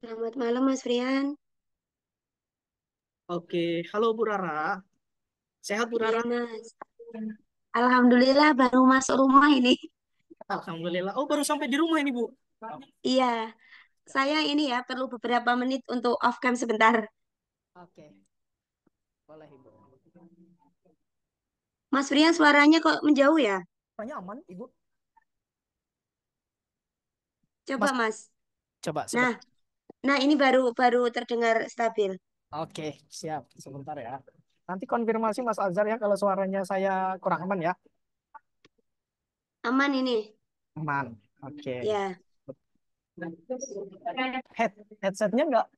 Selamat malam, Mas Frian. Oke, halo Bu Rara. Sehat Bu Iya, Rara? Mas. Alhamdulillah baru masuk rumah ini. Alhamdulillah. Oh, baru sampai di rumah ini Bu. Iya, saya ini ya perlu beberapa menit untuk off cam sebentar. Oke, boleh Ibu. Mas Frian suaranya kok menjauh ya? Tanya aman Ibu? Coba, Mas, Mas. coba Nah, sebentar. nah ini baru baru terdengar stabil. Oke, siap. Sebentar ya. Nanti konfirmasi Mas Azhar ya kalau suaranya saya kurang aman ya. Aman ini. Aman. Oke. Ya. Headsetnya enggak?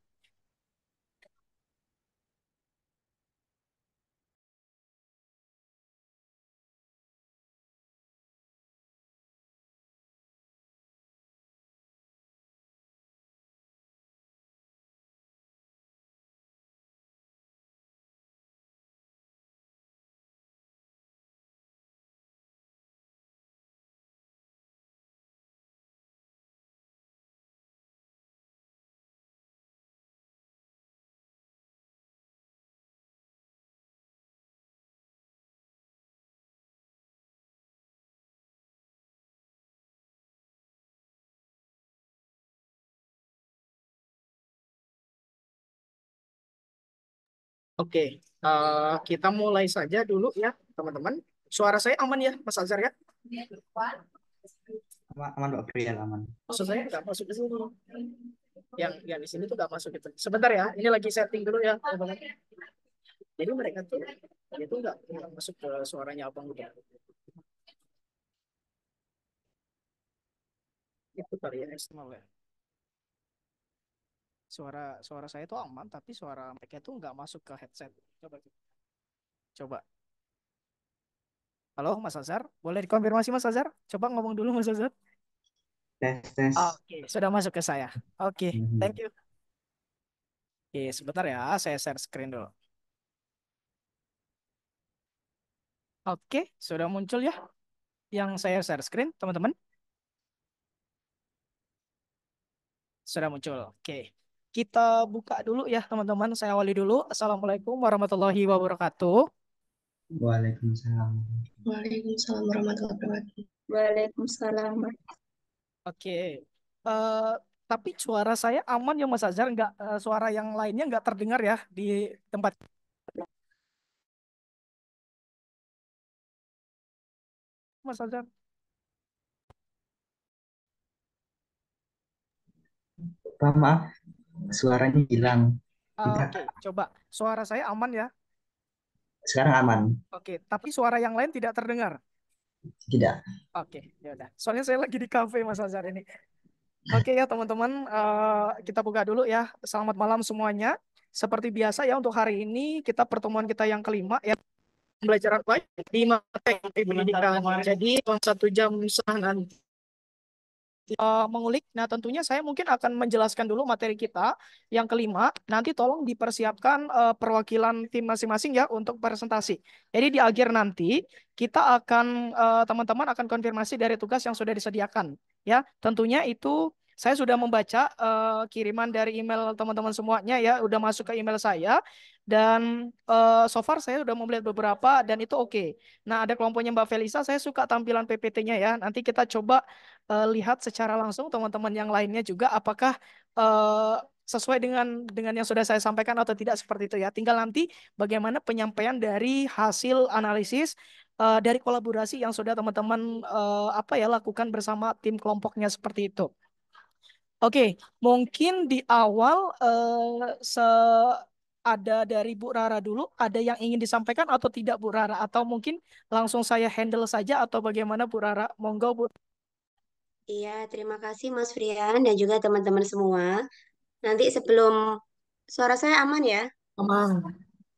Oke, kita mulai saja dulu ya, teman-teman. Suara saya aman ya, Mas Azhar ya? Aman, aman Pak Brian, aman. Maksud saya nggak masuk ke sini. Yang di sini tuh nggak masuk itu. Sebentar ya, ini lagi setting dulu ya, teman-teman. Jadi mereka tuh itu nggak masuk ke suaranya abang udah. Itu kali ya eksternal ya. Suara suara saya tuh aman, tapi suara mereka tuh nggak masuk ke headset. Coba coba. Halo Mas Azhar, boleh dikonfirmasi Mas Azhar? Coba ngomong dulu Mas Azhar. Tes, tes. Oke, sudah masuk ke saya. Oke, thank Mhm. you. Oke, sebentar ya, saya share screen dulu. Oke, sudah muncul ya yang saya share screen, teman-teman. Sudah muncul. Oke. Kita buka dulu ya, teman-teman. Saya awali dulu. Assalamualaikum warahmatullahi wabarakatuh. Waalaikumsalam. Waalaikumsalam warahmatullahi wabarakatuh. Waalaikumsalam. Oke. Eh, tapi suara saya aman ya Mas Azhar, nggak suara yang lainnya nggak terdengar ya di tempat Mas Azhar. Pak, maaf, suaranya hilang. Tidak, Oke, coba. Suara saya aman ya. sekarang aman. Oke, tapi suara yang lain tidak terdengar. Tidak. Oke, ya udah. Soalnya saya lagi di kafe Mas Azhar ini. Oke ya teman-teman, kita buka dulu ya. Selamat malam semuanya. Seperti biasa ya untuk hari ini kita pertemuan kita yang kelima ya. Pembelajaran baik di materi pendidikan. Jadi 1 jam setengah nanti mengulik. Nah, tentunya saya mungkin akan menjelaskan dulu materi kita yang kelima. Nanti tolong dipersiapkan perwakilan tim masing-masing ya untuk presentasi. Jadi di akhir nanti kita akan teman-teman akan konfirmasi dari tugas yang sudah disediakan. Ya, tentunya itu saya sudah membaca kiriman dari email teman-teman semuanya ya, udah masuk ke email saya dan so far saya udah melihat beberapa dan itu oke. Nah, ada kelompoknya Mbak Felisa, saya suka tampilan PPT-nya ya. Nanti kita coba lihat secara langsung teman-teman yang lainnya juga apakah sesuai dengan yang sudah saya sampaikan atau tidak seperti itu ya. Tinggal nanti bagaimana penyampaian dari hasil analisis dari kolaborasi yang sudah teman-teman apa ya lakukan bersama tim kelompoknya seperti itu. Oke, mungkin di awal ada dari Bu Rara dulu, ada yang ingin disampaikan atau tidak Bu Rara? Atau mungkin langsung saya handle saja atau bagaimana Bu Rara? Monggo Bu. Iya, terima kasih Mas Frian dan juga teman-teman semua. Nanti sebelum suara saya aman ya? Aman.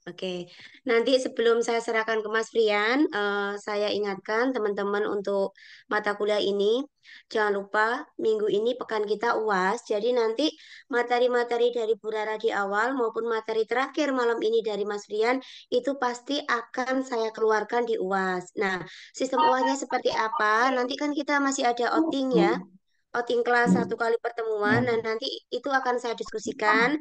Oke, nanti sebelum saya serahkan ke Mas Frian, saya ingatkan teman-teman untuk mata kuliah ini, jangan lupa minggu ini pekan kita UAS, jadi nanti materi-materi dari Bu Rara di awal maupun materi terakhir malam ini dari Mas Frian, itu pasti akan saya keluarkan di UAS. Nah, sistem UASnya seperti apa? Nanti kan kita masih ada outing ya. outing kelas satu kali pertemuan. Nah, nanti itu akan saya diskusikan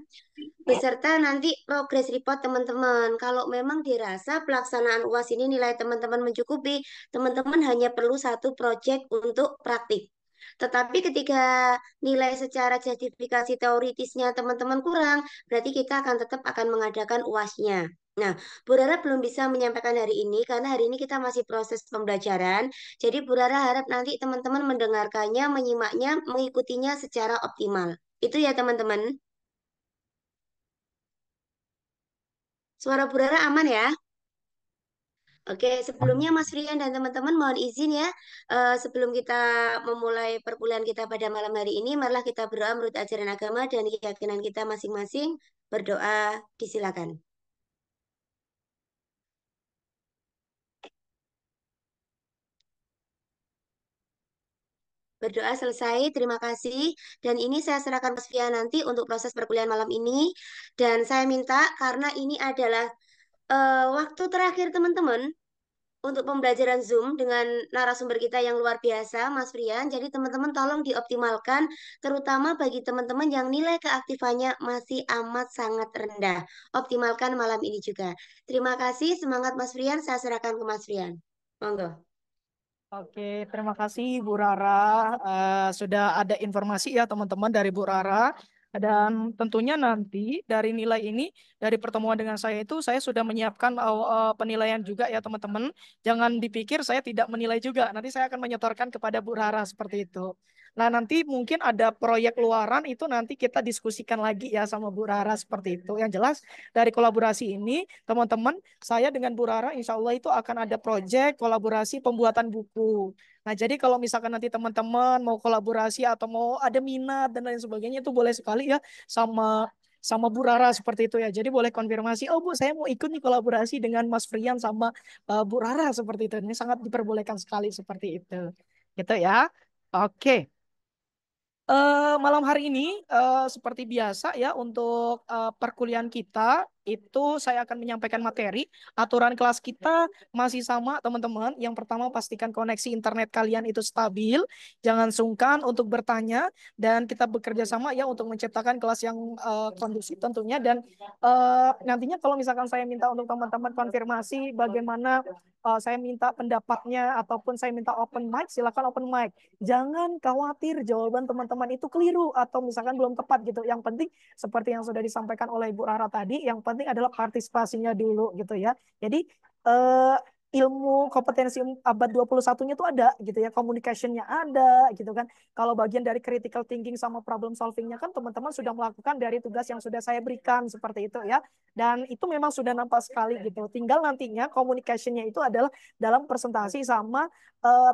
beserta nanti progress report teman-teman. Kalau memang dirasa pelaksanaan UAS ini nilai teman-teman mencukupi, teman-teman hanya perlu satu project untuk praktik. Tetapi ketika nilai secara justifikasi teoritisnya teman-teman kurang, berarti kita akan tetap akan mengadakan UASnya. Nah, Bu Rara belum bisa menyampaikan hari ini karena hari ini kita masih proses pembelajaran. Jadi Bu Rara harap nanti teman-teman mendengarkannya, menyimaknya, mengikutinya secara optimal. Itu ya teman-teman. Suara Bu Rara aman ya? Oke, sebelumnya Mas Rian dan teman-teman mohon izin ya, sebelum kita memulai perkuliahan kita pada malam hari ini, marilah kita berdoa menurut ajaran agama dan keyakinan kita masing-masing. Berdoa, disilakan. Berdoa selesai, terima kasih. Dan ini saya serahkan Mas Rian nanti untuk proses perkuliahan malam ini. Dan saya minta karena ini adalah waktu terakhir teman-teman untuk pembelajaran Zoom dengan narasumber kita yang luar biasa, Mas Frian. Jadi teman-teman tolong dioptimalkan, terutama bagi teman-teman yang nilai keaktifannya masih amat sangat rendah. Optimalkan malam ini juga. Terima kasih, semangat Mas Frian. Saya serahkan ke Mas Frian. Monggo. Oke, terima kasih Bu Rara. Sudah ada informasi ya teman-teman dari Bu Rara. Dan tentunya nanti dari nilai ini, dari pertemuan dengan saya itu, saya sudah menyiapkan penilaian juga ya teman-teman. Jangan dipikir saya tidak menilai juga. Nanti saya akan menyetorkan kepada Bu Rara seperti itu. Nah, nanti mungkin ada proyek luaran itu nanti kita diskusikan lagi ya sama Bu Rara seperti itu. Yang jelas dari kolaborasi ini, teman-teman, saya dengan Bu Rara insya Allah itu akan ada proyek kolaborasi pembuatan buku. Nah, jadi kalau misalkan nanti teman-teman mau kolaborasi atau mau ada minat dan lain sebagainya itu boleh sekali ya sama sama Bu Rara seperti itu ya. Jadi boleh konfirmasi, oh Bu, saya mau ikut nih kolaborasi dengan Mas Frian sama Bu Rara seperti itu. Ini sangat diperbolehkan sekali seperti itu. Gitu ya. Oke. Malam hari ini seperti biasa ya untuk perkuliahan kita itu saya akan menyampaikan materi. Aturan kelas kita masih sama teman-teman. Yang pertama pastikan koneksi internet kalian itu stabil. Jangan sungkan untuk bertanya dan kita bekerja sama ya untuk menciptakan kelas yang kondusif tentunya. Dan nantinya kalau misalkan saya minta untuk teman-teman konfirmasi bagaimana saya minta pendapatnya ataupun saya minta open mic, silakan open mic. Jangan khawatir jawaban teman-teman itu keliru atau misalkan belum tepat gitu. Yang penting seperti yang sudah disampaikan oleh Ibu Rara tadi, yang penting adalah partisipasinya dulu gitu ya. Jadi eh, ilmu kompetensi abad 21-nya itu ada gitu ya, communication-nya ada gitu kan. Kalau bagian dari critical thinking sama problem solving-nya kan teman-teman sudah melakukan dari tugas yang sudah saya berikan seperti itu ya. Dan itu memang sudah nampak sekali gitu. Tinggal nantinya communication-nya itu adalah dalam presentasi sama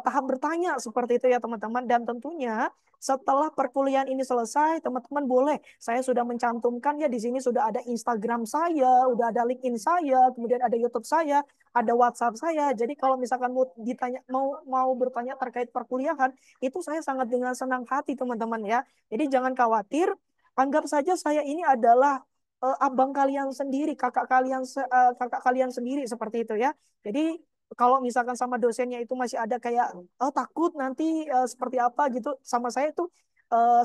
tahap bertanya seperti itu ya teman-teman. Dan tentunya setelah perkuliahan ini selesai, teman-teman boleh saya sudah mencantumkan ya di sini sudah ada Instagram saya, udah ada LinkedIn saya, kemudian ada YouTube saya, ada WhatsApp saya. Jadi kalau misalkan mau ditanya mau bertanya terkait perkuliahan, itu saya sangat dengan senang hati teman-teman ya. Jadi jangan khawatir, anggap saja saya ini adalah abang kalian sendiri, kakak kalian sendiri seperti itu ya. Jadi kalau misalkan sama dosennya itu masih ada kayak oh takut nanti seperti apa gitu sama saya itu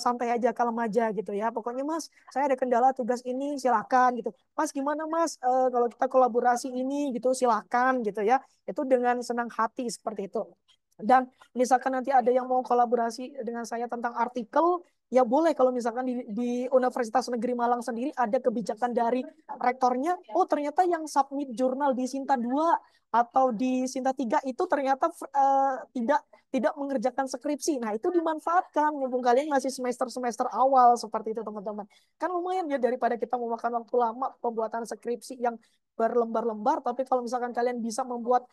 santai aja kalem aja gitu ya pokoknya Mas saya ada kendala tugas ini silakan gitu Mas gimana Mas kalau kita kolaborasi ini gitu silakan gitu ya itu dengan senang hati seperti itu dan misalkan nanti ada yang mau kolaborasi dengan saya tentang artikel ya boleh kalau misalkan di Universitas Negeri Malang sendiri ada kebijakan dari rektornya oh ternyata yang submit jurnal di Sinta 2 atau di Sinta 3 itu ternyata tidak mengerjakan skripsi. Nah, itu dimanfaatkan mumpung kalian masih semester-semester awal seperti itu, teman-teman. Kan lumayan ya daripada kita memakan waktu lama pembuatan skripsi yang berlembar-lembar, tapi kalau misalkan kalian bisa membuat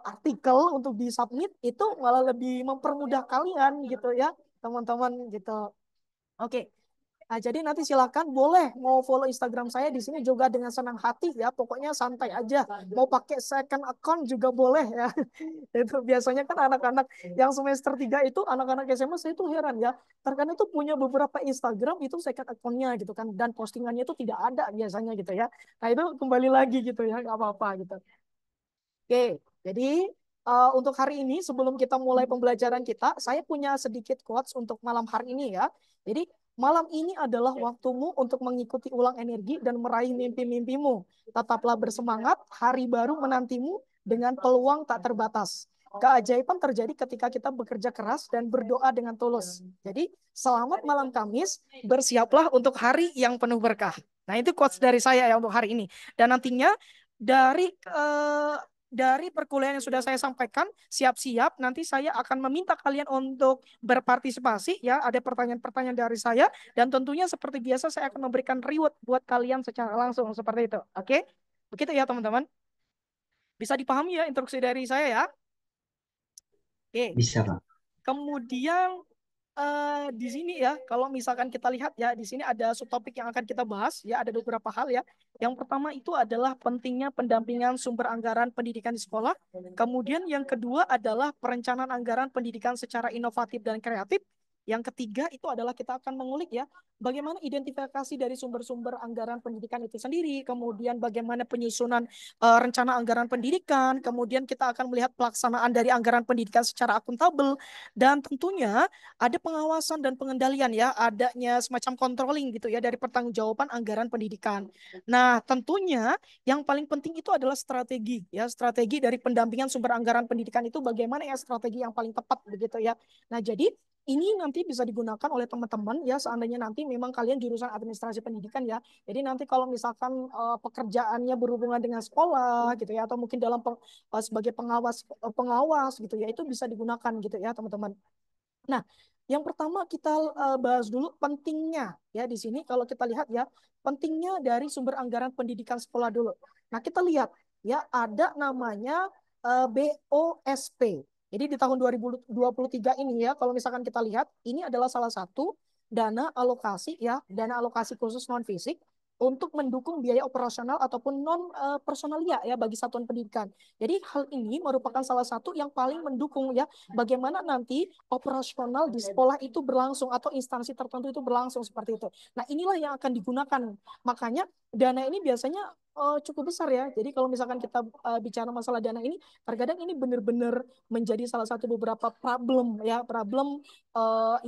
artikel untuk disubmit, itu malah lebih mempermudah kalian gitu ya, teman-teman gitu. Oke. Nah, jadi nanti silakan boleh mau follow Instagram saya di sini juga dengan senang hati ya. Pokoknya santai aja. Mau pakai second account juga boleh ya. Itu biasanya kan anak-anak yang semester 3 itu anak-anak SMA saya itu heran ya. Terkadang itu punya beberapa Instagram itu second account-nya gitu kan dan postingannya itu tidak ada biasanya gitu ya. Nah, itu kembali lagi gitu ya, nggak apa-apa gitu. Oke, jadi untuk hari ini sebelum kita mulai pembelajaran kita, saya punya sedikit quotes untuk malam hari ini ya. Jadi malam ini adalah waktumu untuk mengikuti ulang energi dan meraih mimpi-mimpimu. Tetaplah bersemangat, hari baru menantimu dengan peluang tak terbatas. Keajaiban terjadi ketika kita bekerja keras dan berdoa dengan tulus. Jadi, selamat malam Kamis, bersiaplah untuk hari yang penuh berkah. Nah, itu quotes dari saya ya untuk hari ini. Dan nantinya dari perkuliahan yang sudah saya sampaikan, siap-siap nanti saya akan meminta kalian untuk berpartisipasi ya, ada pertanyaan-pertanyaan dari saya dan tentunya seperti biasa saya akan memberikan reward buat kalian secara langsung seperti itu. Oke? Begitu ya, teman-teman. Bisa dipahami ya instruksi dari saya ya? Oke. Bisa, Pak. Kemudian di sini ya, kalau misalkan kita lihat ya, di sini ada subtopik yang akan kita bahas ya, ada beberapa hal ya. Yang pertama itu adalah pentingnya pendampingan sumber anggaran pendidikan di sekolah. Kemudian yang kedua adalah perencanaan anggaran pendidikan secara inovatif dan kreatif. Yang ketiga itu adalah kita akan mengulik ya, bagaimana identifikasi dari sumber-sumber anggaran pendidikan itu sendiri, kemudian bagaimana penyusunan rencana anggaran pendidikan, kemudian kita akan melihat pelaksanaan dari anggaran pendidikan secara akuntabel, dan tentunya ada pengawasan dan pengendalian ya, adanya semacam controlling gitu ya dari pertanggungjawaban anggaran pendidikan. Nah, tentunya yang paling penting itu adalah strategi ya, strategi dari pendampingan sumber anggaran pendidikan itu bagaimana ya strategi yang paling tepat begitu ya. Nah, jadi ini nanti bisa digunakan oleh teman-teman ya seandainya nanti memang kalian jurusan administrasi pendidikan ya. Jadi nanti kalau misalkan pekerjaannya berhubungan dengan sekolah gitu ya atau mungkin dalam sebagai pengawas gitu ya itu bisa digunakan gitu ya teman-teman. Nah, yang pertama kita bahas dulu pentingnya ya di sini kalau kita lihat ya pentingnya dari sumber anggaran pendidikan sekolah dulu. Nah, kita lihat ya ada namanya BOSP. Jadi di tahun 2023 ini ya kalau misalkan kita lihat ini adalah salah satu dana alokasi ya, dana alokasi khusus non fisik untuk mendukung biaya operasional ataupun non personalia ya bagi satuan pendidikan. Jadi hal ini merupakan salah satu yang paling mendukung ya bagaimana nanti operasional di sekolah itu berlangsung atau instansi tertentu itu berlangsung seperti itu. Nah, inilah yang akan digunakan. Makanya dana ini biasanya cukup besar ya. Jadi kalau misalkan kita bicara masalah dana ini, terkadang ini benar-benar menjadi salah satu beberapa problem ya, problem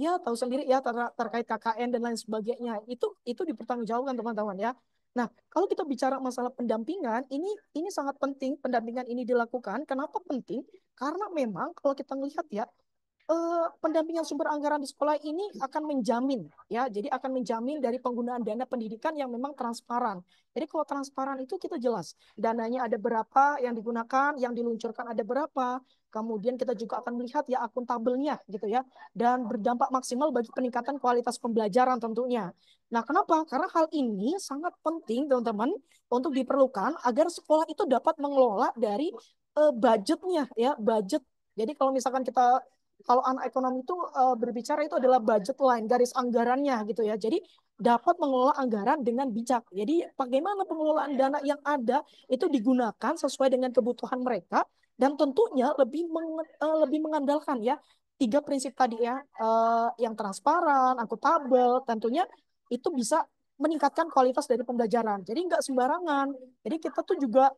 ya tahu sendiri ya terkait KKN dan lain sebagainya. Itu dipertanggungjawabkan teman-teman ya. Nah, kalau kita bicara masalah pendampingan, ini sangat penting pendampingan ini dilakukan. Kenapa penting? Karena memang kalau kita melihat ya, pendampingan sumber anggaran di sekolah ini akan menjamin ya, jadi akan menjamin dari penggunaan dana pendidikan yang memang transparan. Jadi kalau transparan itu kita jelas dananya ada berapa yang digunakan, yang diluncurkan ada berapa. Kemudian kita juga akan melihat ya akuntabelnya gitu ya, dan berdampak maksimal bagi peningkatan kualitas pembelajaran tentunya. Nah, kenapa? Karena hal ini sangat penting teman-teman untuk diperlukan agar sekolah itu dapat mengelola dari budgetnya ya, budget. Jadi kalau misalkan kita kalau anak ekonomi itu berbicara itu adalah budget line, garis anggarannya gitu ya. Jadi dapat mengelola anggaran dengan bijak. Jadi bagaimana pengelolaan dana yang ada itu digunakan sesuai dengan kebutuhan mereka dan tentunya lebih mengandalkan ya tiga prinsip tadi ya, yang transparan, akuntabel, tentunya itu bisa meningkatkan kualitas dari pembelajaran. Jadi nggak sembarangan. Jadi kita tuh juga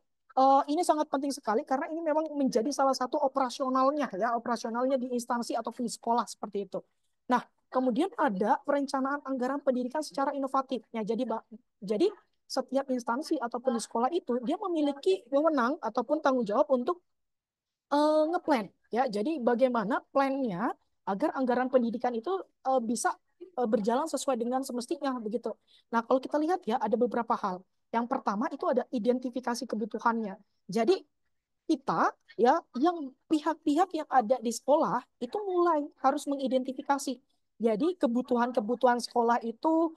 ini sangat penting sekali karena ini memang menjadi salah satu operasionalnya ya, operasionalnya di instansi ataupun di sekolah seperti itu. Nah, kemudian ada perencanaan anggaran pendidikan secara inovatif. Ya, jadi setiap instansi ataupun di sekolah itu dia memiliki wewenang ataupun tanggung jawab untuk ngeplan ya. Jadi bagaimana plannya agar anggaran pendidikan itu bisa berjalan sesuai dengan semestinya begitu. Nah, kalau kita lihat ya ada beberapa hal. Yang pertama itu ada identifikasi kebutuhannya. Jadi kita ya yang pihak-pihak yang ada di sekolah itu mulai harus mengidentifikasi. Jadi kebutuhan-kebutuhan sekolah itu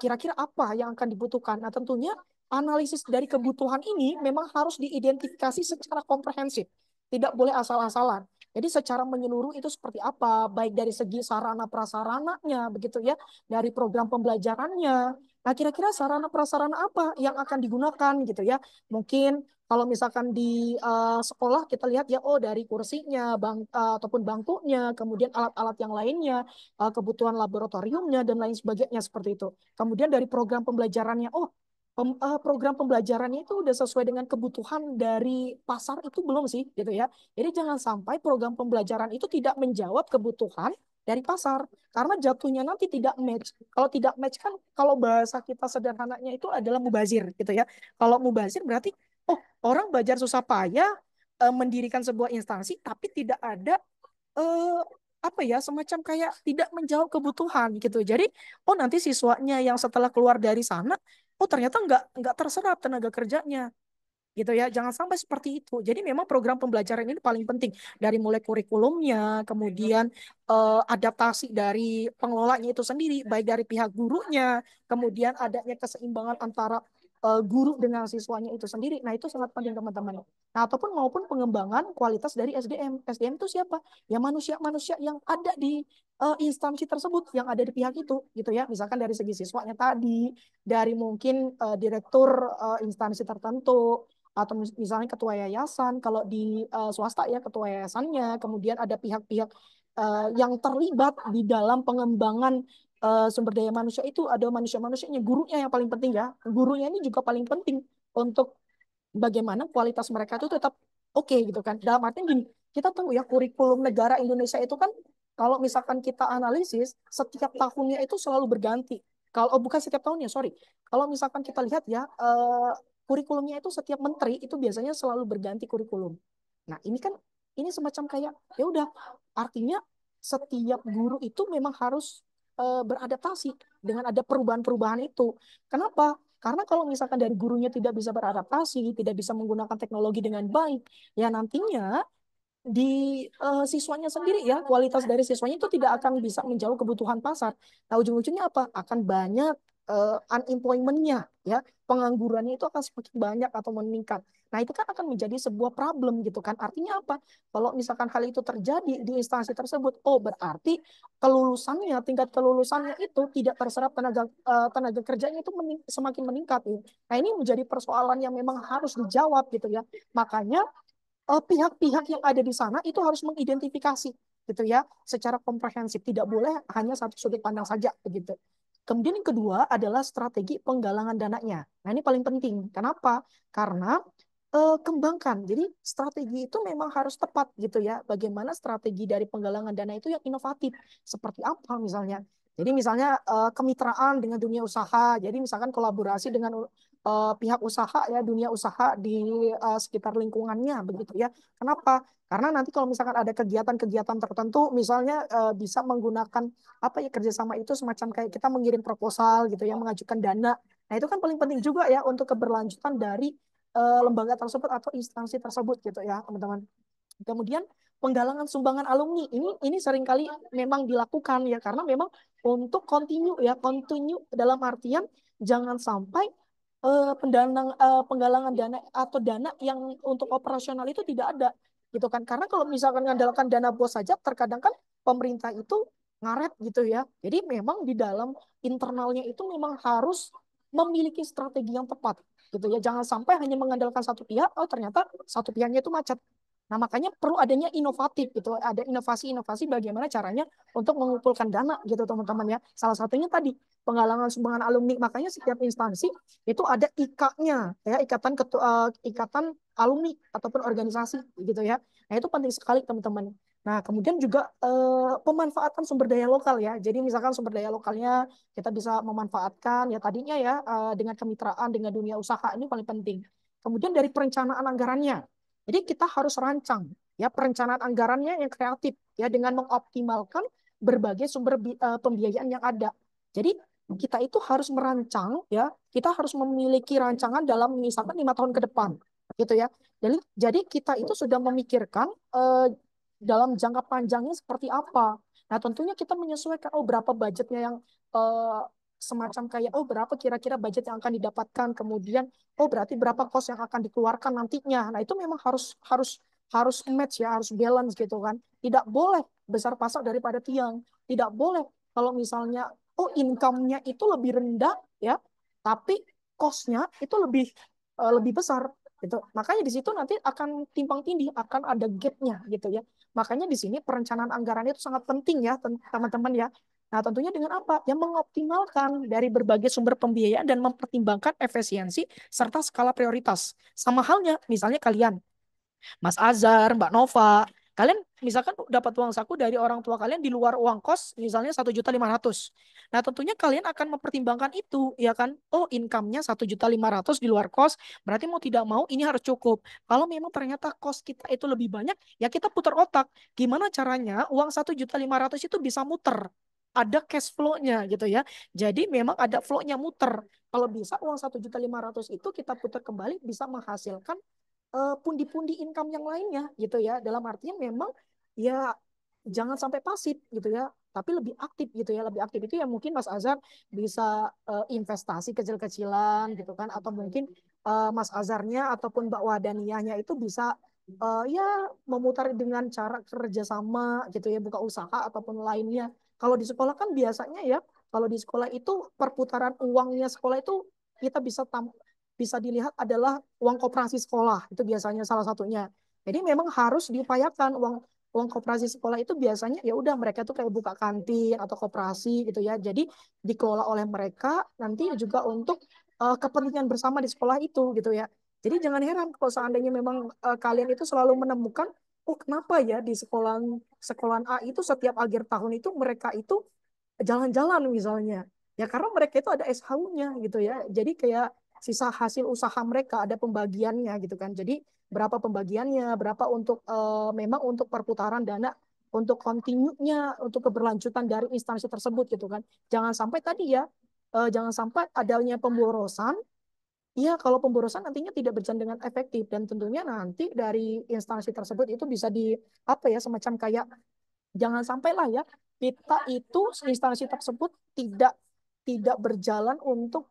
kira-kira apa yang akan dibutuhkan. Nah, tentunya analisis dari kebutuhan ini memang harus diidentifikasi secara komprehensif. Tidak boleh asal-asalan. Jadi secara menyeluruh itu seperti apa, baik dari segi sarana prasarananya, begitu ya, dari program pembelajarannya. Nah, kira-kira sarana prasarana apa yang akan digunakan gitu ya? Mungkin kalau misalkan di sekolah kita lihat ya, oh dari kursinya, ataupun bangkunya, kemudian alat-alat yang lainnya, kebutuhan laboratoriumnya dan lain sebagainya seperti itu. Kemudian dari program pembelajarannya, oh program pembelajarannya itu udah sesuai dengan kebutuhan dari pasar itu belum sih gitu ya. Jadi jangan sampai program pembelajaran itu tidak menjawab kebutuhan dari pasar karena jatuhnya nanti tidak match. Kalau tidak match kan kalau bahasa kita sederhananya itu adalah mubazir gitu ya. Kalau mubazir berarti oh orang belajar susah payah mendirikan sebuah instansi tapi tidak ada eh, apa ya semacam kayak tidak menjawab kebutuhan gitu. Jadi oh nanti siswanya yang setelah keluar dari sana oh ternyata nggak terserap tenaga kerjanya gitu ya. Jangan sampai seperti itu. Jadi memang program pembelajaran ini paling penting dari mulai kurikulumnya, kemudian adaptasi dari pengelolanya itu sendiri, baik dari pihak gurunya, kemudian adanya keseimbangan antara guru dengan siswanya itu sendiri. Nah, itu sangat penting teman-teman. Nah, ataupun maupun pengembangan kualitas dari SDM. SDM itu siapa? Ya manusia-manusia yang ada di instansi tersebut, yang ada di pihak itu, gitu ya. Misalkan dari segi siswanya tadi, dari mungkin direktur instansi tertentu, atau misalnya ketua yayasan, kalau di swasta ya ketua yayasannya, kemudian ada pihak-pihak yang terlibat di dalam pengembangan sumber daya manusia itu ada manusia-manusianya, gurunya yang paling penting ya. Gurunya ini juga paling penting untuk bagaimana kualitas mereka itu tetap oke gitu kan. Dalam artian gini, kita tahu ya kurikulum negara Indonesia itu kan kalau misalkan kita analisis setiap tahunnya itu selalu berganti. Kalau oh, bukan setiap tahunnya, sorry. Kalau misalkan kita lihat ya kurikulumnya itu setiap menteri itu biasanya selalu berganti kurikulum. Nah, ini kan ini semacam kayak ya udah artinya setiap guru itu memang harus beradaptasi dengan ada perubahan-perubahan itu. Kenapa? Karena kalau misalkan dari gurunya tidak bisa beradaptasi, tidak bisa menggunakan teknologi dengan baik, ya nantinya di siswanya sendiri ya kualitas dari siswanya itu tidak akan bisa menjawab kebutuhan pasar. Nah ujung-ujungnya apa? Akan banyak unemployment-nya ya penganggurannya itu akan semakin banyak atau meningkat. Nah itu kan akan menjadi sebuah problem gitu kan. Artinya apa? Kalau misalkan hal itu terjadi di instansi tersebut, oh berarti kelulusannya tingkat kelulusannya itu tidak terserap tenaga kerjanya itu semakin meningkat. Ya. Nah ini menjadi persoalan yang memang harus dijawab gitu ya. Makanya pihak-pihak yang ada di sana itu harus mengidentifikasi gitu ya secara komprehensif, tidak boleh hanya satu sudut pandang saja begitu. Kemudian yang kedua adalah strategi penggalangan dananya. Nah ini paling penting. Kenapa? Karena kembangkan. Jadi strategi itu memang harus tepat gitu ya. Bagaimana strategi dari penggalangan dana itu yang inovatif. Seperti apa misalnya? Jadi misalnya kemitraan dengan dunia usaha. Jadi misalkan kolaborasi dengan pihak usaha ya, dunia usaha di sekitar lingkungannya begitu ya. Kenapa? Karena nanti kalau misalkan ada kegiatan-kegiatan tertentu, misalnya bisa menggunakan apa ya kerjasama itu semacam kayak kita mengirim proposal gitu ya, mengajukan dana. Nah itu kan paling penting juga ya untuk keberlanjutan dari lembaga tersebut atau instansi tersebut gitu ya teman-teman. Kemudian penggalangan sumbangan alumni ini seringkali memang dilakukan ya karena memang untuk continue dalam artian jangan sampai penggalangan dana atau dana yang untuk operasional itu tidak ada gitu kan karena kalau misalkan mengandalkan dana bos saja terkadang kan pemerintah itu ngaret gitu ya jadi memang di dalam internalnya itu memang harus memiliki strategi yang tepat gitu ya jangan sampai hanya mengandalkan satu pihak oh ternyata satu pihaknya itu macet. Nah, makanya perlu adanya inovatif gitu. Ada inovasi-inovasi bagaimana caranya untuk mengumpulkan dana gitu teman-teman ya. Salah satunya tadi penggalangan sumbangan alumni. Makanya setiap instansi itu ada IK-nya ya, ikatan alumni ataupun organisasi gitu ya. Nah, itu penting sekali teman-teman. Nah, kemudian juga pemanfaatan sumber daya lokal ya. Jadi misalkan sumber daya lokalnya kita bisa memanfaatkan ya tadinya ya dengan kemitraan dengan dunia usaha ini paling penting. Kemudian dari perencanaan anggarannya. Jadi kita harus rancang ya perencanaan anggarannya yang kreatif ya dengan mengoptimalkan berbagai sumber pembiayaan yang ada. Jadi kita itu harus merancang ya, kita harus memiliki rancangan dalam misalkan 5 tahun ke depan gitu ya. Jadi kita itu sudah memikirkan dalam jangka panjangnya seperti apa. Nah, tentunya kita menyesuaikan oh berapa budgetnya yang eh, semacam kayak oh berapa kira-kira budget yang akan didapatkan, kemudian oh berarti berapa cost yang akan dikeluarkan nantinya. Nah, itu memang harus harus harus match ya, harus balance gitu kan. Tidak boleh besar pasak daripada tiang. Tidak boleh kalau misalnya oh income-nya itu lebih rendah ya, tapi cost-nya itu lebih besar gitu. Makanya di situ nanti akan timpang tindih, akan ada gap-nya gitu ya. Makanya di sini perencanaan anggaran itu sangat penting ya, teman-teman ya. Nah, tentunya dengan apa? Yang mengoptimalkan dari berbagai sumber pembiayaan dan mempertimbangkan efisiensi serta skala prioritas. Sama halnya, misalnya kalian, Mas Azhar, Mbak Nova, kalian misalkan dapat uang saku dari orang tua kalian di luar uang kos, misalnya 1.500.000. Nah, tentunya kalian akan mempertimbangkan itu, ya kan? Oh, income-nya 1.500.000 di luar kos, berarti mau tidak mau ini harus cukup. Kalau memang ternyata kos kita itu lebih banyak, ya kita putar otak. Gimana caranya uang 1.500.000 itu bisa muter? Ada cash flow-nya gitu ya. Jadi memang ada flow-nya muter. Kalau bisa uang 1.500.000 itu kita putar kembali bisa menghasilkan pundi-pundi income yang lainnya gitu ya. Dalam artian memang ya jangan sampai pasif gitu ya, tapi lebih aktif gitu ya. Lebih aktif itu ya mungkin Mas Azhar bisa investasi kecil-kecilan gitu kan, atau mungkin Mas Azharnya ataupun Mbak Wadaniyahnya itu bisa ya memutar dengan cara kerjasama gitu ya, buka usaha ataupun lainnya. Kalau di sekolah kan biasanya ya, kalau di sekolah itu perputaran uangnya sekolah itu kita bisa dilihat adalah uang koperasi sekolah, itu biasanya salah satunya. Jadi memang harus diupayakan uang uang koperasi sekolah itu biasanya ya udah mereka tuh kayak buka kantin atau koperasi gitu ya. Jadi dikelola oleh mereka nanti juga untuk kepentingan bersama di sekolah itu gitu ya. Jadi jangan heran kalau seandainya memang kalian itu selalu menemukan, oh kenapa ya di sekolahan A itu setiap akhir tahun itu mereka itu jalan-jalan misalnya. Ya karena mereka itu ada SHU-nya gitu ya. Jadi kayak sisa hasil usaha mereka ada pembagiannya gitu kan. Jadi berapa pembagiannya, berapa untuk memang untuk perputaran dana untuk continue-nya, untuk keberlanjutan dari instansi tersebut gitu kan. Jangan sampai tadi ya, jangan sampai adanya pemborosan. Iya, kalau pemborosan nantinya tidak berjalan dengan efektif dan tentunya nanti dari instansi tersebut itu bisa di apa ya semacam kayak jangan sampailah ya kita itu instansi tersebut tidak tidak berjalan untuk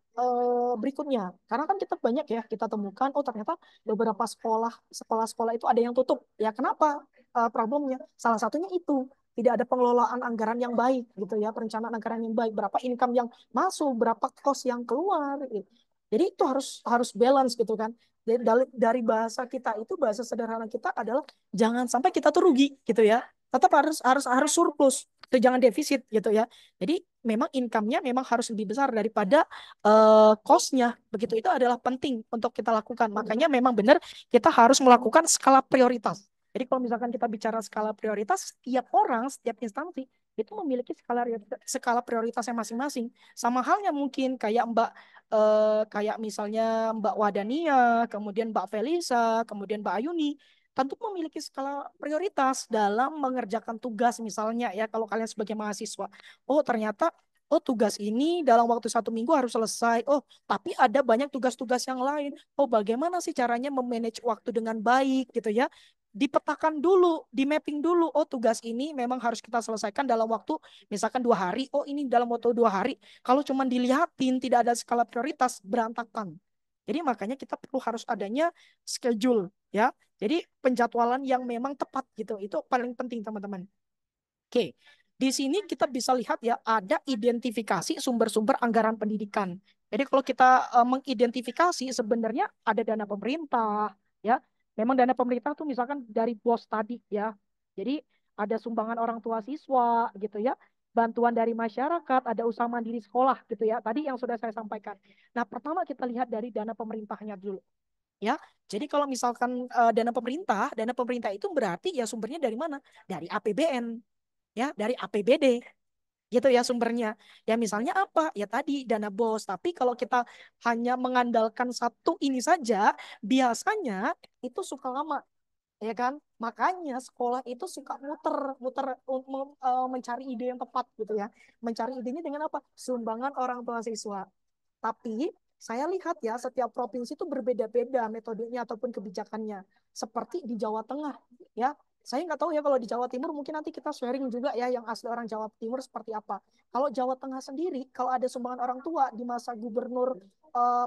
berikutnya. Karena kan kita banyak ya kita temukan, oh ternyata beberapa sekolah-sekolah itu ada yang tutup. Ya kenapa problemnya? Salah satunya itu tidak ada pengelolaan anggaran yang baik gitu ya, perencanaan anggaran yang baik, berapa income yang masuk, berapa cost yang keluar. Gitu. Jadi itu harus harus balance gitu kan. Dari bahasa kita itu bahasa sederhana kita adalah jangan sampai kita tuh rugi gitu ya, tetap harus surplus itu jangan defisit gitu ya. Jadi memang income-nya memang harus lebih besar daripada cost-nya. Begitu itu adalah penting untuk kita lakukan. Makanya memang benar kita harus melakukan skala prioritas. Jadi kalau misalkan kita bicara skala prioritas, setiap orang, setiap instansi itu memiliki skala prioritasnya masing-masing. Sama halnya mungkin kayak kayak misalnya Mbak Wadania, kemudian Mbak Felisa, kemudian Mbak Ayuni tentu memiliki skala prioritas dalam mengerjakan tugas misalnya ya kalau kalian sebagai mahasiswa. Oh ternyata oh tugas ini dalam waktu 1 minggu harus selesai. Oh tapi ada banyak tugas-tugas yang lain. Oh bagaimana sih caranya memanage waktu dengan baik gitu ya. Dipetakan dulu, di mapping dulu. Oh tugas ini memang harus kita selesaikan dalam waktu misalkan 2 hari. Oh ini dalam waktu 2 hari. Kalau cuma dilihatin tidak ada skala prioritas berantakan. Jadi makanya kita perlu harus adanya schedule ya. Jadi penjadwalan yang memang tepat gitu, itu paling penting teman-teman. Oke, di sini kita bisa lihat ya ada identifikasi sumber-sumber anggaran pendidikan. Jadi kalau kita mengidentifikasi sebenarnya ada dana pemerintah, ya. Memang dana pemerintah tuh misalkan dari BOS tadi ya. Jadi ada sumbangan orang tua siswa gitu ya. Bantuan dari masyarakat, ada usaha mandiri sekolah gitu ya. Tadi yang sudah saya sampaikan. Nah, pertama kita lihat dari dana pemerintahnya dulu ya. Jadi kalau misalkan dana pemerintah itu berarti ya sumbernya dari mana? Dari APBN, ya, dari APBD. Gitu ya sumbernya. Ya misalnya apa? Ya tadi dana BOS. Tapi kalau kita hanya mengandalkan satu ini saja, biasanya itu suka lama, ya kan? Makanya sekolah itu suka muter-muter mencari ide yang tepat gitu ya. Mencari idenya dengan apa? Sumbangan orang tua siswa. Tapi saya lihat ya setiap provinsi itu berbeda-beda metodenya ataupun kebijakannya. Seperti di Jawa Tengah ya. Saya nggak tahu ya kalau di Jawa Timur mungkin nanti kita sharing juga ya yang asli orang Jawa Timur seperti apa. Kalau Jawa Tengah sendiri, kalau ada sumbangan orang tua di masa Gubernur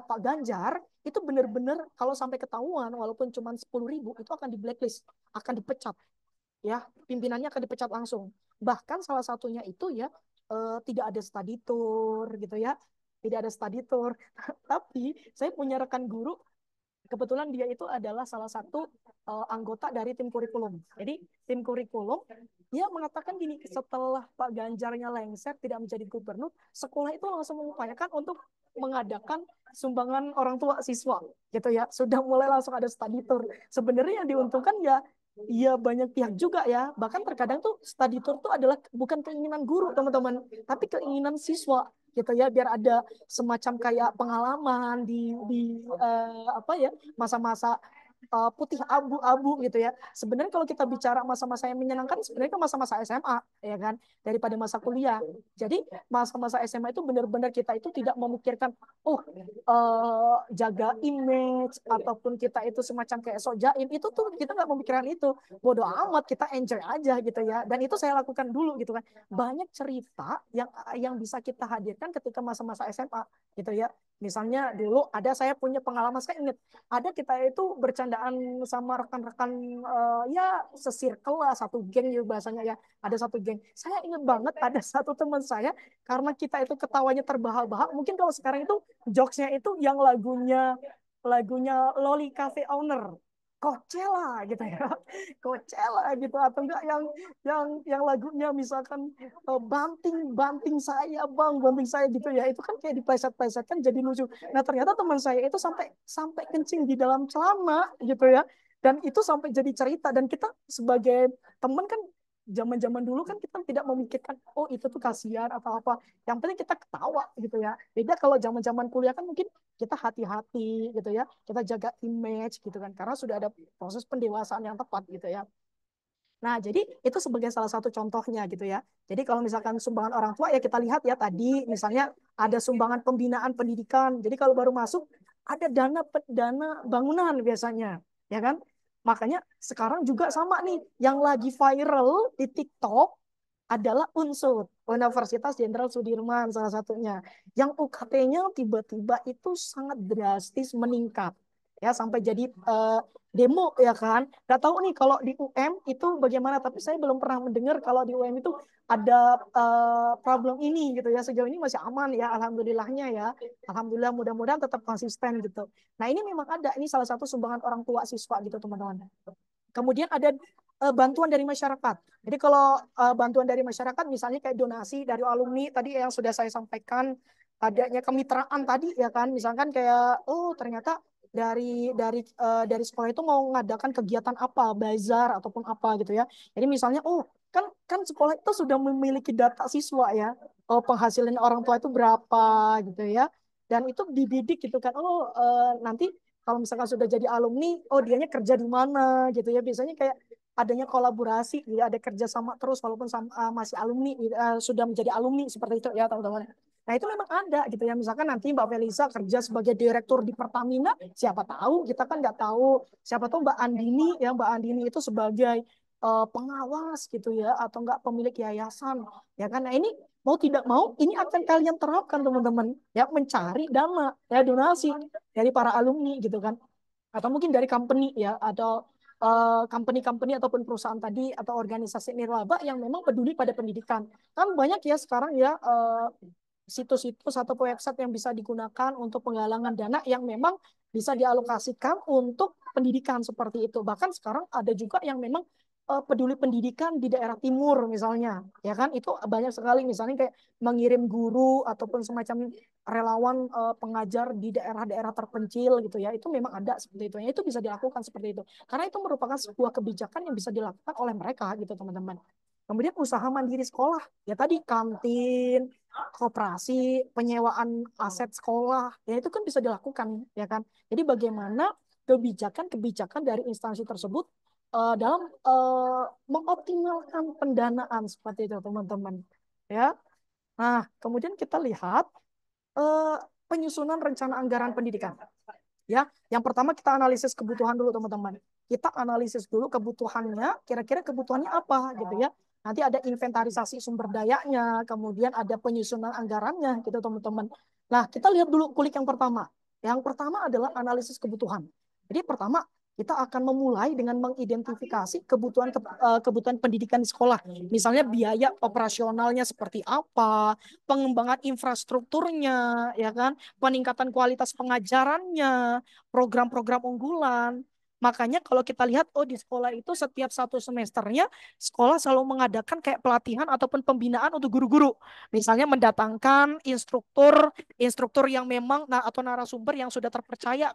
Pak Ganjar, itu benar-benar kalau sampai ketahuan walaupun cuma 10.000 itu akan di blacklist, akan dipecat ya, pimpinannya akan dipecat langsung. Bahkan salah satunya itu ya tidak ada study tour gitu ya, tidak ada study tour. Tapi saya punya rekan guru kebetulan dia itu adalah salah satu anggota dari tim kurikulum. Jadi tim kurikulum dia mengatakan gini, setelah Pak Ganjarnya lengser tidak menjadi gubernur, sekolah itu langsung mengupayakan untuk mengadakan sumbangan orang tua siswa gitu ya. Sudah mulai langsung ada study tour. Sebenarnya yang diuntungkan ya iya banyak pihak juga ya. Bahkan terkadang tuh study tour tuh adalah bukan keinginan guru teman-teman, tapi keinginan siswa gitu ya, biar ada semacam kayak pengalaman di apa ya, masa-masa putih abu-abu gitu ya. Sebenarnya kalau kita bicara masa-masa yang menyenangkan, sebenarnya kan masa-masa SMA ya kan, daripada masa kuliah. Jadi masa-masa SMA itu benar-benar kita itu tidak memikirkan jaga image ataupun kita itu semacam kayak sok jaim, itu tuh kita nggak memikirkan itu. Bodoh amat, kita enjoy aja gitu ya. Dan itu saya lakukan dulu gitu kan. Banyak cerita yang bisa kita hadirkan ketika masa-masa SMA gitu ya. Misalnya dulu ada, saya punya pengalaman, saya ingat ada kita itu bercandaan sama rekan-rekan ya sesirkel lah, satu geng juga bahasanya ya, ada satu geng. Saya ingat banget ada satu teman saya, karena kita itu ketawanya terbahak-bahak, mungkin kalau sekarang itu jokesnya itu yang lagunya Loli Cafe Owner, Coachella gitu ya, Coachella gitu, atau enggak yang lagunya misalkan banting banting saya bang, banting saya gitu ya, itu kan kayak dipleset-plesetkan jadi lucu. Nah ternyata teman saya itu sampai sampai kencing di dalam celana gitu ya, dan itu sampai jadi cerita. Dan kita sebagai teman kan, zaman-zaman dulu kan kita tidak memikirkan oh itu tuh kasihan atau apa, yang penting kita ketawa gitu ya. Beda kalau zaman-zaman kuliah kan mungkin kita hati-hati gitu ya, kita jaga image gitu kan, karena sudah ada proses pendewasaan yang tepat gitu ya. Nah, jadi itu sebagai salah satu contohnya gitu ya. Jadi kalau misalkan sumbangan orang tua ya kita lihat ya tadi, misalnya ada sumbangan pembinaan pendidikan. Jadi kalau baru masuk ada dana bangunan biasanya, ya kan? Makanya sekarang juga sama nih, yang lagi viral di TikTok adalah UNSUD, Universitas Jenderal Sudirman salah satunya. Yang UKT-nya tiba-tiba itu sangat drastis meningkat. Ya, sampai jadi demo ya kan. Gak tahu nih kalau di UM itu bagaimana, tapi saya belum pernah mendengar kalau di UM itu ada problem ini gitu ya. Sejauh ini masih aman ya, alhamdulillahnya ya. Alhamdulillah, mudah-mudahan tetap konsisten gitu. Nah, ini memang ada, ini salah satu sumbangan orang tua siswa gitu, teman-teman. Kemudian ada bantuan dari masyarakat. Jadi kalau bantuan dari masyarakat misalnya kayak donasi dari alumni tadi yang sudah saya sampaikan, adanya kemitraan tadi ya kan, misalkan kayak oh ternyata dari sekolah itu mau mengadakan kegiatan apa, bazar ataupun apa gitu ya. Jadi misalnya oh kan kan sekolah itu sudah memiliki data siswa ya. Oh penghasilan orang tua itu berapa gitu ya. Dan itu dibidik gitu kan. Oh nanti kalau misalkan sudah jadi alumni, oh dianya kerja di mana gitu ya. Biasanya kayak adanya kolaborasi, ya ada kerjasama terus walaupun masih alumni, sudah menjadi alumni seperti itu ya teman-teman. Nah itu memang ada gitu ya. Misalkan nanti Mbak Felisa kerja sebagai direktur di Pertamina, siapa tahu kita kan nggak tahu. Siapa tahu Mbak Andini ya, Mbak Andini itu sebagai pengawas gitu ya, atau enggak pemilik yayasan ya kan. Nah ini mau tidak mau ini akan kalian terapkan teman-teman ya, mencari dana ya, donasi dari para alumni gitu kan, atau mungkin dari company ya, atau company-company ataupun perusahaan tadi atau organisasi nirlaba yang memang peduli pada pendidikan. Kan banyak ya sekarang ya situs-situs atau website yang bisa digunakan untuk penggalangan dana yang memang bisa dialokasikan untuk pendidikan seperti itu. Bahkan sekarang ada juga yang memang peduli pendidikan di daerah timur misalnya, ya kan, itu banyak sekali misalnya kayak mengirim guru ataupun semacam relawan pengajar di daerah-daerah terpencil gitu ya, itu memang ada seperti itu. Ya, itu bisa dilakukan seperti itu karena itu merupakan sebuah kebijakan yang bisa dilakukan oleh mereka gitu teman-teman. Kemudian usaha mandiri sekolah ya tadi, kantin, koperasi, penyewaan aset sekolah, ya itu kan bisa dilakukan, ya kan. Jadi bagaimana kebijakan-kebijakan dari instansi tersebut dalam mengoptimalkan pendanaan seperti itu, teman-teman. Ya. Nah, kemudian kita lihat eh, penyusunan rencana anggaran pendidikan. Ya, yang pertama kita analisis kebutuhan dulu, teman-teman. Kita analisis dulu kebutuhannya, kira-kira kebutuhannya apa gitu ya. Nanti ada inventarisasi sumber dayanya, kemudian ada penyusunan anggarannya gitu, teman-teman. Nah, kita lihat dulu kulik yang pertama. Yang pertama adalah analisis kebutuhan. Jadi pertama, kita akan memulai dengan mengidentifikasi kebutuhan pendidikan di sekolah. Misalnya biaya operasionalnya seperti apa, pengembangan infrastrukturnya, ya kan, peningkatan kualitas pengajarannya, program-program unggulan. Makanya kalau kita lihat, oh di sekolah itu setiap satu semesternya, sekolah selalu mengadakan kayak pelatihan ataupun pembinaan untuk guru-guru. Misalnya mendatangkan instruktur yang memang atau narasumber yang sudah terpercaya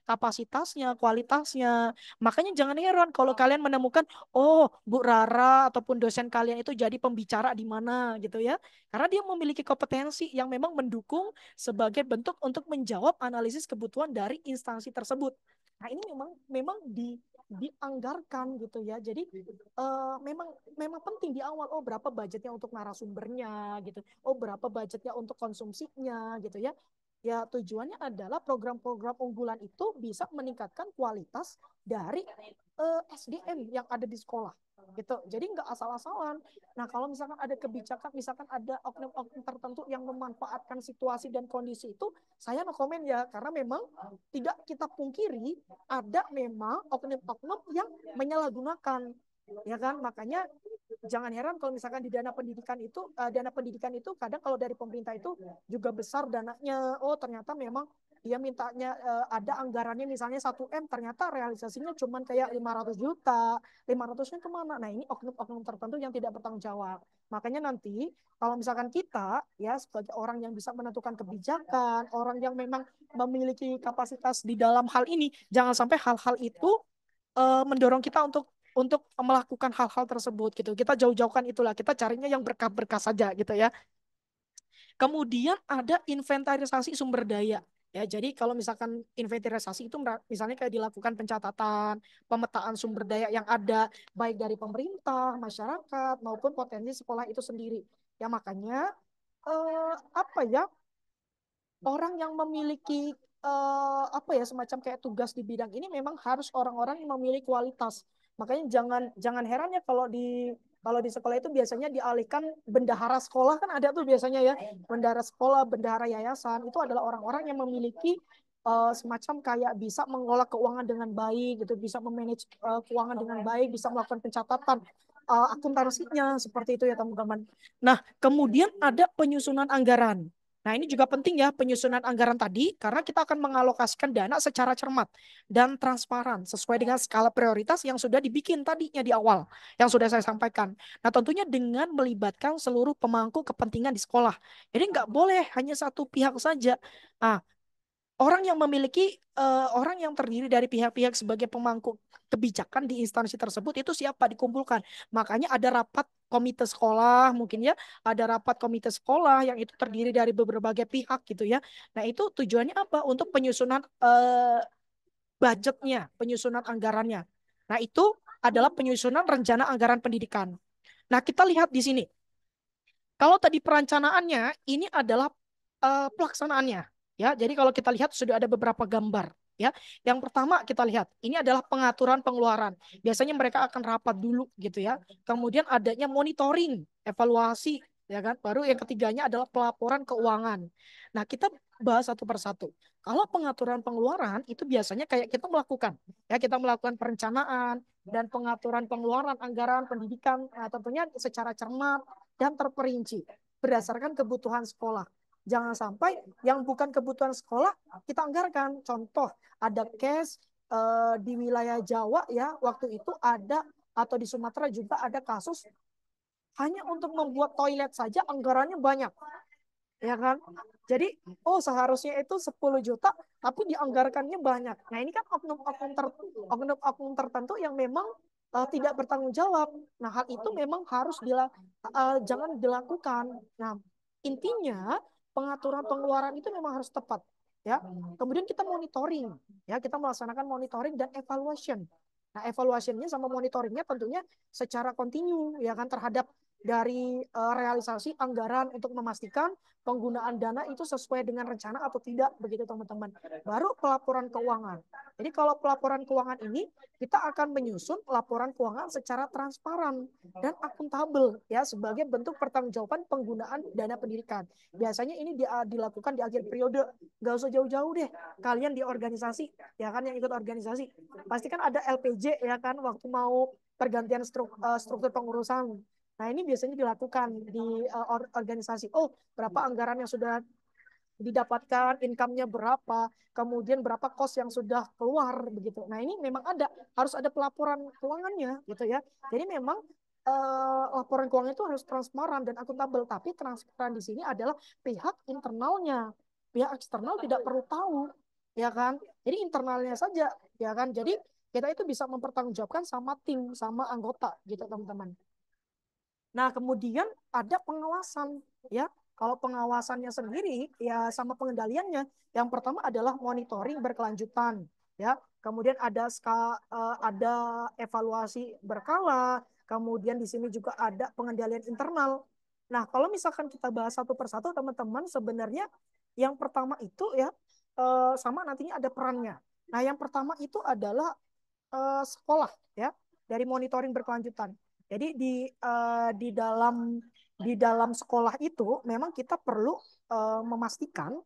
kapasitasnya, kualitasnya. Makanya jangan heran kalau kalian menemukan, oh Bu Rara ataupun dosen kalian itu jadi pembicara di mana gitu ya. Karena dia memiliki kompetensi yang memang mendukung sebagai bentuk untuk menjawab analisis kebutuhan dari instansi tersebut. Nah ini memang dianggarkan gitu ya. Jadi memang penting di awal. Oh berapa budgetnya untuk narasumbernya gitu. Oh berapa budgetnya untuk konsumsinya gitu ya. Ya tujuannya adalah program-program unggulan itu bisa meningkatkan kualitas dari SDM yang ada di sekolah gitu. Jadi nggak asal-asalan. Nah kalau misalkan ada kebijakan, misalkan ada oknum-oknum tertentu yang memanfaatkan situasi dan kondisi itu, saya no komen ya, karena memang tidak kita pungkiri ada memang oknum-oknum yang menyalahgunakan, ya kan? Makanya jangan heran kalau misalkan di dana pendidikan itu kadang kalau dari pemerintah itu juga besar dananya. Oh ternyata memang dia mintanya ada anggarannya misalnya 1 M, ternyata realisasinya cuma kayak 500 juta. 500-nya kemana? Nah ini oknum-oknum tertentu yang tidak bertanggung jawab. Makanya nanti kalau misalkan kita ya sebagai orang yang bisa menentukan kebijakan, orang yang memang memiliki kapasitas di dalam hal ini, jangan sampai hal-hal itu mendorong kita untuk melakukan hal-hal tersebut gitu. Kita jauh-jauhkan itulah. Kita carinya yang berkah-berkah saja gitu ya. Kemudian ada inventarisasi sumber daya. Ya, jadi kalau misalkan inventarisasi itu misalnya kayak dilakukan pencatatan, pemetaan sumber daya yang ada baik dari pemerintah, masyarakat maupun potensi sekolah itu sendiri. Ya makanya apa ya, orang yang memiliki apa ya semacam kayak tugas di bidang ini memang harus orang-orang yang memiliki kualitas. Makanya jangan heran ya kalau di sekolah itu biasanya dialihkan bendahara sekolah, kan ada tuh biasanya ya, bendahara sekolah, bendahara yayasan itu adalah orang-orang yang memiliki semacam kayak bisa mengelola keuangan dengan baik gitu, bisa memanage keuangan dengan baik, bisa melakukan pencatatan akuntansinya seperti itu ya teman-teman. Nah, kemudian ada penyusunan anggaran. Nah, ini juga penting ya penyusunan anggaran tadi karena kita akan mengalokasikan dana secara cermat dan transparan sesuai dengan skala prioritas yang sudah dibikin tadinya di awal, yang sudah saya sampaikan. Nah, tentunya dengan melibatkan seluruh pemangku kepentingan di sekolah. Jadi nggak boleh hanya satu pihak saja. Ah, orang yang terdiri dari pihak-pihak sebagai pemangku kebijakan di instansi tersebut itu siapa dikumpulkan. Makanya ada rapat komite sekolah mungkin ya, ada rapat komite sekolah yang itu terdiri dari berbagai pihak gitu ya. Nah, itu tujuannya apa? Untuk penyusunan budgetnya, penyusunan anggarannya. Nah, itu adalah penyusunan rencana anggaran pendidikan. Nah, kita lihat di sini. Kalau tadi perencanaannya, ini adalah pelaksanaannya. Ya, jadi kalau kita lihat sudah ada beberapa gambar. Ya, yang pertama kita lihat ini adalah pengaturan pengeluaran. Biasanya mereka akan rapat dulu gitu ya. Kemudian adanya monitoring, evaluasi, ya kan. Baru yang ketiganya adalah pelaporan keuangan. Nah, kita bahas satu persatu. Kalau pengaturan pengeluaran itu biasanya kayak kita melakukan, ya kita melakukan perencanaan dan pengaturan pengeluaran anggaran pendidikan, tentunya secara cermat dan terperinci berdasarkan kebutuhan sekolah. Jangan sampai yang bukan kebutuhan sekolah kita anggarkan. Contoh, ada case di wilayah Jawa ya, waktu itu ada atau di Sumatera juga ada kasus hanya untuk membuat toilet saja anggarannya banyak. Ya kan? Jadi, seharusnya itu 10 juta, tapi dianggarkannya banyak. Nah, ini kan oknum-oknum tertentu yang memang tidak bertanggung jawab. Nah, hal itu memang harus jangan dilakukan. Nah, intinya pengaturan pengeluaran itu memang harus tepat. Ya, kemudian kita monitoring, ya kita melaksanakan monitoring dan evaluation. Nah, evaluationnya sama monitoringnya tentunya secara kontinu, ya kan terhadap dari realisasi anggaran untuk memastikan penggunaan dana itu sesuai dengan rencana atau tidak, begitu teman-teman. Baru pelaporan keuangan. Jadi kalau pelaporan keuangan ini kita akan menyusun laporan keuangan secara transparan dan akuntabel ya sebagai bentuk pertanggungjawaban penggunaan dana pendidikan. Biasanya ini dilakukan di akhir periode. Nggak usah jauh-jauh deh. Kalian di organisasi ya kan, yang ikut organisasi pasti kan ada LPJ ya kan, waktu mau pergantian struktur pengurusan. Nah, ini biasanya dilakukan di organisasi. Oh, berapa anggaran yang sudah didapatkan, income-nya berapa, kemudian berapa cost yang sudah keluar begitu. Nah, ini memang harus ada pelaporan keuangannya gitu ya. Jadi memang laporan keuangan itu harus transparan dan akuntabel, tapi transparan di sini adalah pihak internalnya. Pihak eksternal tidak perlu tahu, ya kan? Jadi internalnya saja, ya kan? Jadi kita itu bisa mempertanggungjawabkan sama tim, sama anggota gitu, teman-teman. Nah, kemudian ada pengawasan ya. Kalau pengawasannya sendiri ya sama pengendaliannya, yang pertama adalah monitoring berkelanjutan ya. Kemudian ada evaluasi berkala, kemudian di sini juga ada pengendalian internal. Nah, kalau misalkan kita bahas satu persatu teman-teman, sebenarnya yang pertama itu ya sama nantinya ada perannya. Nah, yang pertama itu adalah sekolah ya, dari monitoring berkelanjutan. Jadi di dalam sekolah itu memang kita perlu memastikan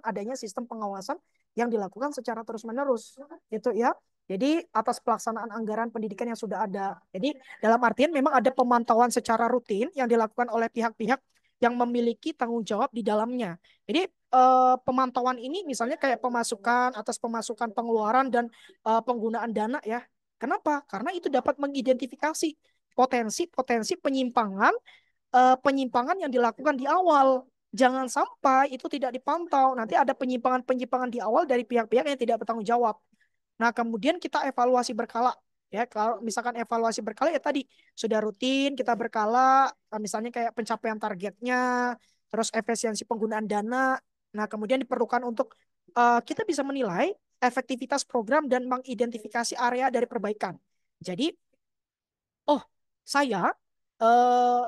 adanya sistem pengawasan yang dilakukan secara terus-menerus gitu ya. Jadi atas pelaksanaan anggaran pendidikan yang sudah ada. Jadi dalam artian memang ada pemantauan secara rutin yang dilakukan oleh pihak-pihak yang memiliki tanggung jawab di dalamnya. Jadi pemantauan ini misalnya kayak atas pemasukan, pengeluaran dan penggunaan dana ya. Kenapa? Karena itu dapat mengidentifikasi potensi-potensi penyimpangan yang dilakukan di awal. Jangan sampai itu tidak dipantau. Nanti ada penyimpangan-penyimpangan di awal dari pihak-pihak yang tidak bertanggung jawab. Nah, kemudian kita evaluasi berkala. Ya, kalau misalkan evaluasi berkala ya tadi sudah rutin kita berkala, misalnya kayak pencapaian targetnya, terus efisiensi penggunaan dana. Nah, kemudian diperlukan untuk kita bisa menilai efektivitas program dan mengidentifikasi area dari perbaikan. Jadi, oh, saya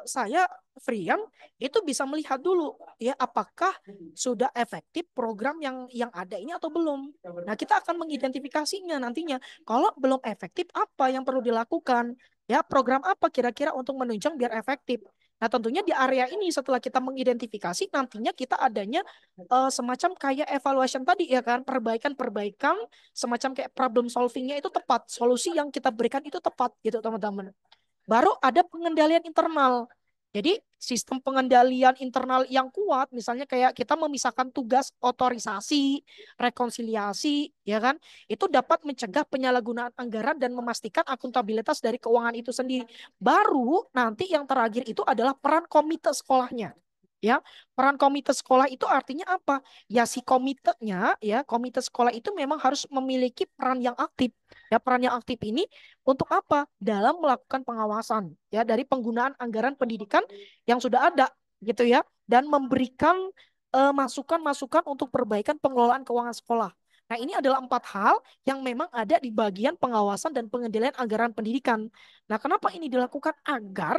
saya Frian itu bisa melihat dulu ya apakah sudah efektif program yang ada ini atau belum. Nah, kita akan mengidentifikasinya nantinya. Kalau belum efektif, apa yang perlu dilakukan? Ya, program apa kira-kira untuk menunjang biar efektif. Nah, tentunya di area ini setelah kita mengidentifikasi, nantinya kita adanya semacam kayak evaluation tadi ya kan, perbaikan-perbaikan, semacam kayak problem solvingnya itu tepat, solusi yang kita berikan itu tepat gitu teman-teman. Baru ada pengendalian internal. Jadi sistem pengendalian internal yang kuat, misalnya kayak kita memisahkan tugas otorisasi, rekonsiliasi, ya kan, itu dapat mencegah penyalahgunaan anggaran dan memastikan akuntabilitas dari keuangan itu sendiri. Baru nanti yang terakhir itu adalah peran komite sekolahnya. Ya, peran komite sekolah itu artinya apa? Ya si komitenya, ya komite sekolah itu memang harus memiliki peran yang aktif. Ya, peran yang aktif ini untuk apa? Dalam melakukan pengawasan ya dari penggunaan anggaran pendidikan yang sudah ada gitu ya, dan memberikan masukan-masukan untuk perbaikan pengelolaan keuangan sekolah. Nah, ini adalah 4 hal yang memang ada di bagian pengawasan dan pengendalian anggaran pendidikan. Nah, kenapa ini dilakukan? Agar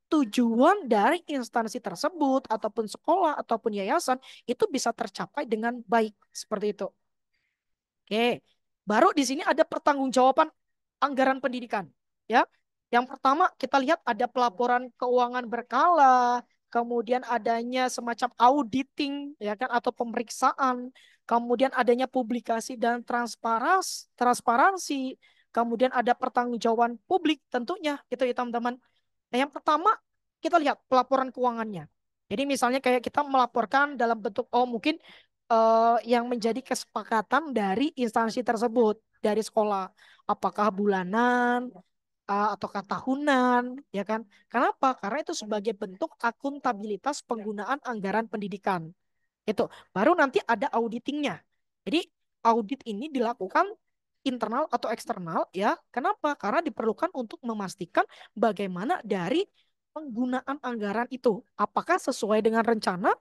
tujuan dari instansi tersebut ataupun sekolah ataupun yayasan itu bisa tercapai dengan baik seperti itu. Oke, baru di sini ada pertanggungjawaban anggaran pendidikan. Ya, yang pertama kita lihat ada pelaporan keuangan berkala, kemudian adanya semacam auditing, ya kan, atau pemeriksaan, kemudian adanya publikasi dan transparansi, kemudian ada pertanggungjawaban publik tentunya, itu ya teman-teman. Nah, yang pertama kita lihat pelaporan keuangannya. Jadi misalnya kayak kita melaporkan dalam bentuk mungkin yang menjadi kesepakatan dari instansi tersebut dari sekolah, apakah bulanan ataukah tahunan, ya kan? Kenapa? Karena itu sebagai bentuk akuntabilitas penggunaan anggaran pendidikan. Itu baru nanti ada auditingnya. Jadi audit ini dilakukan internal atau eksternal ya. Kenapa? Karena diperlukan untuk memastikan bagaimana dari penggunaan anggaran itu. Apakah sesuai dengan rencana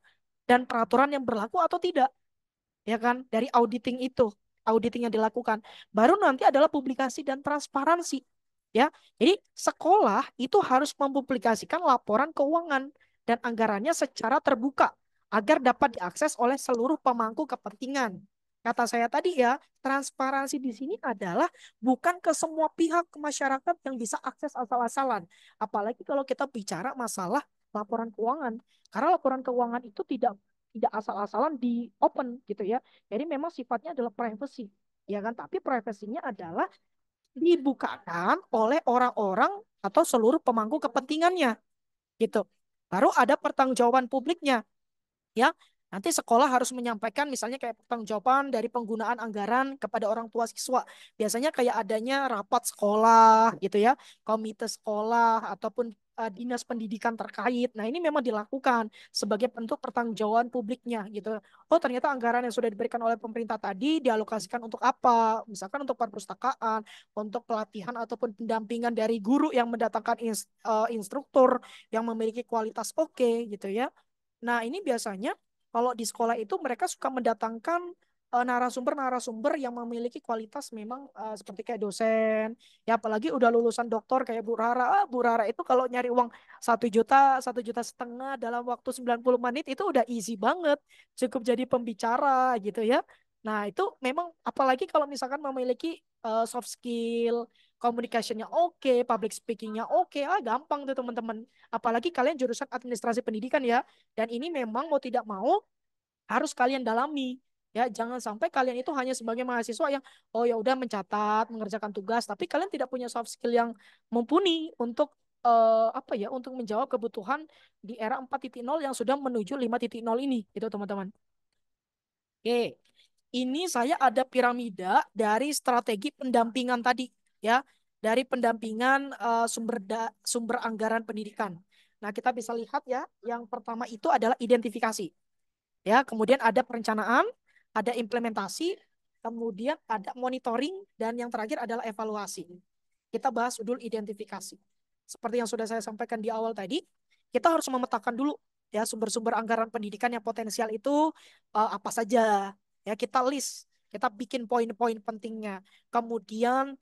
dan peraturan yang berlaku atau tidak. Ya kan? Dari auditing itu. Auditing yang dilakukan. Baru nanti adalah publikasi dan transparansi. Ya, jadi sekolah itu harus mempublikasikan laporan keuangan dan anggarannya secara terbuka agar dapat diakses oleh seluruh pemangku kepentingan. Kata saya tadi ya, transparansi di sini adalah bukan ke semua pihak ke masyarakat yang bisa akses asal-asalan. Apalagi kalau kita bicara masalah laporan keuangan. Karena laporan keuangan itu tidak asal-asalan di open gitu ya. Jadi memang sifatnya adalah privacy. Ya kan, tapi privasinya adalah dibukakan oleh orang-orang atau seluruh pemangku kepentingannya gitu. Baru ada pertanggungjawaban publiknya ya. Nanti sekolah harus menyampaikan misalnya kayak pertanggungjawaban dari penggunaan anggaran kepada orang tua siswa. Biasanya kayak adanya rapat sekolah gitu ya, komite sekolah ataupun dinas pendidikan terkait. Nah, ini memang dilakukan sebagai bentuk pertanggungjawaban publiknya gitu. Oh, ternyata anggaran yang sudah diberikan oleh pemerintah tadi dialokasikan untuk apa? Misalkan untuk perpustakaan, untuk pelatihan ataupun pendampingan dari guru yang mendatangkan instruktur yang memiliki kualitas oke gitu ya. Nah, ini biasanya kalau di sekolah itu mereka suka mendatangkan narasumber-narasumber yang memiliki kualitas memang seperti kayak dosen. Ya apalagi udah lulusan doktor kayak Bu Rara. Bu Rara itu kalau nyari uang 1 juta, 1,5 juta dalam waktu 90 menit itu udah easy banget. Cukup jadi pembicara gitu ya. Nah, itu memang apalagi kalau misalkan memiliki soft skill, communication-nya oke, public speaking-nya oke, gampang tuh teman-teman. Apalagi kalian jurusan administrasi pendidikan ya. Dan ini memang mau tidak mau harus kalian dalami. Ya, jangan sampai kalian itu hanya sebagai mahasiswa yang oh ya udah mencatat, mengerjakan tugas, tapi kalian tidak punya soft skill yang mumpuni untuk apa ya, untuk menjawab kebutuhan di era 4.0 yang sudah menuju 5.0 ini, gitu teman-teman. Oke. Ini saya ada piramida dari strategi pendampingan tadi ya, dari pendampingan sumber anggaran pendidikan. Nah, kita bisa lihat ya, yang pertama itu adalah identifikasi. Ya, kemudian ada perencanaan, ada implementasi, kemudian ada monitoring, dan yang terakhir adalah evaluasi. Kita bahas dulu identifikasi. Seperti yang sudah saya sampaikan di awal tadi, kita harus memetakan dulu ya sumber-sumber anggaran pendidikan yang potensial itu apa saja. Ya, kita list, kita bikin poin-poin pentingnya. Kemudian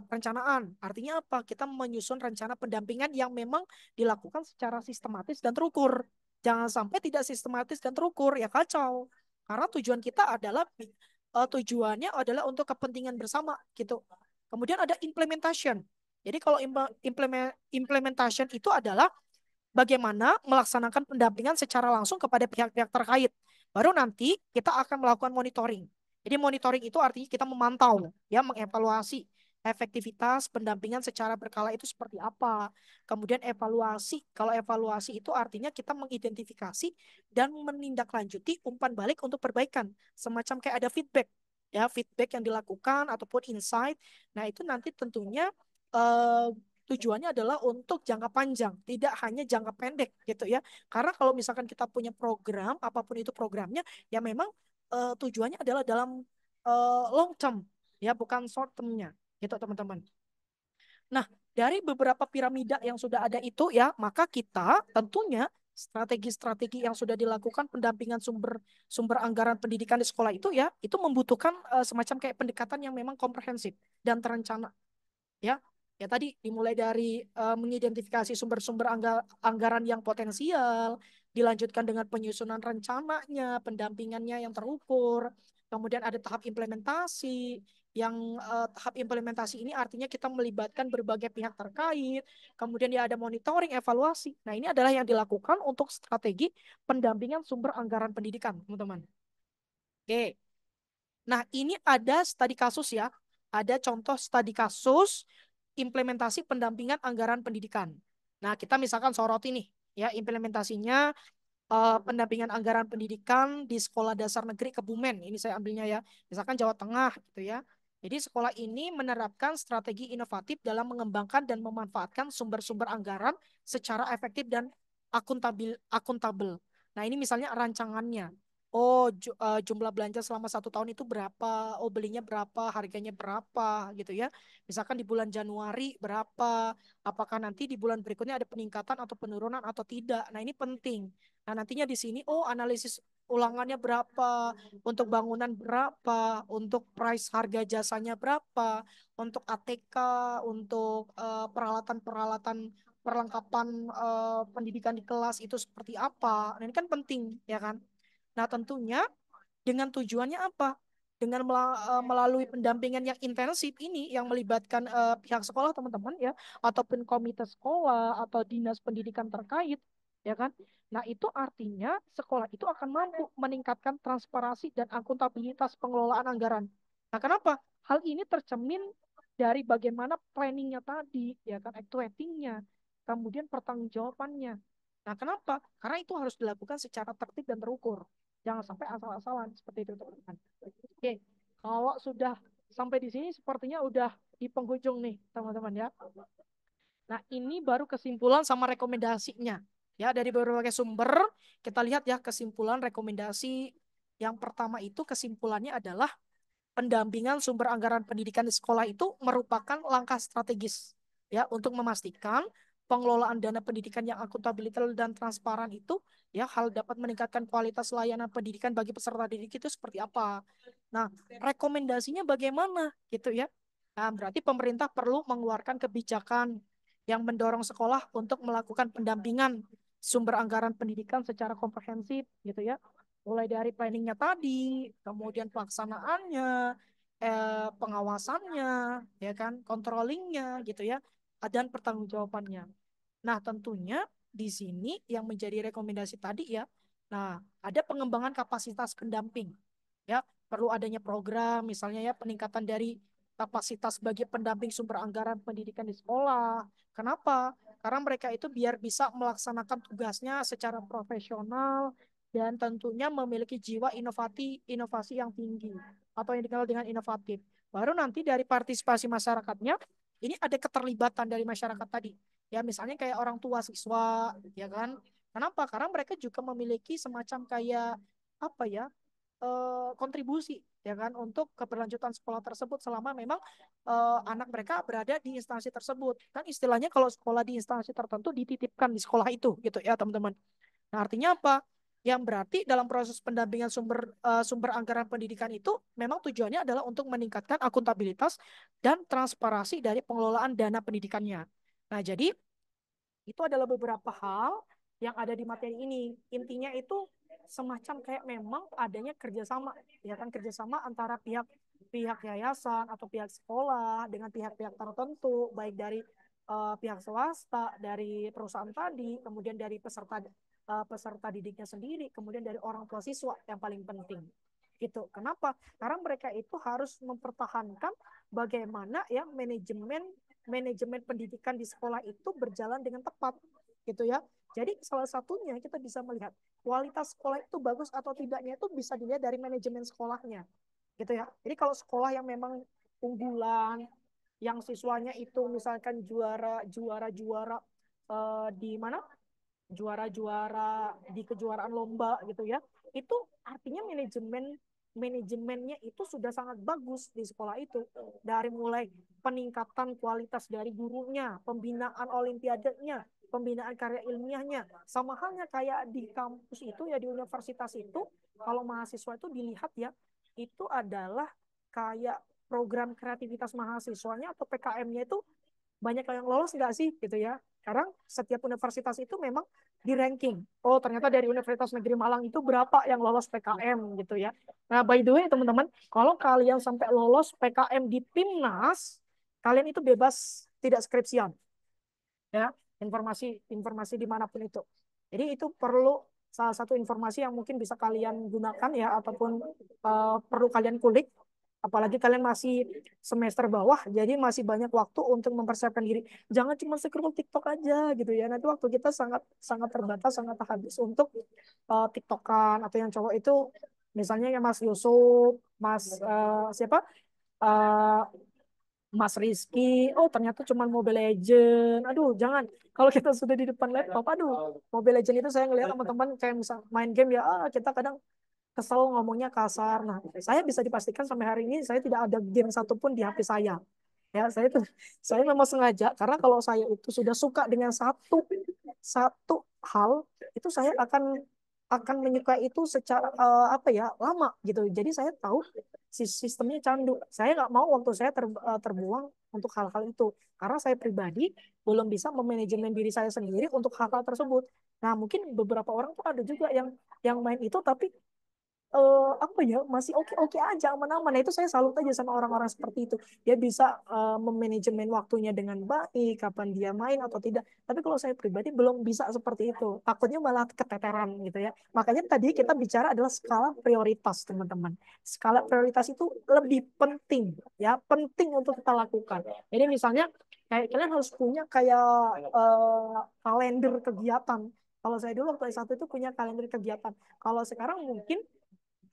perencanaan, artinya apa? Kita menyusun rencana pendampingan yang memang dilakukan secara sistematis dan terukur. Jangan sampai tidak sistematis dan terukur, ya kacau. Karena tujuan kita adalah tujuannya adalah untuk kepentingan bersama gitu. Kemudian ada implementation. Jadi kalau implementation itu adalah bagaimana melaksanakan pendampingan secara langsung kepada pihak-pihak terkait. Baru nanti kita akan melakukan monitoring. Jadi monitoring itu artinya kita memantau, ya, mengevaluasi efektivitas pendampingan secara berkala itu seperti apa. Kemudian evaluasi. Kalau evaluasi itu artinya kita mengidentifikasi dan menindaklanjuti umpan balik untuk perbaikan. Semacam kayak ada feedback. Ya, feedback yang dilakukan ataupun insight. Nah, itu nanti tentunya eh, tujuannya adalah untuk jangka panjang, tidak hanya jangka pendek gitu ya. Karena kalau misalkan kita punya program, apapun itu programnya, ya memang tujuannya adalah dalam long term, ya bukan short termnya, gitu teman-teman. Nah, dari beberapa piramida yang sudah ada itu ya, maka kita tentunya strategi-strategi yang sudah dilakukan pendampingan sumber anggaran pendidikan di sekolah itu ya, itu membutuhkan semacam kayak pendekatan yang memang komprehensif dan terencana ya. Ya tadi dimulai dari mengidentifikasi sumber-sumber anggaran yang potensial, dilanjutkan dengan penyusunan rencananya, pendampingannya yang terukur, kemudian ada tahap implementasi, yang tahap implementasi ini artinya kita melibatkan berbagai pihak terkait, kemudian ya ada monitoring, evaluasi. Nah, ini adalah yang dilakukan untuk strategi pendampingan sumber anggaran pendidikan, teman-teman. Oke. Nah, ini ada studi kasus ya. Ada contoh studi kasus implementasi pendampingan anggaran pendidikan. Nah, kita misalkan sorot ini ya implementasinya pendampingan anggaran pendidikan di Sekolah Dasar Negeri Kebumen. Ini saya ambilnya ya. Misalkan Jawa Tengah gitu ya. Jadi sekolah ini menerapkan strategi inovatif dalam mengembangkan dan memanfaatkan sumber-sumber anggaran secara efektif dan akuntabel. Nah, ini misalnya rancangannya. Oh, jumlah belanja selama 1 tahun itu berapa? Oh, belinya berapa? Harganya berapa? Gitu ya. Misalkan di bulan Januari berapa? Apakah nanti di bulan berikutnya ada peningkatan atau penurunan atau tidak? Nah, ini penting. Nah, nantinya di sini, oh, analisis ulangannya berapa, untuk bangunan berapa, untuk price harga jasanya berapa, untuk ATK, untuk peralatan-peralatan perlengkapan pendidikan di kelas itu seperti apa. Nah, ini kan penting, ya kan? Nah, tentunya dengan tujuannya apa? Dengan melalui pendampingan yang intensif ini yang melibatkan pihak sekolah teman-teman ya, ataupun komite sekolah atau dinas pendidikan terkait, ya kan? Nah, itu artinya sekolah itu akan mampu meningkatkan transparansi dan akuntabilitas pengelolaan anggaran. Nah, kenapa? Hal ini tercermin dari bagaimana planningnya tadi, ya kan, actuatingnya, kemudian pertanggungjawabannya. Nah, kenapa? Karena itu harus dilakukan secara tertib dan terukur. Jangan sampai asal-asalan seperti itu teman-teman. Oke, kalau sudah sampai di sini sepertinya udah di penghujung nih teman-teman ya. Nah, ini baru kesimpulan sama rekomendasinya. Ya, dari berbagai sumber kita lihat ya kesimpulan rekomendasi. Yang pertama itu kesimpulannya adalah pendampingan sumber anggaran pendidikan di sekolah itu merupakan langkah strategis ya untuk memastikan pengelolaan dana pendidikan yang akuntabel dan transparan itu ya hal dapat meningkatkan kualitas layanan pendidikan bagi peserta didik itu seperti apa. Nah, rekomendasinya bagaimana gitu ya. Nah, berarti pemerintah perlu mengeluarkan kebijakan yang mendorong sekolah untuk melakukan pendampingan sumber anggaran pendidikan secara komprehensif gitu ya. Mulai dari planningnya tadi, kemudian pelaksanaannya, pengawasannya, ya kan, controllingnya gitu ya, dan pertanggungjawabannya. Nah, tentunya di sini yang menjadi rekomendasi tadi ya, nah ada pengembangan kapasitas pendamping, ya perlu adanya program misalnya ya peningkatan dari kapasitas bagi pendamping sumber anggaran pendidikan di sekolah. Kenapa? Karena mereka itu biar bisa melaksanakan tugasnya secara profesional dan tentunya memiliki jiwa inovasi yang tinggi atau yang dikenal dengan inovatif. Baru nanti dari partisipasi masyarakatnya, ini ada keterlibatan dari masyarakat tadi. Ya misalnya kayak orang tua siswa, ya kan? Kenapa? Karena mereka juga memiliki semacam kayak apa ya? Kontribusi ya kan untuk keberlanjutan sekolah tersebut selama memang anak mereka berada di instansi tersebut. Kan istilahnya kalau sekolah di instansi tertentu dititipkan di sekolah itu gitu ya, teman-teman. Nah, artinya apa? Yang berarti dalam proses pendampingan sumber anggaran pendidikan itu memang tujuannya adalah untuk meningkatkan akuntabilitas dan transparansi dari pengelolaan dana pendidikannya. Nah, jadi itu adalah beberapa hal yang ada di materi ini. Intinya itu semacam kayak memang adanya kerjasama, ya kan, kerjasama antara pihak yayasan atau pihak sekolah dengan pihak-pihak tertentu, baik dari pihak swasta, dari perusahaan tadi, kemudian dari peserta didiknya sendiri, kemudian dari orang tua siswa yang paling penting. Gitu. Kenapa? Karena mereka itu harus mempertahankan bagaimana ya manajemen pendidikan di sekolah itu berjalan dengan tepat gitu ya. Jadi salah satunya kita bisa melihat kualitas sekolah itu bagus atau tidaknya itu bisa dilihat dari manajemen sekolahnya gitu ya. Jadi kalau sekolah yang memang unggulan, yang siswanya itu misalkan juara-juara di mana juara-juara di kejuaraan lomba gitu ya, itu artinya manajemennya itu sudah sangat bagus di sekolah itu, dari mulai peningkatan kualitas dari gurunya, pembinaan olimpiadenya, pembinaan karya ilmiahnya, sama halnya kayak di kampus itu ya, di universitas itu kalau mahasiswa itu dilihat ya, itu adalah kayak program kreativitas mahasiswanya atau PKM-nya itu banyak yang lolos nggak sih gitu ya. Sekarang setiap universitas itu memang di ranking. Oh, ternyata dari Universitas Negeri Malang itu berapa yang lolos PKM gitu ya. Nah, by the way teman-teman, kalau kalian sampai lolos PKM di PIMNAS, kalian itu bebas tidak skripsian. Ya, informasi dimanapun itu. Jadi itu perlu salah satu informasi yang mungkin bisa kalian gunakan ya, ataupun perlu kalian kulik. Apalagi kalian masih semester bawah, jadi masih banyak waktu untuk mempersiapkan diri. Jangan cuma scroll TikTok aja gitu ya. Nanti waktu kita sangat sangat terbatas, sangat habis untuk TikTokan atau yang cowok itu misalnya ya Mas Yusuf, Mas siapa? Eh, Mas Rizky, oh ternyata cuma Mobile Legend. Aduh, jangan. Kalau kita sudah di depan laptop, aduh, Mobile Legend itu saya ngelihat teman-teman kayak misal main game ya, kita kadang kesel ngomongnya kasar. Nah, saya bisa dipastikan sampai hari ini saya tidak ada game satupun di HP saya. Ya, saya memang sengaja karena kalau saya itu sudah suka dengan satu satu hal, itu saya akan akan menyukai itu secara apa ya, lama gitu. Jadi saya tahu sistemnya candu. Saya nggak mau waktu saya terbuang untuk hal-hal itu, karena saya pribadi belum bisa memanajemen diri saya sendiri untuk hal-hal tersebut. Nah, mungkin beberapa orang tuh ada juga yang main itu tapi apa ya, masih oke-oke aja, aman-aman. Nah, itu saya salut aja sama orang-orang seperti itu. Dia bisa memanajemen waktunya dengan baik, kapan dia main atau tidak. Tapi kalau saya pribadi belum bisa seperti itu. Takutnya malah keteteran gitu ya. Makanya tadi kita bicara adalah skala prioritas, teman-teman. Skala prioritas itu lebih penting, ya, penting untuk kita lakukan. Jadi misalnya kayak kalian harus punya kayak kalender kegiatan. Kalau saya dulu waktu S1 itu punya kalender kegiatan. Kalau sekarang mungkin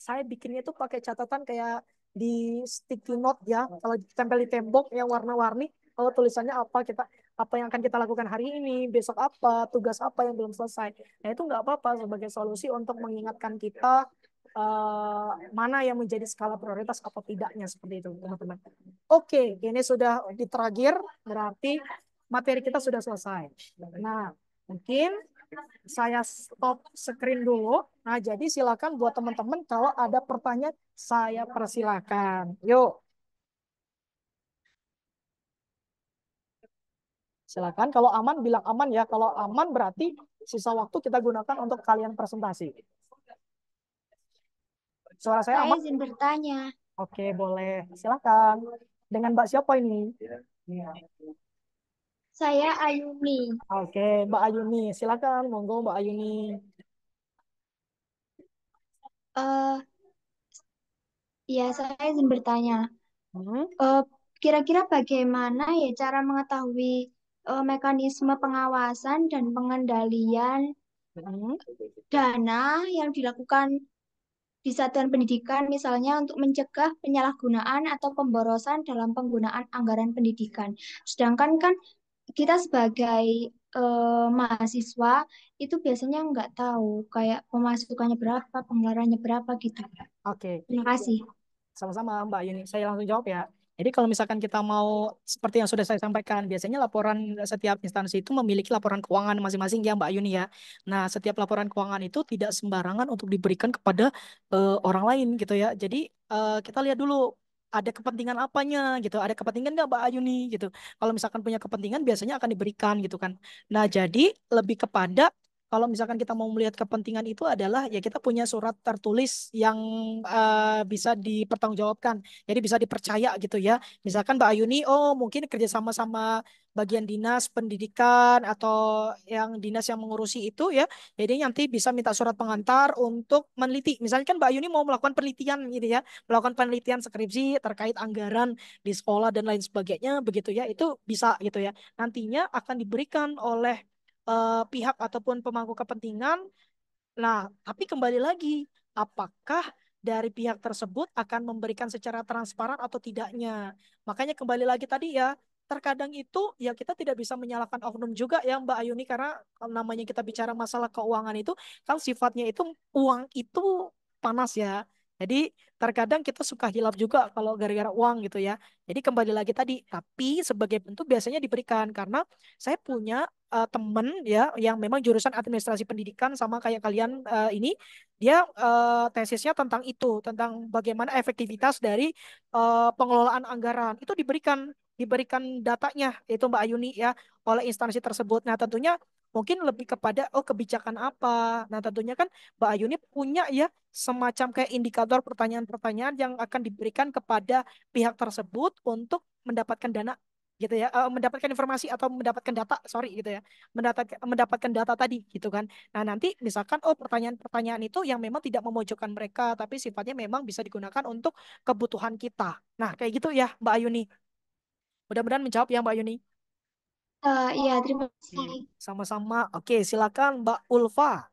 saya bikinnya itu pakai catatan kayak di sticky note ya, kalau ditempel di tembok yang warna-warni, kalau tulisannya apa, apa yang akan kita lakukan hari ini, besok apa, tugas apa yang belum selesai. Nah, itu nggak apa-apa sebagai solusi untuk mengingatkan kita mana yang menjadi skala prioritas atau tidaknya, seperti itu teman-teman. Oke, ini sudah di terakhir, berarti materi kita sudah selesai. Nah, mungkin saya stop screen dulu. Nah, jadi silakan buat teman-teman kalau ada pertanyaan saya persilakan. Yuk, silakan. Kalau aman bilang aman ya. Kalau aman berarti sisa waktu kita gunakan untuk kalian presentasi. Suara saya Saya aman? izin bertanya. Oke, boleh. Silakan. Dengan Mbak siapa ini? Saya Ayuni. Oke, Mbak Ayuni. Silakan, monggo Mbak Ayuni. Eh, ya, saya izin bertanya. Hmm? Eh, Kira-kira bagaimana ya cara mengetahui mekanisme pengawasan dan pengendalian Hmm? dana yang dilakukan di satuan pendidikan, misalnya untuk mencegah penyalahgunaan atau pemborosan dalam penggunaan anggaran pendidikan. Sedangkan kan kita sebagai mahasiswa itu biasanya nggak tahu kayak pemasukannya berapa, pengeluarannya berapa gitu. Oke. Terima kasih. Sama-sama Mbak Yuni. Saya langsung jawab ya. Jadi kalau misalkan kita mau seperti yang sudah saya sampaikan, biasanya laporan setiap instansi itu memiliki laporan keuangan masing-masing ya Mbak Yuni ya. Nah, setiap laporan keuangan itu tidak sembarangan untuk diberikan kepada orang lain gitu ya. Jadi kita lihat dulu ada kepentingan apanya gitu. Ada kepentingan nggak Mbak Ayuni gitu. Kalau misalkan punya kepentingan biasanya akan diberikan gitu kan. Nah, jadi lebih kepada kalau misalkan kita mau melihat kepentingan itu adalah ya kita punya surat tertulis yang bisa dipertanggungjawabkan. Jadi bisa dipercaya gitu ya. Misalkan Mbak Ayuni, oh mungkin kerjasama sama bagian dinas pendidikan atau yang dinas yang mengurusi itu ya. Jadi nanti bisa minta surat pengantar untuk meneliti. Misalnya kan Mbak Ayuni mau melakukan penelitian gitu ya. Melakukan penelitian skripsi terkait anggaran di sekolah dan lain sebagainya begitu ya. Itu bisa gitu ya. Nantinya akan diberikan oleh pihak ataupun pemangku kepentingan. Nah, tapi kembali lagi, apakah dari pihak tersebut akan memberikan secara transparan atau tidaknya? Makanya kembali lagi tadi ya, terkadang itu ya kita tidak bisa menyalahkan oknum juga ya Mbak Ayuni, karena kalau namanya kita bicara masalah keuangan itu kan sifatnya itu uang itu panas ya. Jadi terkadang kita suka hilaf juga kalau gara-gara uang gitu ya. Jadi kembali lagi tadi, tapi sebagai bentuk biasanya diberikan karena saya punya temen ya yang memang jurusan administrasi pendidikan sama kayak kalian ini dia tesisnya tentang itu, tentang bagaimana efektivitas dari pengelolaan anggaran itu diberikan datanya itu Mbak Ayuni ya oleh instansi tersebut. Nah, tentunya mungkin lebih kepada oh kebijakan apa. Nah, tentunya kan Mbak Ayuni punya ya semacam kayak indikator pertanyaan-pertanyaan yang akan diberikan kepada pihak tersebut untuk mendapatkan dana gitu ya, mendapatkan informasi atau mendapatkan data, sorry gitu ya, mendapatkan data tadi gitu kan. Nah, nanti misalkan oh pertanyaan-pertanyaan itu yang memang tidak memojokkan mereka, tapi sifatnya memang bisa digunakan untuk kebutuhan kita. Nah, kayak gitu ya Mbak Ayuni. Mudah-mudahan menjawab ya Mbak Ayuni. Iya, terima Oke, kasih. sama-sama. Oke, silakan Mbak Ulfa.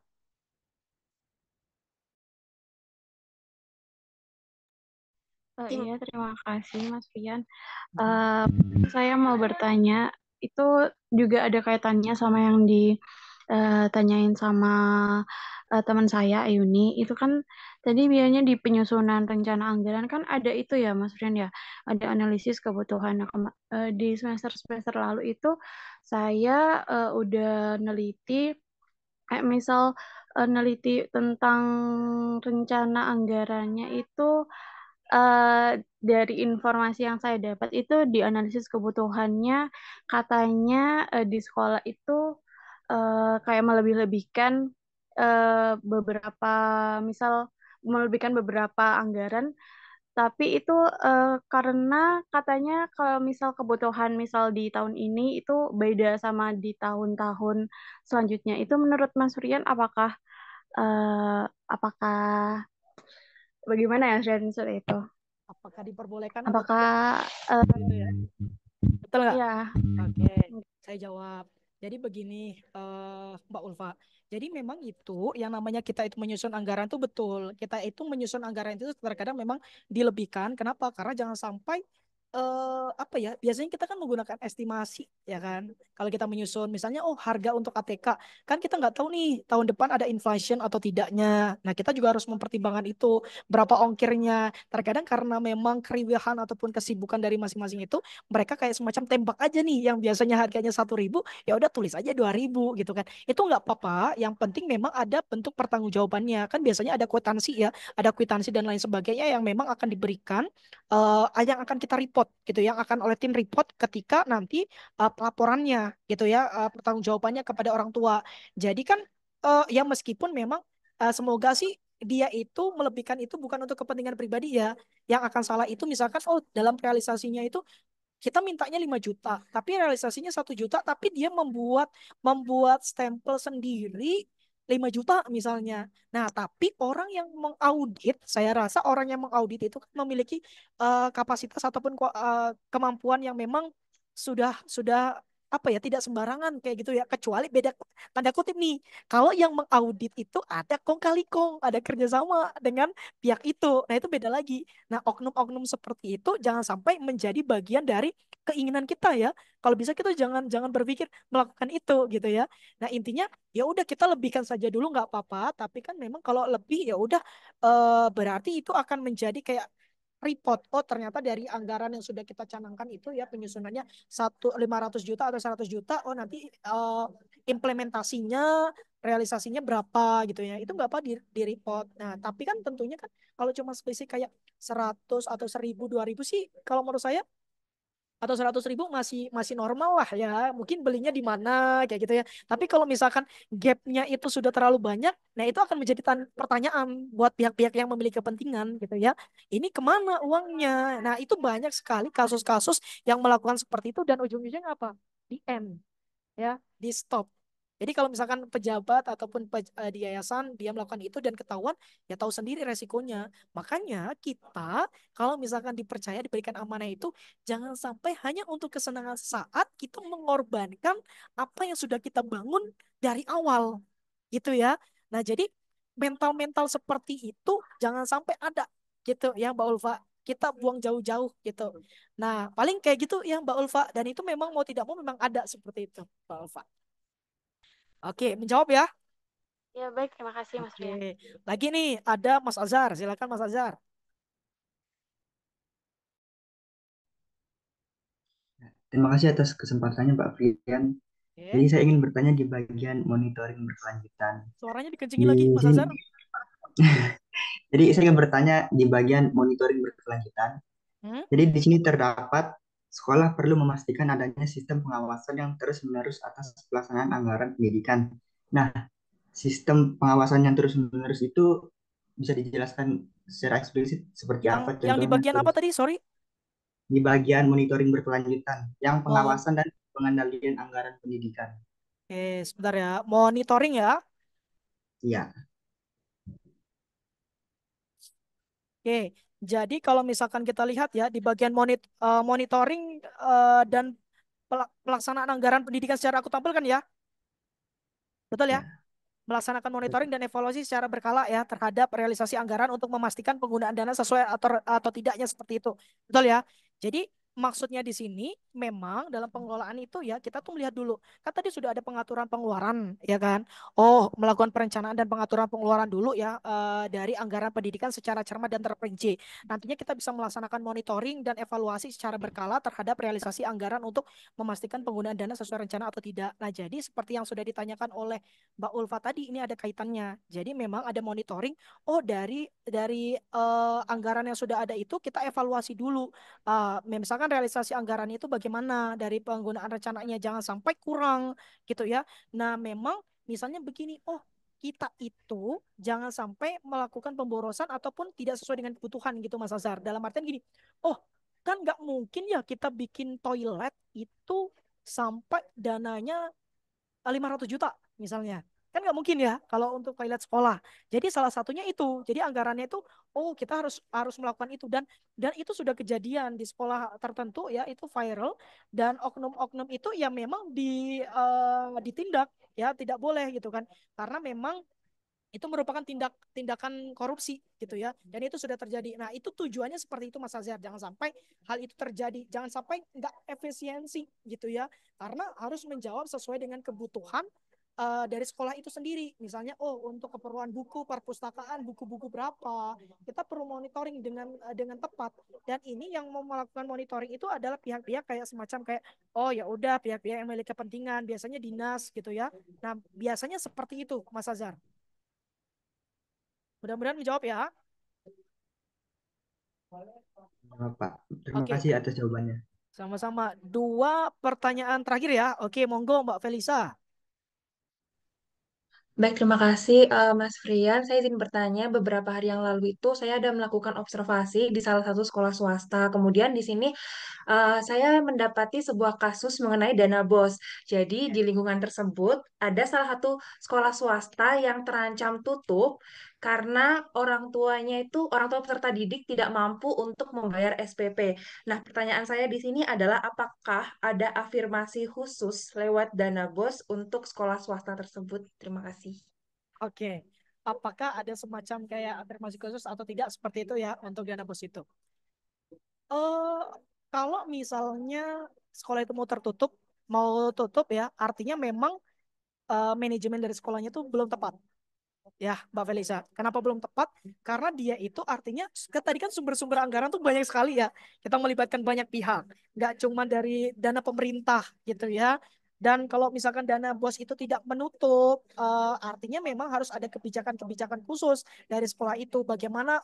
Terima Iya, terima kasih Mas Fian. Eh, saya mau bertanya, itu juga ada kaitannya sama yang ditanyain sama teman saya, Ayuni. Itu kan tadi biasanya di penyusunan rencana anggaran kan ada itu ya, Mas Fian ya. Ada analisis kebutuhan. Nah, di semester-semester lalu itu saya udah neliti kayak misal neliti tentang rencana anggarannya itu dari informasi yang saya dapat itu dianalisis kebutuhannya katanya di sekolah itu kayak melebih-lebihkan beberapa misal melebihkan beberapa anggaran tapi itu karena katanya kalau misal kebutuhan misal di tahun ini itu beda sama di tahun-tahun selanjutnya. Itu menurut Mas Rian apakah bagaimana ya Rian itu? Apakah diperbolehkan atau tidak? Apakah Gitu ya. Betul nggak? ya Oke, saya jawab. Jadi begini, Mbak Ulfa. Jadi memang itu yang namanya kita itu menyusun anggaran itu betul. Kita itu menyusun anggaran itu terkadang memang dilebihkan. Kenapa? Karena jangan sampai apa ya? Biasanya kita kan menggunakan estimasi, ya kan? Kalau kita menyusun, misalnya, oh harga untuk ATK, kan kita nggak tahu nih tahun depan ada inflation atau tidaknya. Nah, kita juga harus mempertimbangkan itu berapa ongkirnya. Terkadang karena memang keriuhan ataupun kesibukan dari masing-masing itu mereka kayak semacam tembak aja nih yang biasanya harganya 1.000 ya udah tulis aja 2.000 gitu kan itu nggak apa-apa yang penting memang ada bentuk pertanggungjawabannya kan biasanya ada kwitansi ya ada kwitansi dan lain sebagainya yang memang akan diberikan yang akan kita report gitu yang akan oleh tim report ketika nanti pelaporannya gitu ya pertanggungjawabannya kepada orang tua jadi kan ya meskipun memang semoga sih dia itu melebihkan itu bukan untuk kepentingan pribadi ya yang akan salah itu misalkan oh dalam realisasinya itu kita mintanya 5 juta, tapi realisasinya 1 juta, tapi dia membuat membuat stempel sendiri 5 juta misalnya. Nah, tapi orang yang mengaudit, saya rasa orang yang mengaudit itu kan memiliki kapasitas ataupun kemampuan yang memang sudah apa ya tidak sembarangan kayak gitu ya kecuali beda tanda kutip nih kalau yang mengaudit itu ada kong kali kong ada kerjasama dengan pihak itu nah itu beda lagi. Nah, oknum-oknum seperti itu jangan sampai menjadi bagian dari keinginan kita ya. Kalau bisa kita jangan jangan berpikir melakukan itu gitu ya. Nah, intinya ya udah kita lebihkan saja dulu nggak apa-apa, tapi kan memang kalau lebih ya udah berarti itu akan menjadi kayak report. Oh, ternyata dari anggaran yang sudah kita canangkan itu ya penyusunannya 500 juta atau 100 juta. Oh, nanti implementasinya realisasinya berapa gitu ya. Itu nggak apa di report. Nah, tapi kan tentunya kan kalau cuma spesifik kayak 100 atau 1.000 2.000 sih kalau menurut saya atau 100.000 masih masih normal lah ya. Mungkin belinya di mana kayak gitu ya. Tapi kalau misalkan gapnya itu sudah terlalu banyak, nah itu akan menjadi pertanyaan buat pihak-pihak yang memiliki kepentingan gitu ya. Ini kemana uangnya? Nah itu banyak sekali kasus-kasus yang melakukan seperti itu dan ujung-ujungnya apa? Di end ya di stop. Jadi kalau misalkan pejabat ataupun di yayasan dia melakukan itu dan ketahuan, ya tahu sendiri resikonya. Makanya kita kalau misalkan dipercaya diberikan amanah itu jangan sampai hanya untuk kesenangan saat kita mengorbankan apa yang sudah kita bangun dari awal, gitu ya. Nah jadi mental-mental seperti itu jangan sampai ada, gitu ya Mbak Ulfa. Kita buang jauh-jauh gitu. Nah, paling kayak gitu ya Mbak Ulfa. Dan itu memang mau tidak mau memang ada seperti itu Mbak Ulfa. Oke, menjawab ya. ya baik terima kasih Mas Oke, Rian. lagi nih ada Mas Azhar. Silakan Mas Azhar. Terima kasih atas kesempatannya Pak Frian. Jadi Oke, saya ingin bertanya di bagian monitoring berkelanjutan. suaranya dikencengin Di lagi Mas sini, Azhar. jadi saya ingin bertanya di bagian monitoring berkelanjutan. Hmm? Jadi di sini terdapat sekolah perlu memastikan adanya sistem pengawasan yang terus-menerus atas pelaksanaan anggaran pendidikan. Nah, sistem pengawasan yang terus-menerus itu bisa dijelaskan secara eksplisit seperti apa Yang di contohnya bagian apa terus tadi? Sorry. di bagian monitoring berkelanjutan yang Oh, pengawasan dan pengendalian anggaran pendidikan. oke, sebentar ya. Monitoring ya. Iya, Oke, jadi kalau misalkan kita lihat ya di bagian monitoring dan pelaksanaan anggaran pendidikan secara akuntabel kan ya, betul ya? ya. Melaksanakan monitoring dan evaluasi secara berkala ya terhadap realisasi anggaran untuk memastikan penggunaan dana sesuai atau tidaknya seperti itu, betul ya? Jadi maksudnya di sini memang dalam pengelolaan itu ya kita tuh melihat dulu. Kan tadi sudah ada pengaturan pengeluaran, ya kan? Oh, melakukan perencanaan dan pengaturan pengeluaran dulu ya dari anggaran pendidikan secara cermat dan terperinci. Nantinya kita bisa melaksanakan monitoring dan evaluasi secara berkala terhadap realisasi anggaran untuk memastikan penggunaan dana sesuai rencana atau tidak. Nah, jadi seperti yang sudah ditanyakan oleh Mbak Ulfa tadi, ini ada kaitannya. Jadi memang ada monitoring. Oh, dari anggaran yang sudah ada itu kita evaluasi dulu. Misalkan realisasi anggarannya itu bagaimana dari penggunaan rencananya, jangan sampai kurang gitu ya. Nah, memang misalnya begini, oh kita itu jangan sampai melakukan pemborosan ataupun tidak sesuai dengan kebutuhan gitu Mas Azhar. Dalam artian gini, oh kan nggak mungkin ya kita bikin toilet itu sampai dananya 500 juta misalnya. Kan nggak mungkin ya kalau untuk toilet sekolah. Jadi salah satunya itu. Jadi anggarannya itu oh kita harus harus melakukan itu dan itu sudah kejadian di sekolah tertentu ya itu viral dan oknum-oknum itu ya memang ditindak ya tidak boleh gitu kan. Karena memang itu merupakan tindakan korupsi gitu ya dan itu sudah terjadi. Nah itu tujuannya seperti itu Mas Azhar, jangan sampai hal itu terjadi, jangan sampai nggak efisiensi gitu ya, karena harus menjawab sesuai dengan kebutuhan dari sekolah itu sendiri. Misalnya oh untuk keperluan buku perpustakaan buku-buku berapa, kita perlu monitoring dengan tepat. Dan ini yang mau melakukan monitoring itu adalah pihak-pihak kayak semacam kayak oh ya udah pihak-pihak yang memiliki kepentingan, biasanya dinas gitu ya. Nah biasanya seperti itu Mas Azhar. Mudah-mudahan menjawab ya. Pak. Terima Oke, kasih atas jawabannya. sama-sama. Dua pertanyaan terakhir ya. Oke, monggo Mbak Felisa. Baik, terima kasih Mas Frian. Saya izin bertanya, beberapa hari yang lalu itu saya ada melakukan observasi di salah satu sekolah swasta. Kemudian di sini saya mendapati sebuah kasus mengenai dana BOS. Jadi di lingkungan tersebut ada salah satu sekolah swasta yang terancam tutup karena orang tua peserta didik tidak mampu untuk membayar SPP. Nah, pertanyaan saya di sini adalah apakah ada afirmasi khusus lewat dana BOS untuk sekolah swasta tersebut? Terima kasih. Oke. Apakah ada semacam kayak afirmasi khusus atau tidak seperti itu ya untuk dana bos itu? Eh, kalau misalnya sekolah itu mau tutup ya, artinya memang manajemen dari sekolahnya itu belum tepat. Ya, Mbak Felisa. Kenapa belum tepat? Karena dia itu artinya tadi kan sumber-sumber anggaran tuh banyak sekali ya. Kita melibatkan banyak pihak, nggak cuma dari dana pemerintah gitu ya. Dan kalau misalkan dana bos itu tidak menutup, artinya memang harus ada kebijakan-kebijakan khusus dari sekolah itu. Bagaimana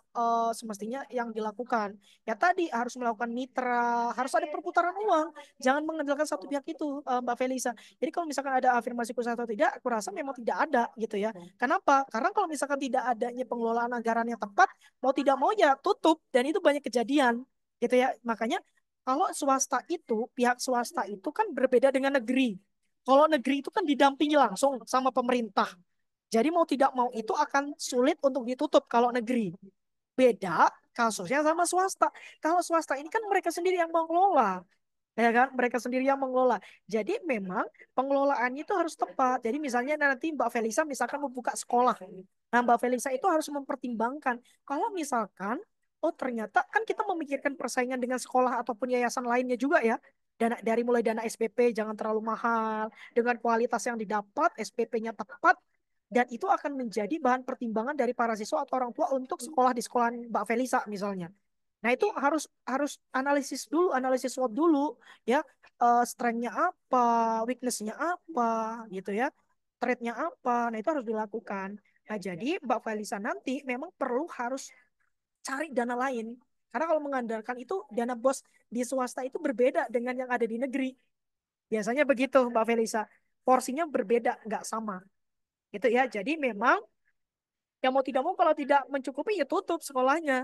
semestinya yang dilakukan? Ya tadi harus melakukan mitra, harus ada perputaran uang. Jangan mengandalkan satu pihak itu, Mbak Felisa. Jadi kalau misalkan ada afirmasi khusus atau tidak, aku rasa memang tidak ada gitu ya. Kenapa? Karena kalau misalkan tidak adanya pengelolaan anggaran yang tepat, mau tidak mau ya tutup dan itu banyak kejadian, gitu ya. Makanya kalau swasta itu, pihak swasta itu kan berbeda dengan negeri. Kalau negeri itu kan didampingi langsung sama pemerintah. Jadi mau tidak mau itu akan sulit untuk ditutup kalau negeri. Beda kasusnya sama swasta. Kalau swasta ini kan mereka sendiri yang mengelola ya kan mereka sendiri yang mengelola. Jadi memang pengelolaannya itu harus tepat. Jadi misalnya nanti Mbak Felisa misalkan membuka sekolah. Nah, Mbak Felisa itu harus mempertimbangkan kalau misalkan oh ternyata kan kita memikirkan persaingan dengan sekolah ataupun yayasan lainnya juga ya. Dari mulai dana SPP jangan terlalu mahal, dengan kualitas yang didapat, SPP-nya tepat, dan itu akan menjadi bahan pertimbangan dari para siswa atau orang tua untuk sekolah di sekolah Mbak Felisa misalnya. Nah, itu harus harus analisis dulu, analisis SWOT dulu ya. Strength-nya apa, weakness-nya apa gitu ya. Threat-nya apa. Nah, itu harus dilakukan. Nah, jadi Mbak Felisa nanti memang perlu harus cari dana lain. Karena kalau mengandalkan itu dana bos di swasta itu berbeda dengan yang ada di negeri. Biasanya begitu Mbak Felisa. Porsinya berbeda, nggak sama. Gitu ya. Jadi memang yang mau tidak mau kalau tidak mencukupi ya tutup sekolahnya.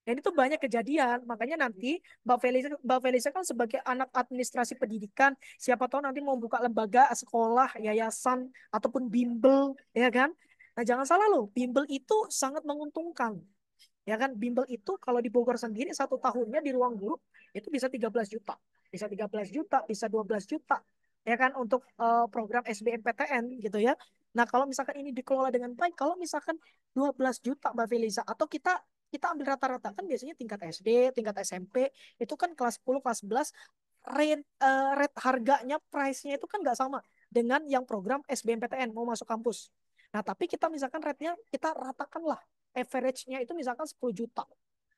Dan itu banyak kejadian. Makanya nanti Mbak Felisa kan sebagai anak administrasi pendidikan, siapa tahu nanti mau buka lembaga, sekolah, yayasan, ataupun bimbel, ya kan? Nah, jangan salah loh, bimbel itu sangat menguntungkan. Ya kan, bimbel itu kalau di Bogor sendiri satu tahunnya di ruang guru itu bisa 13 juta. Bisa 13 juta, bisa 12 juta. Ya kan, untuk program SBMPTN gitu ya. Nah, kalau misalkan ini dikelola dengan baik, kalau misalkan 12 juta Mbak Felisa, atau kita kita ambil rata-rata kan biasanya tingkat SD, tingkat SMP itu kan kelas 10, kelas 11 rate harganya, price-nya itu kan nggak sama dengan yang program SBMPTN mau masuk kampus. Nah, tapi kita misalkan rate-nya kita ratakanlah, average-nya itu misalkan 10 juta.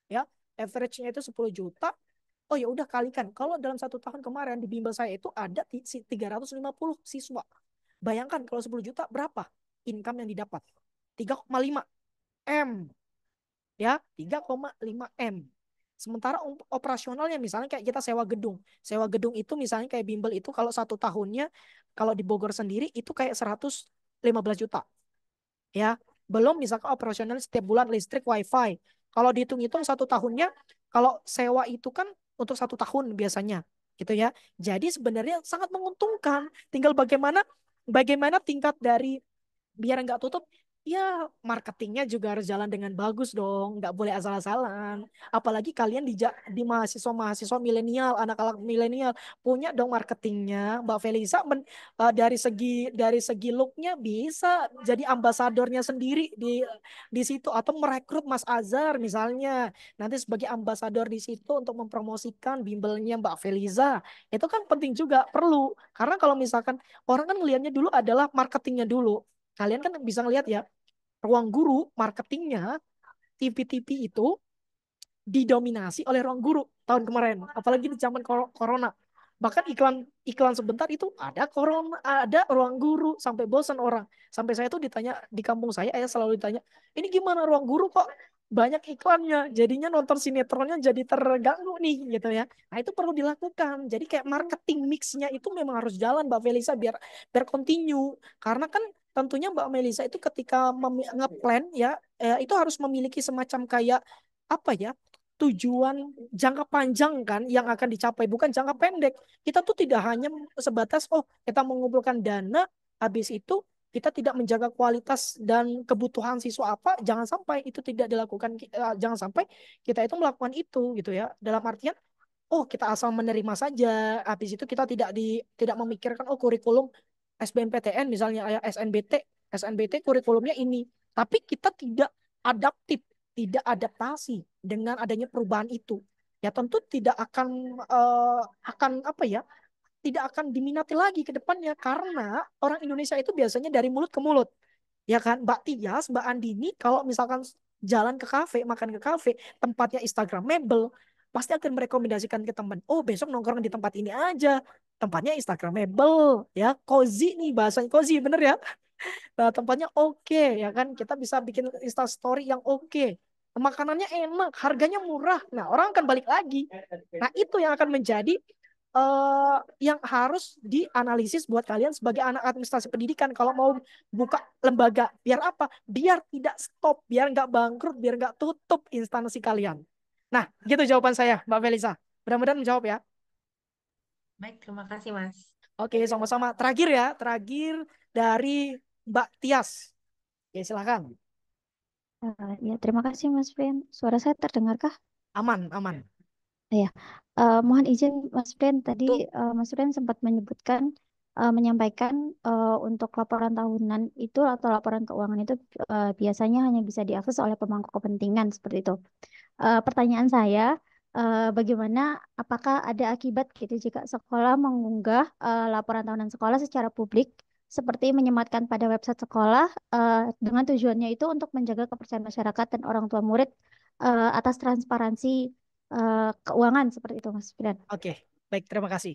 Ya, average-nya itu 10 juta. Oh ya udah kalikan. Kalau dalam 1 tahun kemarin di bimbel saya itu ada 350 siswa. Bayangkan kalau 10 juta berapa income yang didapat? 3,5 M. Ya, 3,5 M. Sementara operasionalnya misalnya kayak kita sewa gedung. Sewa gedung itu misalnya kayak bimbel itu kalau 1 tahunnya, kalau di Bogor sendiri itu kayak 115 juta. Ya, belum misalkan operasional setiap bulan listrik, wifi. Kalau dihitung-hitung 1 tahunnya, kalau sewa itu kan untuk 1 tahun biasanya, gitu ya. Jadi sebenarnya sangat menguntungkan. Tinggal bagaimana bagaimana tingkat dari biar nggak tutup. Ya, marketingnya juga harus jalan dengan bagus dong, nggak boleh asal-asalan. Apalagi kalian di mahasiswa-mahasiswa milenial, anak-anak milenial punya dong marketingnya. Mbak Felisa dari segi looknya bisa jadi ambasadornya sendiri di situ, atau merekrut Mas Azhar misalnya nanti sebagai ambasador di situ untuk mempromosikan bimbelnya Mbak Feliza. Itu kan penting juga, perlu, karena kalau misalkan orang kan ngelihatnya dulu adalah marketingnya dulu. Kalian kan bisa ngelihat ya, ruang guru marketingnya TV-TV itu didominasi oleh ruang guru tahun kemarin, apalagi di zaman corona. Bahkan iklan iklan sebentar itu ada corona, ada ruang guru, sampai bosan orang. Sampai saya tuh ditanya di kampung saya selalu ditanya, ini gimana ruang guru kok banyak iklannya, jadinya nonton sinetronnya jadi terganggu nih gitu ya. Nah itu perlu dilakukan. Jadi kayak marketing mixnya itu memang harus jalan Mbak Felisa, biar biar continue. Karena kan tentunya Mbak Melisa itu ketika ngeplan ya, itu harus memiliki semacam kayak apa ya, tujuan jangka panjang kan yang akan dicapai, bukan jangka pendek. Kita tuh tidak hanya sebatas kita mengumpulkan dana, habis itu kita tidak menjaga kualitas dan kebutuhan siswa apa, jangan sampai itu tidak dilakukan, jangan sampai kita itu melakukan itu gitu ya. Dalam artian kita asal menerima saja, habis itu kita tidak memikirkan kurikulum SBMPTN misalnya ya SNBT kurikulumnya ini, tapi kita tidak adaptif, tidak adaptasi dengan adanya perubahan itu. Ya tentu tidak akan apa ya, tidak akan diminati lagi ke depannya, karena orang Indonesia itu biasanya dari mulut ke mulut. Ya kan, Mbak Tias, Mbak Andini, kalau misalkan jalan ke kafe, makan ke kafe, tempatnya Instagramable, pasti akan merekomendasikan ke teman. Oh, besok nongkrong di tempat ini aja. Tempatnya Instagramable, ya, cozy nih bahasanya, cozy bener ya. Nah, tempatnya oke, ya kan, kita bisa bikin Insta story yang oke. Makanannya enak, harganya murah. Nah, orang akan balik lagi. Nah, itu yang akan menjadi yang harus dianalisis buat kalian sebagai anak administrasi pendidikan kalau mau buka lembaga. Biar apa? Biar tidak stop, biar nggak bangkrut, biar nggak tutup instansi kalian. Nah, gitu jawaban saya, Mbak Felisa. Mudah-mudahan menjawab ya. Baik, terima kasih, Mas. Oke, sama-sama. Terakhir ya, terakhir dari Mbak Tias. Ya, silakan. Ya, terima kasih Mas Frian. Suara saya terdengarkah? Aman, aman. Ya, mohon izin Mas Frian. Tadi Tuh. Mas Frian sempat menyebutkan, menyampaikan untuk laporan tahunan itu atau laporan keuangan itu biasanya hanya bisa diakses oleh pemangku kepentingan seperti itu. Pertanyaan saya, bagaimana, apakah ada akibat gitu jika sekolah mengunggah laporan tahunan sekolah secara publik, seperti menyematkan pada website sekolah dengan tujuannya itu untuk menjaga kepercayaan masyarakat dan orang tua murid atas transparansi keuangan seperti itu, Mas Fidan. Oke, baik, terima kasih.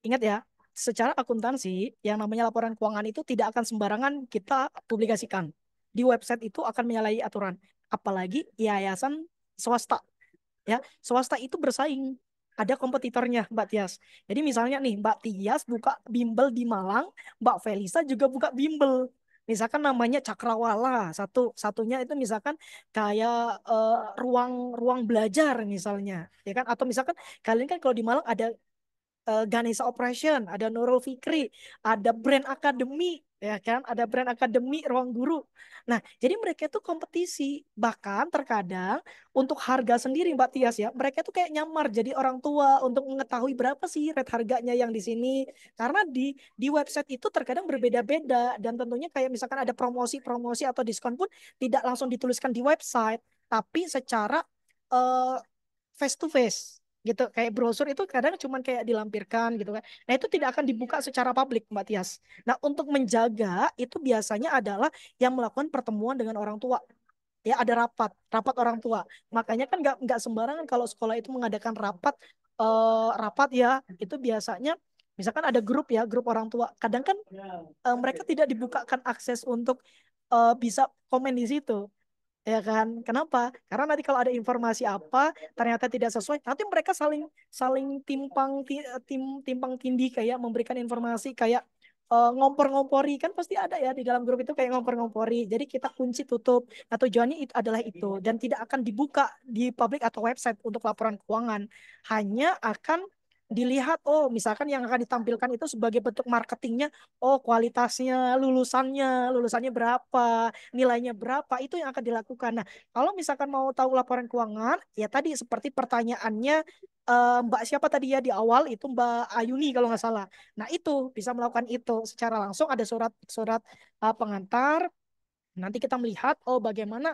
Ingat ya, secara akuntansi yang namanya laporan keuangan itu tidak akan sembarangan kita publikasikan. Di website itu akan menyalahi aturan. Apalagi yayasan swasta. Ya, swasta itu bersaing. Ada kompetitornya, Mbak Tias. Jadi misalnya nih, Mbak Tias buka bimbel di Malang, Mbak Felisa juga buka bimbel. Misalkan namanya Cakrawala, satunya itu misalkan kayak ruang ruang belajar misalnya, ya kan? Atau misalkan kalian kan kalau di Malang ada Ganesha Operation, ada Nurul Fikri, ada Brand Academy, ya kan? Ada Brand Academy Ruang Guru. Nah, jadi mereka itu kompetisi. Bahkan terkadang untuk harga sendiri, Mbak Tias ya, mereka itu kayak nyamar jadi orang tua untuk mengetahui berapa sih rate harganya yang di sini. Karena di website itu terkadang berbeda-beda, dan tentunya kayak misalkan ada promosi-promosi atau diskon pun tidak langsung dituliskan di website. tapi secara face to face gitu. Kayak brosur itu kadang cuman kayak dilampirkan gitu kan. Nah, itu tidak akan dibuka secara publik, Mbak Tias. Nah, untuk menjaga itu biasanya adalah yang melakukan pertemuan dengan orang tua. Ya, ada rapat orang tua. Makanya kan nggak sembarangan kalau sekolah itu mengadakan rapat ya, itu biasanya misalkan ada grup ya, grup orang tua. Kadang kan mereka tidak dibukakan akses untuk bisa komen di situ. Ya kan? Kenapa? Karena nanti kalau ada informasi apa ternyata tidak sesuai, nanti mereka saling saling timpang tindih kayak memberikan informasi kayak ngompor-ngompori kan pasti ada ya di dalam grup itu kayak ngompor-ngompori. Jadi kita kunci tutup. Nah, tujuannya itu adalah itu dan tidak akan dibuka di publik atau website untuk laporan keuangan. Hanya akan dilihat misalkan yang akan ditampilkan itu sebagai bentuk marketingnya, kualitasnya, lulusannya berapa, nilainya berapa, itu yang akan dilakukan. Nah, kalau misalkan mau tahu laporan keuangan, ya tadi seperti pertanyaannya Mbak siapa tadi ya di awal itu Mbak Ayuni kalau nggak salah. Nah, itu bisa melakukan itu secara langsung ada surat-surat pengantar. Nanti kita melihat bagaimana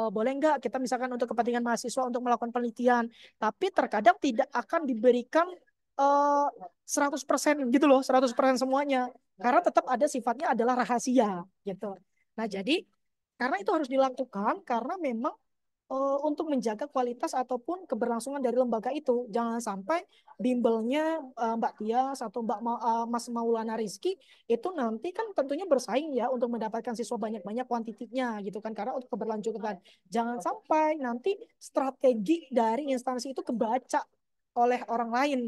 boleh nggak kita misalkan untuk kepentingan mahasiswa untuk melakukan penelitian, tapi terkadang tidak akan diberikan 100% gitu loh, 100% semuanya. Karena tetap ada sifatnya adalah rahasia gitu. Nah, jadi karena itu harus dilakukan karena memang untuk menjaga kualitas ataupun keberlangsungan dari lembaga itu. Jangan sampai bimbelnya Mbak Tias atau Mas Maulana Rizky itu nanti kan tentunya bersaing ya untuk mendapatkan siswa banyak-banyak kuantitinya gitu kan. Karena untuk keberlanjutan. Jangan sampai nanti strategi dari instansi itu kebaca oleh orang lain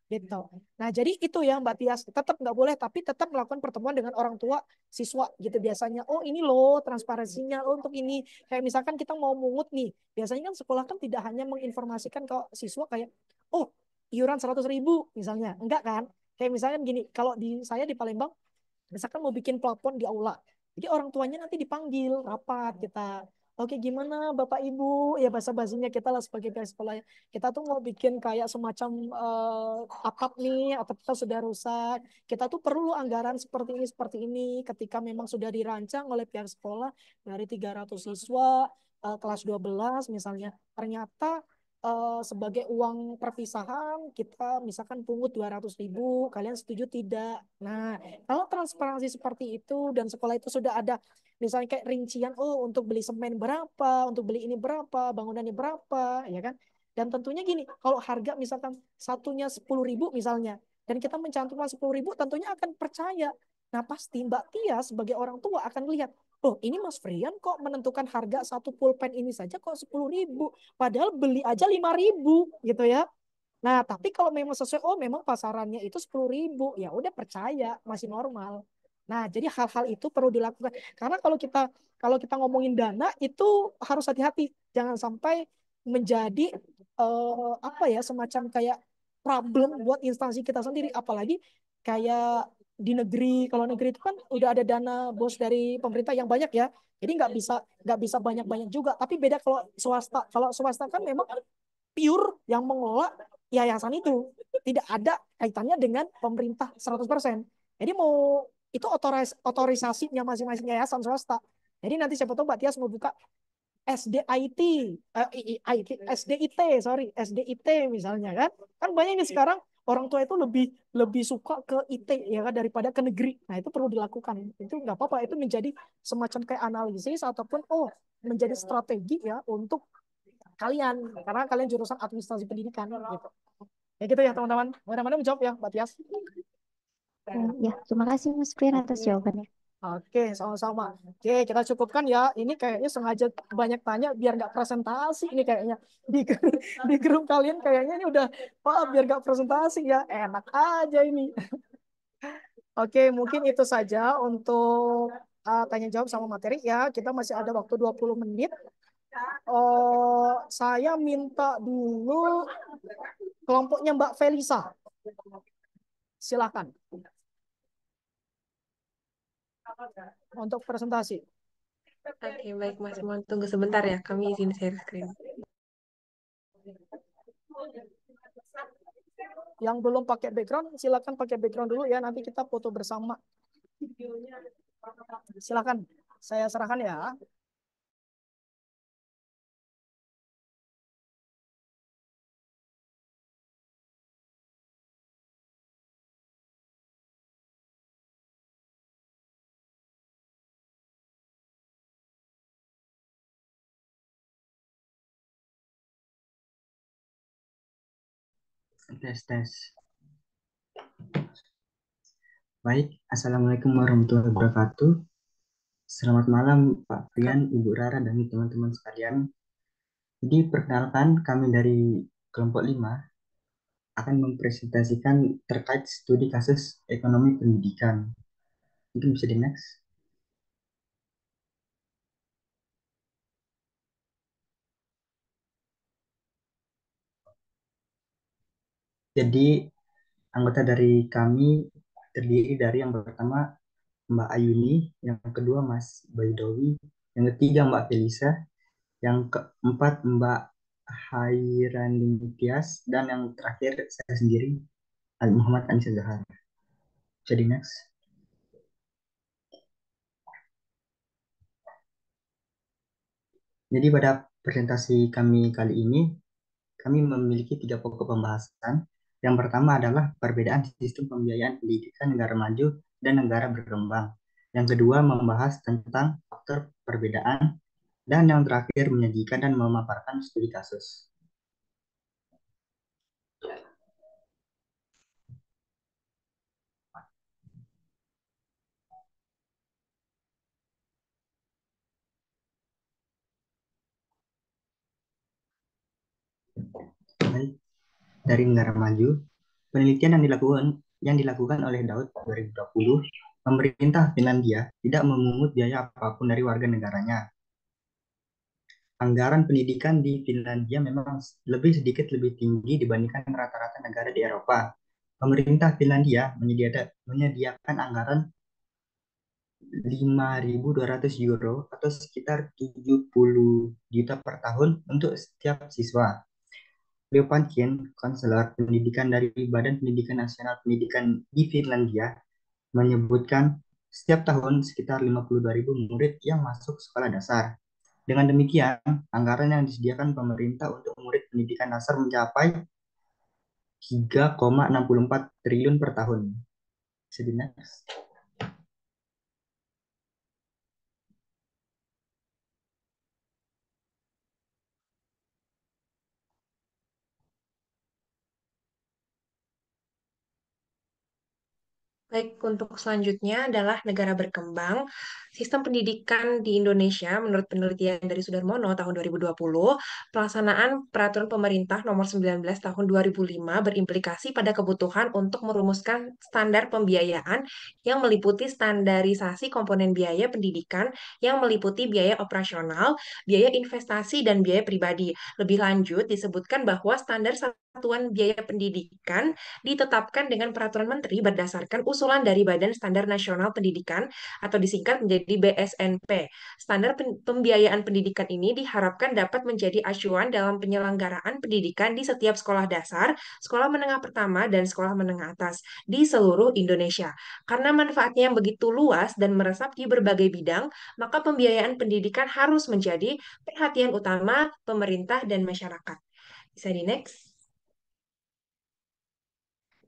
gitu. Nah, jadi itu ya Mbak Tias, tetap nggak boleh, tapi tetap melakukan pertemuan dengan orang tua siswa gitu biasanya. Oh ini loh transparansinya, untuk ini. Kayak misalkan kita mau mungut nih, biasanya kan sekolah kan tidak hanya menginformasikan ke siswa kayak, oh iuran 100.000 misalnya. Enggak kan? Kayak misalkan gini, kalau di saya di Palembang, misalkan mau bikin plafon di aula. Jadi orang tuanya nanti dipanggil rapat kita. Oke, gimana Bapak Ibu? Ya bahasa basinya kita lah sebagai pihak sekolah. Kita tuh mau bikin kayak semacam atap nih, atap kita sudah rusak. Kita tuh perlu anggaran seperti ini. Ketika memang sudah dirancang oleh pihak sekolah dari 300 siswa kelas 12 misalnya. Ternyata sebagai uang perpisahan kita misalkan pungut 200.000, kalian setuju tidak? Nah, kalau transparansi seperti itu dan sekolah itu sudah ada misalnya kayak rincian, untuk beli semen berapa, untuk beli ini berapa, bangunannya berapa, ya kan? Dan tentunya gini, kalau harga misalkan satunya 10.000 misalnya, dan kita mencantumkan 10.000, tentunya akan percaya. Nah, pasti Mbak Tia sebagai orang tua akan lihat, oh ini Mas Frian kok menentukan harga satu pulpen ini saja kok 10.000, padahal beli aja 5.000 gitu ya. Nah, tapi kalau memang sesuai, memang pasarannya itu 10.000, ya udah percaya, masih normal. Nah, jadi hal-hal itu perlu dilakukan. Karena kalau kita ngomongin dana itu harus hati-hati, jangan sampai menjadi apa ya semacam kayak problem buat instansi kita sendiri. Apalagi kayak di negeri, kalau negeri itu kan udah ada dana bos dari pemerintah yang banyak ya. Jadi nggak bisa banyak-banyak juga. Tapi beda kalau swasta. Kalau swasta kan memang pure yang mengelola yayasan itu. Tidak ada kaitannya dengan pemerintah 100%. Jadi mau itu otorisasinya masing-masing yayasan swasta. Jadi nanti siapa tahu Mbak Tias mau buka SDIT, SDIT, sorry, SDIT misalnya kan. Kan banyak nih sekarang orang tua itu lebih lebih suka ke IT ya kan daripada ke negeri. Nah, itu perlu dilakukan. Itu nggak apa-apa, itu menjadi semacam kayak analisis ataupun menjadi strategi ya untuk kalian karena kalian jurusan administrasi pendidikan gitu. Ya gitu ya teman-teman. Mudah-mudahan menjawab ya Mbak Tias. Ya, terima kasih Mas Prian atas jawabannya. Oke, sama-sama. Oke, kita cukupkan ya. Ini kayaknya sengaja banyak tanya biar nggak presentasi ini kayaknya. Di, di grup kalian kayaknya ini udah, biar nggak presentasi ya. Enak aja ini. Oke, mungkin itu saja untuk tanya jawab sama materi ya. Kita masih ada waktu 20 menit. Saya minta dulu kelompoknya Mbak Felisa. Silakan untuk presentasi. Oke, baik Mas Mon. Tunggu sebentar ya, kami izin share screen. Yang belum pakai background, silakan pakai background dulu ya. Nanti kita foto bersama. Silakan, saya serahkan ya. Tes, tes. Baik, Assalamualaikum warahmatullahi wabarakatuh. Selamat malam Pak Frian, Ibu Rara, dan teman-teman sekalian. Jadi perkenalkan kami dari kelompok 5 akan mempresentasikan terkait studi kasus ekonomi pendidikan. Mungkin bisa di next. Jadi anggota dari kami terdiri dari yang pertama Mbak Ayuni, yang kedua Mas Baidowi, yang ketiga Mbak Felisa, yang keempat Mbak Hairani Tias, dan yang terakhir saya sendiri, Ali Muhammad Anissa Zahar. Jadi next. Jadi pada presentasi kami kali ini, kami memiliki 3 pokok pembahasan. Yang pertama adalah perbedaan sistem pembiayaan pendidikan negara maju dan negara berkembang. Yang kedua membahas tentang faktor perbedaan. Dan yang terakhir menyajikan dan memaparkan studi kasus. Baik, dari negara maju, penelitian yang dilakukan oleh Daud 2020, pemerintah Finlandia tidak memungut biaya apapun dari warga negaranya. Anggaran pendidikan di Finlandia memang sedikit lebih tinggi dibandingkan rata-rata negara di Eropa. Pemerintah Finlandia menyediakan anggaran 5.200 euro atau sekitar 70 juta per tahun untuk setiap siswa. Leo Pankin, konselor pendidikan dari Badan Pendidikan Nasional Pendidikan di Finlandia, menyebutkan setiap tahun sekitar 52.000 murid yang masuk sekolah dasar. Dengan demikian, anggaran yang disediakan pemerintah untuk murid pendidikan dasar mencapai 3,64 triliun per tahun. Jadi next. Baik, untuk selanjutnya adalah negara berkembang. Sistem pendidikan di Indonesia, menurut penelitian dari Sudarmono tahun 2020, pelaksanaan peraturan pemerintah nomor 19 tahun 2005 berimplikasi pada kebutuhan untuk merumuskan standar pembiayaan yang meliputi standarisasi komponen biaya pendidikan yang meliputi biaya operasional, biaya investasi, dan biaya pribadi. Lebih lanjut, disebutkan bahwa standar satuan biaya pendidikan ditetapkan dengan peraturan menteri berdasarkan usulan dari Badan Standar Nasional Pendidikan atau disingkat menjadi BSNP. Standar pembiayaan pendidikan ini diharapkan dapat menjadi acuan dalam penyelenggaraan pendidikan di setiap sekolah dasar, sekolah menengah pertama, dan sekolah menengah atas di seluruh Indonesia. Karena manfaatnya yang begitu luas dan meresap di berbagai bidang, maka pembiayaan pendidikan harus menjadi perhatian utama pemerintah dan masyarakat. Bisa di next.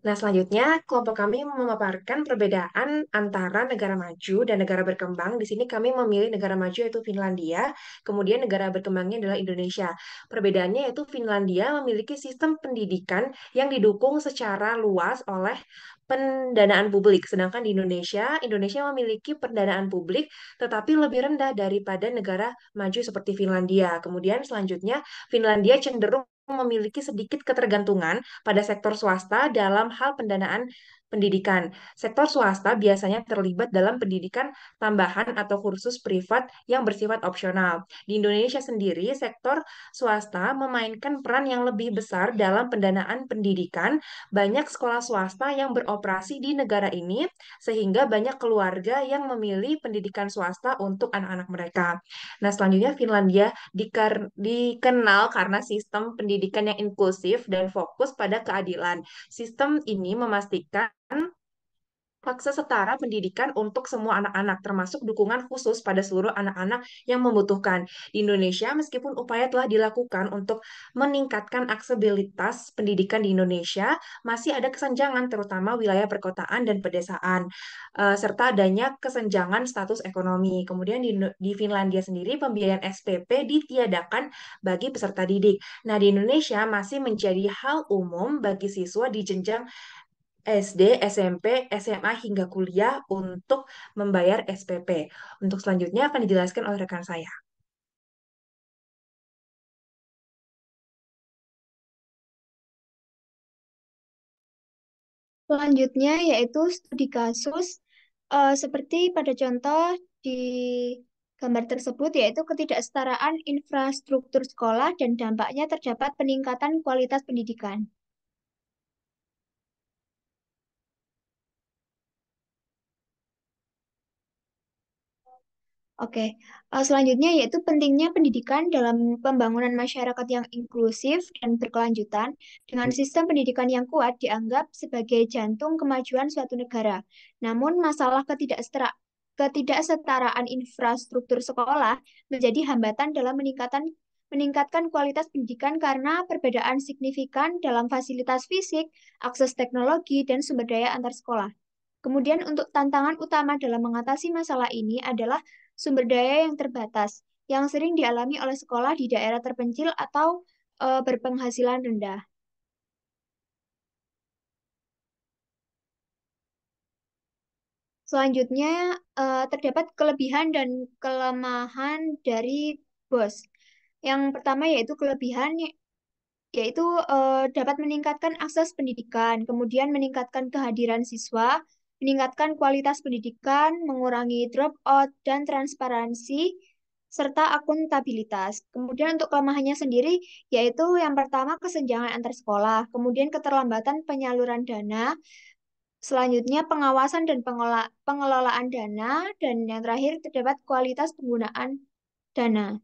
Nah, selanjutnya kelompok kami memaparkan perbedaan antara negara maju dan negara berkembang. Di sini kami memilih negara maju yaitu Finlandia, kemudian negara berkembangnya adalah Indonesia. Perbedaannya yaitu Finlandia memiliki sistem pendidikan yang didukung secara luas oleh pendanaan publik, sedangkan di Indonesia memiliki pendanaan publik tetapi lebih rendah daripada negara maju seperti Finlandia. Kemudian selanjutnya Finlandia cenderung memiliki sedikit ketergantungan pada sektor swasta dalam hal pendanaan pendidikan. Sektor swasta biasanya terlibat dalam pendidikan tambahan atau kursus privat yang bersifat opsional. Di Indonesia sendiri, sektor swasta memainkan peran yang lebih besar dalam pendanaan pendidikan. Banyak sekolah swasta yang beroperasi di negara ini, sehingga banyak keluarga yang memilih pendidikan swasta untuk anak-anak mereka. Nah, selanjutnya Finlandia dikenal karena sistem pendidikan yang inklusif dan fokus pada keadilan. Sistem ini memastikan akses setara pendidikan untuk semua anak-anak, termasuk dukungan khusus pada seluruh anak-anak yang membutuhkan. Di Indonesia, meskipun upaya telah dilakukan untuk meningkatkan aksesibilitas pendidikan di Indonesia, masih ada kesenjangan, terutama wilayah perkotaan dan pedesaan, serta adanya kesenjangan status ekonomi. Kemudian di Finlandia sendiri, pembiayaan SPP ditiadakan bagi peserta didik. Nah, di Indonesia masih menjadi hal umum bagi siswa di jenjang SD, SMP, SMA hingga kuliah untuk membayar SPP. Untuk selanjutnya akan dijelaskan oleh rekan saya. Selanjutnya yaitu studi kasus seperti pada contoh di gambar tersebut yaitu ketidaksetaraan infrastruktur sekolah dan dampaknya terdapat peningkatan kualitas pendidikan. Oke, selanjutnya yaitu pentingnya pendidikan dalam pembangunan masyarakat yang inklusif dan berkelanjutan dengan sistem pendidikan yang kuat dianggap sebagai jantung kemajuan suatu negara. Namun masalah ketidaksetaraan infrastruktur sekolah menjadi hambatan dalam meningkatkan kualitas pendidikan karena perbedaan signifikan dalam fasilitas fisik, akses teknologi, dan sumber daya antar sekolah. Kemudian untuk tantangan utama dalam mengatasi masalah ini adalah sumber daya yang terbatas, yang sering dialami oleh sekolah di daerah terpencil atau berpenghasilan rendah. Selanjutnya, terdapat kelebihan dan kelemahan dari BOS. Yang pertama yaitu kelebihan, yaitu dapat meningkatkan akses pendidikan, kemudian meningkatkan kehadiran siswa, meningkatkan kualitas pendidikan, mengurangi dropout dan transparansi, serta akuntabilitas. Kemudian untuk kelemahannya sendiri, yaitu yang pertama kesenjangan antar sekolah, kemudian keterlambatan penyaluran dana, selanjutnya pengawasan dan pengelolaan dana, dan yang terakhir terdapat kualitas penggunaan dana.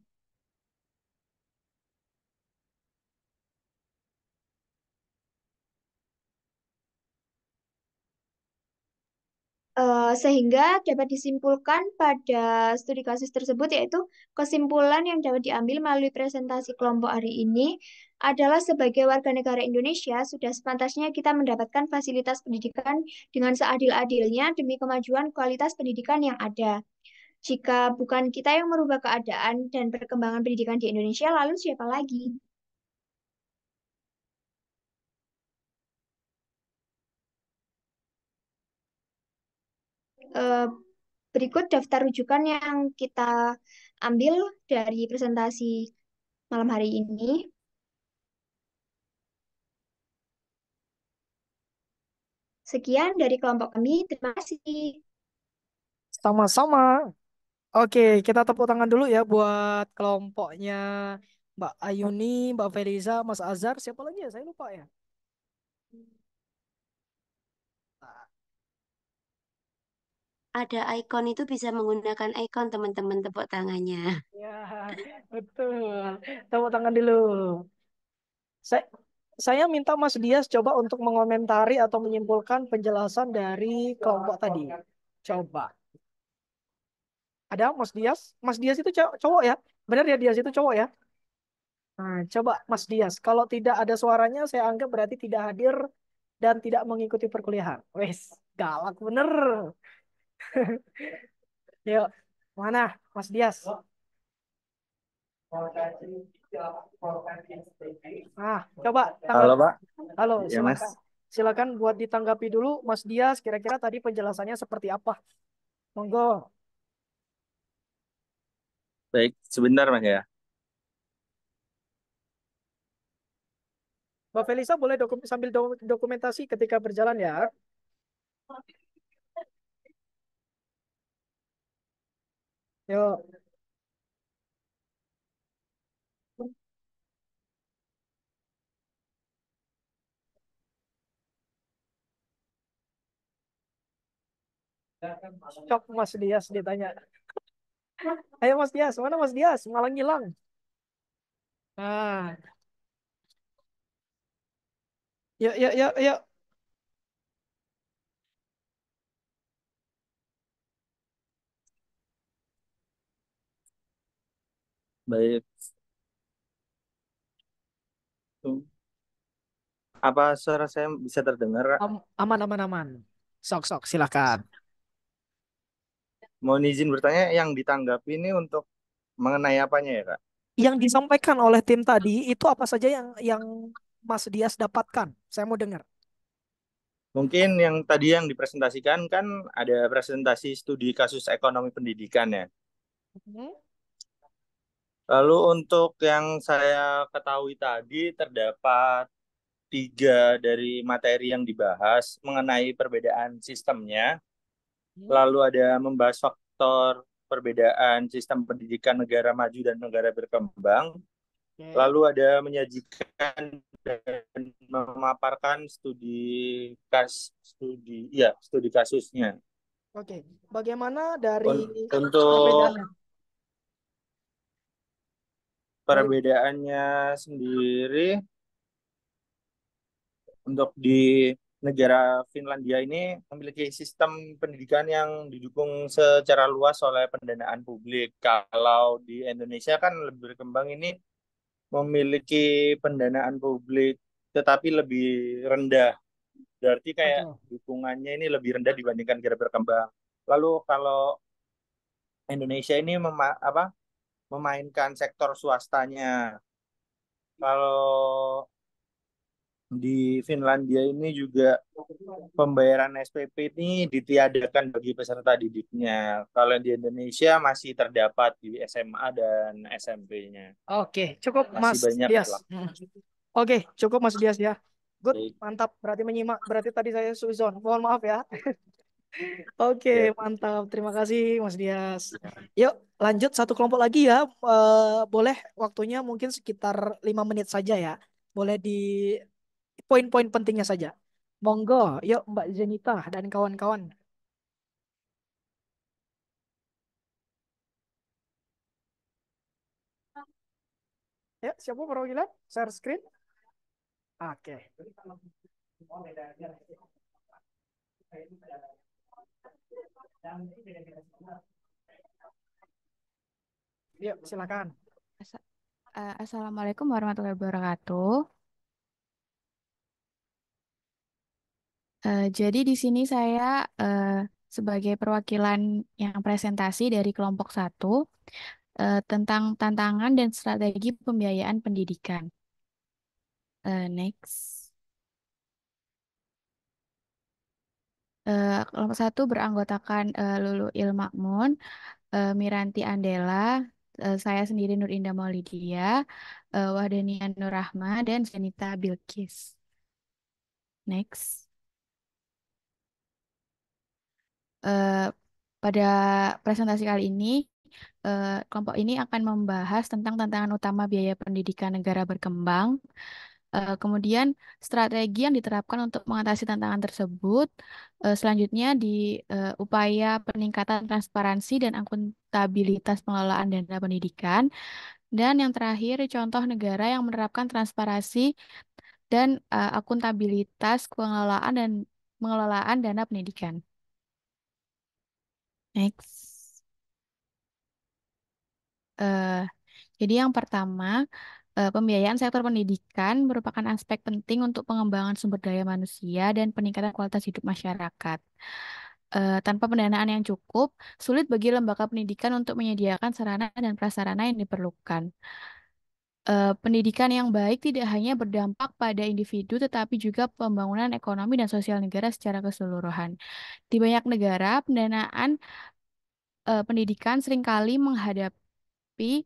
Sehingga dapat disimpulkan pada studi kasus tersebut yaitu kesimpulan yang dapat diambil melalui presentasi kelompok hari ini adalah sebagai warga negara Indonesia sudah sepantasnya kita mendapatkan fasilitas pendidikan dengan seadil-adilnya demi kemajuan kualitas pendidikan yang ada. Jika bukan kita yang merubah keadaan dan perkembangan pendidikan di Indonesia, lalu siapa lagi? Eh, Berikut daftar rujukan yang kita ambil dari presentasi malam hari ini. Sekian dari kelompok kami. Terima kasih. Sama-sama. Oke, kita tepuk tangan dulu ya buat kelompoknya Mbak Ayuni, Mbak Feliza, Mas Azhar. Siapa lagi ya? Saya lupa ya. Ada ikon itu bisa menggunakan ikon teman-teman tepuk tangannya. Ya, betul. Tepuk tangan dulu. Saya, saya minta Mas Dias coba untuk mengomentari atau menyimpulkan penjelasan dari kelompok tadi. Coba. Ada Mas Dias? Mas Dias itu cowok ya? Benar ya Dias itu cowok ya? Nah, coba Mas Dias. Kalau tidak ada suaranya, saya anggap berarti tidak hadir dan tidak mengikuti perkuliahan. Wes, galak bener. Yuk, mana Mas Dias? Ah, coba Halo, tanggapi. Pak. Halo, Ya, Mas. silakan. Silakan buat ditanggapi dulu, Mas Dias. Kira-kira tadi penjelasannya seperti apa? Monggo. Baik, sebentar, Mas ya. Mbak Felisa boleh sambil dokumentasi ketika berjalan ya. Yuk, cok Mas Dias ditanya. Ayo Mas Dias, mana Mas Dias? Malah ngilang. Nah, yuk, yuk, yuk, yuk. Baik. Apa suara saya bisa terdengar? Aman, aman, aman. Sok, sok, silakan. Mohon izin bertanya, yang ditanggapi ini untuk mengenai apanya ya, Kak? Yang disampaikan oleh tim tadi itu apa saja yang Mas Dias dapatkan? Saya mau dengar. Mungkin yang tadi yang dipresentasikan kan ada presentasi studi kasus ekonomi pendidikan ya. Hmm. Lalu untuk yang saya ketahui tadi terdapat 3 dari materi yang dibahas mengenai perbedaan sistemnya. Lalu ada membahas faktor perbedaan sistem pendidikan negara maju dan negara berkembang. Oke. Lalu ada menyajikan dan memaparkan studi kasusnya. Oke. Bagaimana dari Untuk perbedaannya? Dari perbedaannya sendiri, untuk di negara Finlandia ini memiliki sistem pendidikan yang didukung secara luas oleh pendanaan publik. Kalau di Indonesia kan lebih berkembang ini memiliki pendanaan publik tetapi lebih rendah. Berarti kayak betul. dukungannya ini lebih rendah dibandingkan negara berkembang. Lalu kalau Indonesia ini memainkan sektor swastanya. Kalau di Finlandia ini juga pembayaran SPP ini ditiadakan bagi peserta didiknya. Kalau di Indonesia masih terdapat di SMA dan SMP-nya. Oke, cukup Masih Mas banyak Dias. lah. Oke, cukup Mas Dias ya. Good, Baik, mantap. Berarti menyimak. Berarti tadi saya suzon. Mohon maaf ya. Oke, ya. mantap. Terima kasih Mas Dias. Yuk, lanjut satu kelompok lagi ya. Boleh waktunya mungkin sekitar 5 menit saja ya. Boleh di poin-poin pentingnya saja. Monggo, yuk Mbak Zenita dan kawan-kawan. Ya, siapa perwakilan? Share screen. Oke. Yuk, silakan. Assalamualaikum warahmatullahi wabarakatuh. Jadi di sini saya sebagai perwakilan yang presentasi dari kelompok 1 tentang tantangan dan strategi pembiayaan pendidikan. Next. Kelompok 1 beranggotakan Lulu Ilmakmun, Miranti Andela, saya sendiri Nur Indah Maulidia, Wahdania Nur Rahma, dan Zenita Bilkis. Next. Eh, pada presentasi kali ini, kelompok ini akan membahas tentang tantangan utama biaya pendidikan negara berkembang, kemudian strategi yang diterapkan untuk mengatasi tantangan tersebut, selanjutnya di upaya peningkatan transparansi dan akuntabilitas pengelolaan dana pendidikan, dan yang terakhir contoh negara yang menerapkan transparansi dan akuntabilitas pengelolaan dana pendidikan. Next. Eh, jadi yang pertama, pembiayaan sektor pendidikan merupakan aspek penting untuk pengembangan sumber daya manusia dan peningkatan kualitas hidup masyarakat. Tanpa pendanaan yang cukup, sulit bagi lembaga pendidikan untuk menyediakan sarana dan prasarana yang diperlukan. Pendidikan yang baik tidak hanya berdampak pada individu, tetapi juga pembangunan ekonomi dan sosial negara secara keseluruhan. Di banyak negara, pendanaan pendidikan seringkali menghadapi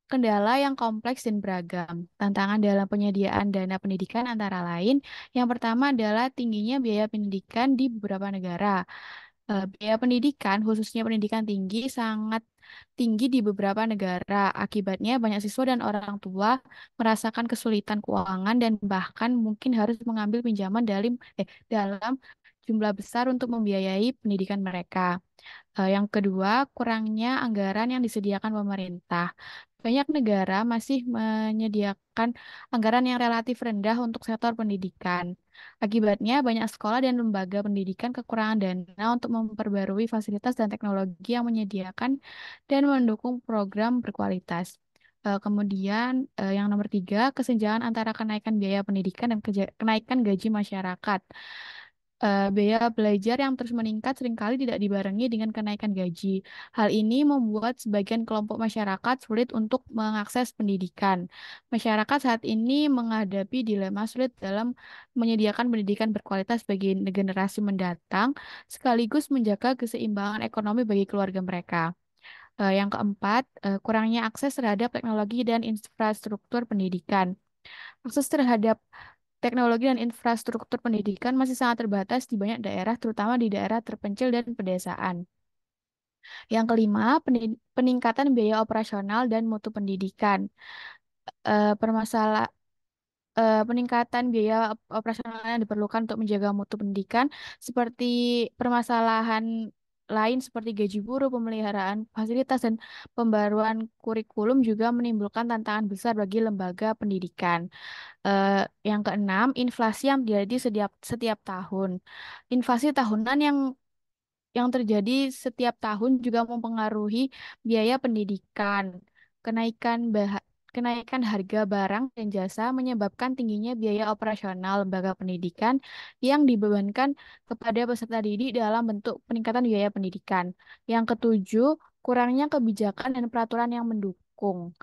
kendala yang kompleks dan beragam. Tantangan dalam penyediaan dana pendidikan antara lain, yang pertama adalah tingginya biaya pendidikan di beberapa negara. Biaya pendidikan, khususnya pendidikan tinggi, sangat tinggi di beberapa negara. Akibatnya, banyak siswa dan orang tua merasakan kesulitan keuangan dan bahkan mungkin harus mengambil pinjaman dalam jumlah besar untuk membiayai pendidikan mereka. Yang kedua, kurangnya anggaran yang disediakan pemerintah. Banyak negara masih menyediakan anggaran yang relatif rendah untuk sektor pendidikan. Akibatnya, banyak sekolah dan lembaga pendidikan kekurangan dana untuk memperbarui fasilitas dan teknologi yang menyediakan dan mendukung program berkualitas. Kemudian yang nomor 3, kesenjangan antara kenaikan biaya pendidikan dan kenaikan gaji masyarakat. Biaya belajar yang terus meningkat seringkali tidak dibarengi dengan kenaikan gaji. Hal ini membuat sebagian kelompok masyarakat sulit untuk mengakses pendidikan. Masyarakat saat ini menghadapi dilema sulit dalam menyediakan pendidikan berkualitas bagi generasi mendatang, sekaligus menjaga keseimbangan ekonomi bagi keluarga mereka. Yang keempat, kurangnya akses terhadap teknologi dan infrastruktur pendidikan. Akses terhadap teknologi dan infrastruktur pendidikan masih sangat terbatas di banyak daerah, terutama di daerah terpencil dan pedesaan. Yang kelima, peningkatan biaya operasional dan mutu pendidikan. Permasalah Peningkatan biaya operasional yang diperlukan untuk menjaga mutu pendidikan, seperti permasalahan lain seperti gaji guru, pemeliharaan fasilitas, dan pembaruan kurikulum juga menimbulkan tantangan besar bagi lembaga pendidikan. Eh, yang keenam, inflasi yang terjadi setiap tahun. Inflasi tahunan yang terjadi setiap tahun juga mempengaruhi biaya pendidikan. Kenaikan kenaikan harga barang dan jasa menyebabkan tingginya biaya operasional lembaga pendidikan yang dibebankan kepada peserta didik dalam bentuk peningkatan biaya pendidikan. Yang ketujuh, kurangnya kebijakan dan peraturan yang mendukung.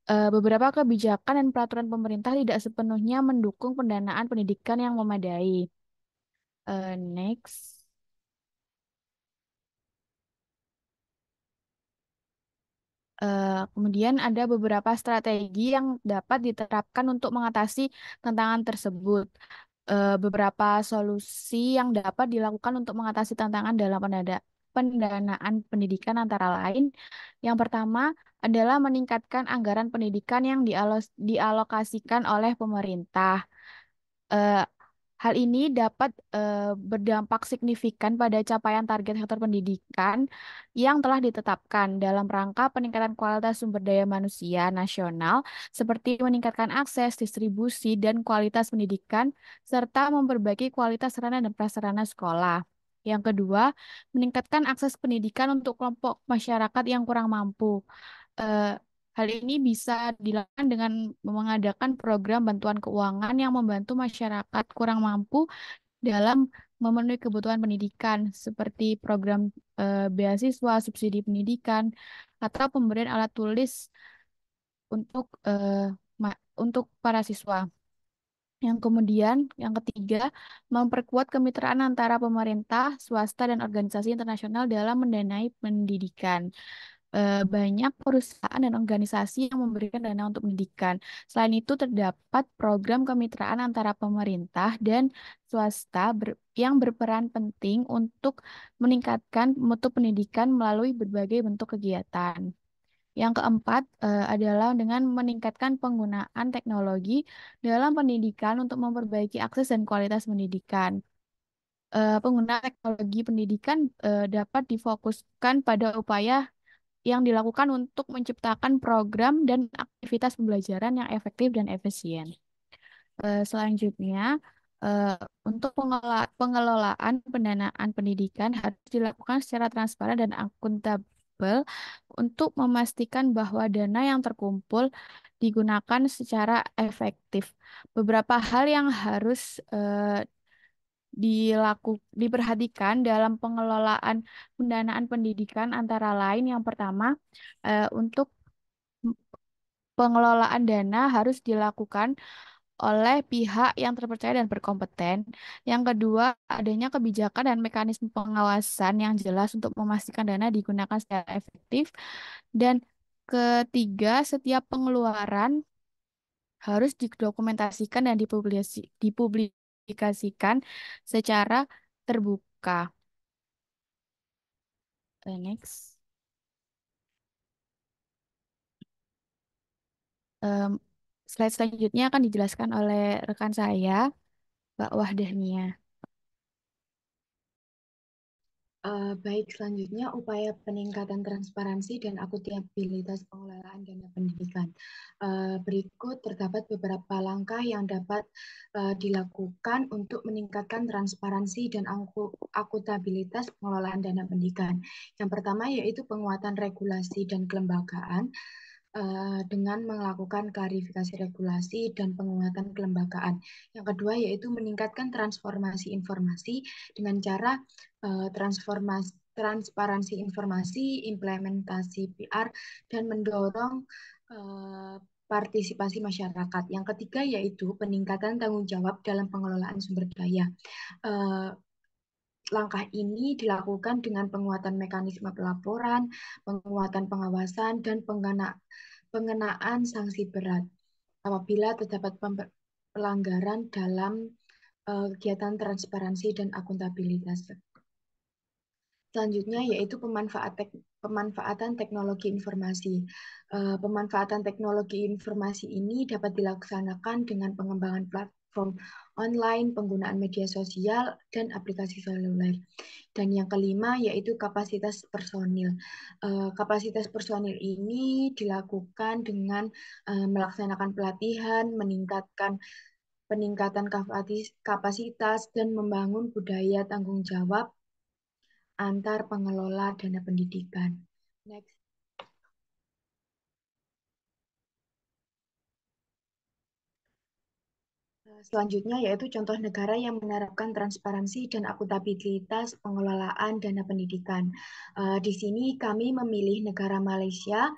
Beberapa kebijakan dan peraturan pemerintah tidak sepenuhnya mendukung pendanaan pendidikan yang memadai. Next. Kemudian ada beberapa strategi yang dapat diterapkan untuk mengatasi tantangan tersebut. Beberapa solusi yang dapat dilakukan untuk mengatasi tantangan dalam pendanaan pendidikan antara lain. Yang pertama adalah meningkatkan anggaran pendidikan yang dialokasikan oleh pemerintah. Eh, Hal ini dapat berdampak signifikan pada capaian target sektor pendidikan yang telah ditetapkan dalam rangka peningkatan kualitas sumber daya manusia nasional, seperti meningkatkan akses, distribusi, dan kualitas pendidikan, serta memperbaiki kualitas sarana dan prasarana sekolah. Yang kedua, meningkatkan akses pendidikan untuk kelompok masyarakat yang kurang mampu. Eh, Hal ini bisa dilakukan dengan mengadakan program bantuan keuangan yang membantu masyarakat kurang mampu dalam memenuhi kebutuhan pendidikan, seperti program beasiswa, subsidi pendidikan, atau pemberian alat tulis untuk untuk para siswa. Yang ketiga, memperkuat kemitraan antara pemerintah, swasta, dan organisasi internasional dalam mendanai pendidikan. Banyak perusahaan dan organisasi yang memberikan dana untuk pendidikan. Selain itu, terdapat program kemitraan antara pemerintah dan swasta yang berperan penting untuk meningkatkan mutu pendidikan melalui berbagai bentuk kegiatan. Yang keempat adalah dengan meningkatkan penggunaan teknologi dalam pendidikan untuk memperbaiki akses dan kualitas pendidikan. Penggunaan teknologi pendidikan dapat difokuskan pada upaya yang dilakukan untuk menciptakan program dan aktivitas pembelajaran yang efektif dan efisien. Selanjutnya, eh, untuk pengelolaan pendanaan pendidikan harus dilakukan secara transparan dan akuntabel untuk memastikan bahwa dana yang terkumpul digunakan secara efektif. Beberapa hal yang harus diperhatikan dalam pengelolaan pendanaan pendidikan antara lain yang pertama, untuk pengelolaan dana harus dilakukan oleh pihak yang terpercaya dan berkompeten. Yang kedua, adanya kebijakan dan mekanisme pengawasan yang jelas untuk memastikan dana digunakan secara efektif. Dan ketiga, setiap pengeluaran harus didokumentasikan dan dipublikasikan secara terbuka. Next. Em, Slide selanjutnya akan dijelaskan oleh rekan saya, Mbak Wahdahnia. Baik, selanjutnya upaya peningkatan transparansi dan akuntabilitas pengelolaan dana pendidikan. Berikut terdapat beberapa langkah yang dapat dilakukan untuk meningkatkan transparansi dan akuntabilitas pengelolaan dana pendidikan. Yang pertama yaitu penguatan regulasi dan kelembagaan. dengan melakukan klarifikasi regulasi dan penguatan kelembagaan. Yang kedua yaitu meningkatkan transformasi informasi dengan cara transparansi informasi, implementasi PR, dan mendorong partisipasi masyarakat. Yang ketiga yaitu peningkatan tanggung jawab dalam pengelolaan sumber daya. Langkah ini dilakukan dengan penguatan mekanisme pelaporan, penguatan pengawasan, dan pengenaan sanksi berat apabila terdapat pelanggaran dalam kegiatan transparansi dan akuntabilitas. Selanjutnya yaitu pemanfaatan teknologi informasi. Pemanfaatan teknologi informasi ini dapat dilaksanakan dengan pengembangan platform online, penggunaan media sosial, dan aplikasi seluler. Dan yang kelima yaitu kapasitas personil. Kapasitas personil ini dilakukan dengan melaksanakan pelatihan, peningkatan kapasitas, dan membangun budaya tanggung jawab antar pengelola dana pendidikan. Next. Selanjutnya yaitu contoh negara yang menerapkan transparansi dan akuntabilitas pengelolaan dana pendidikan. Di sini kami memilih negara Malaysia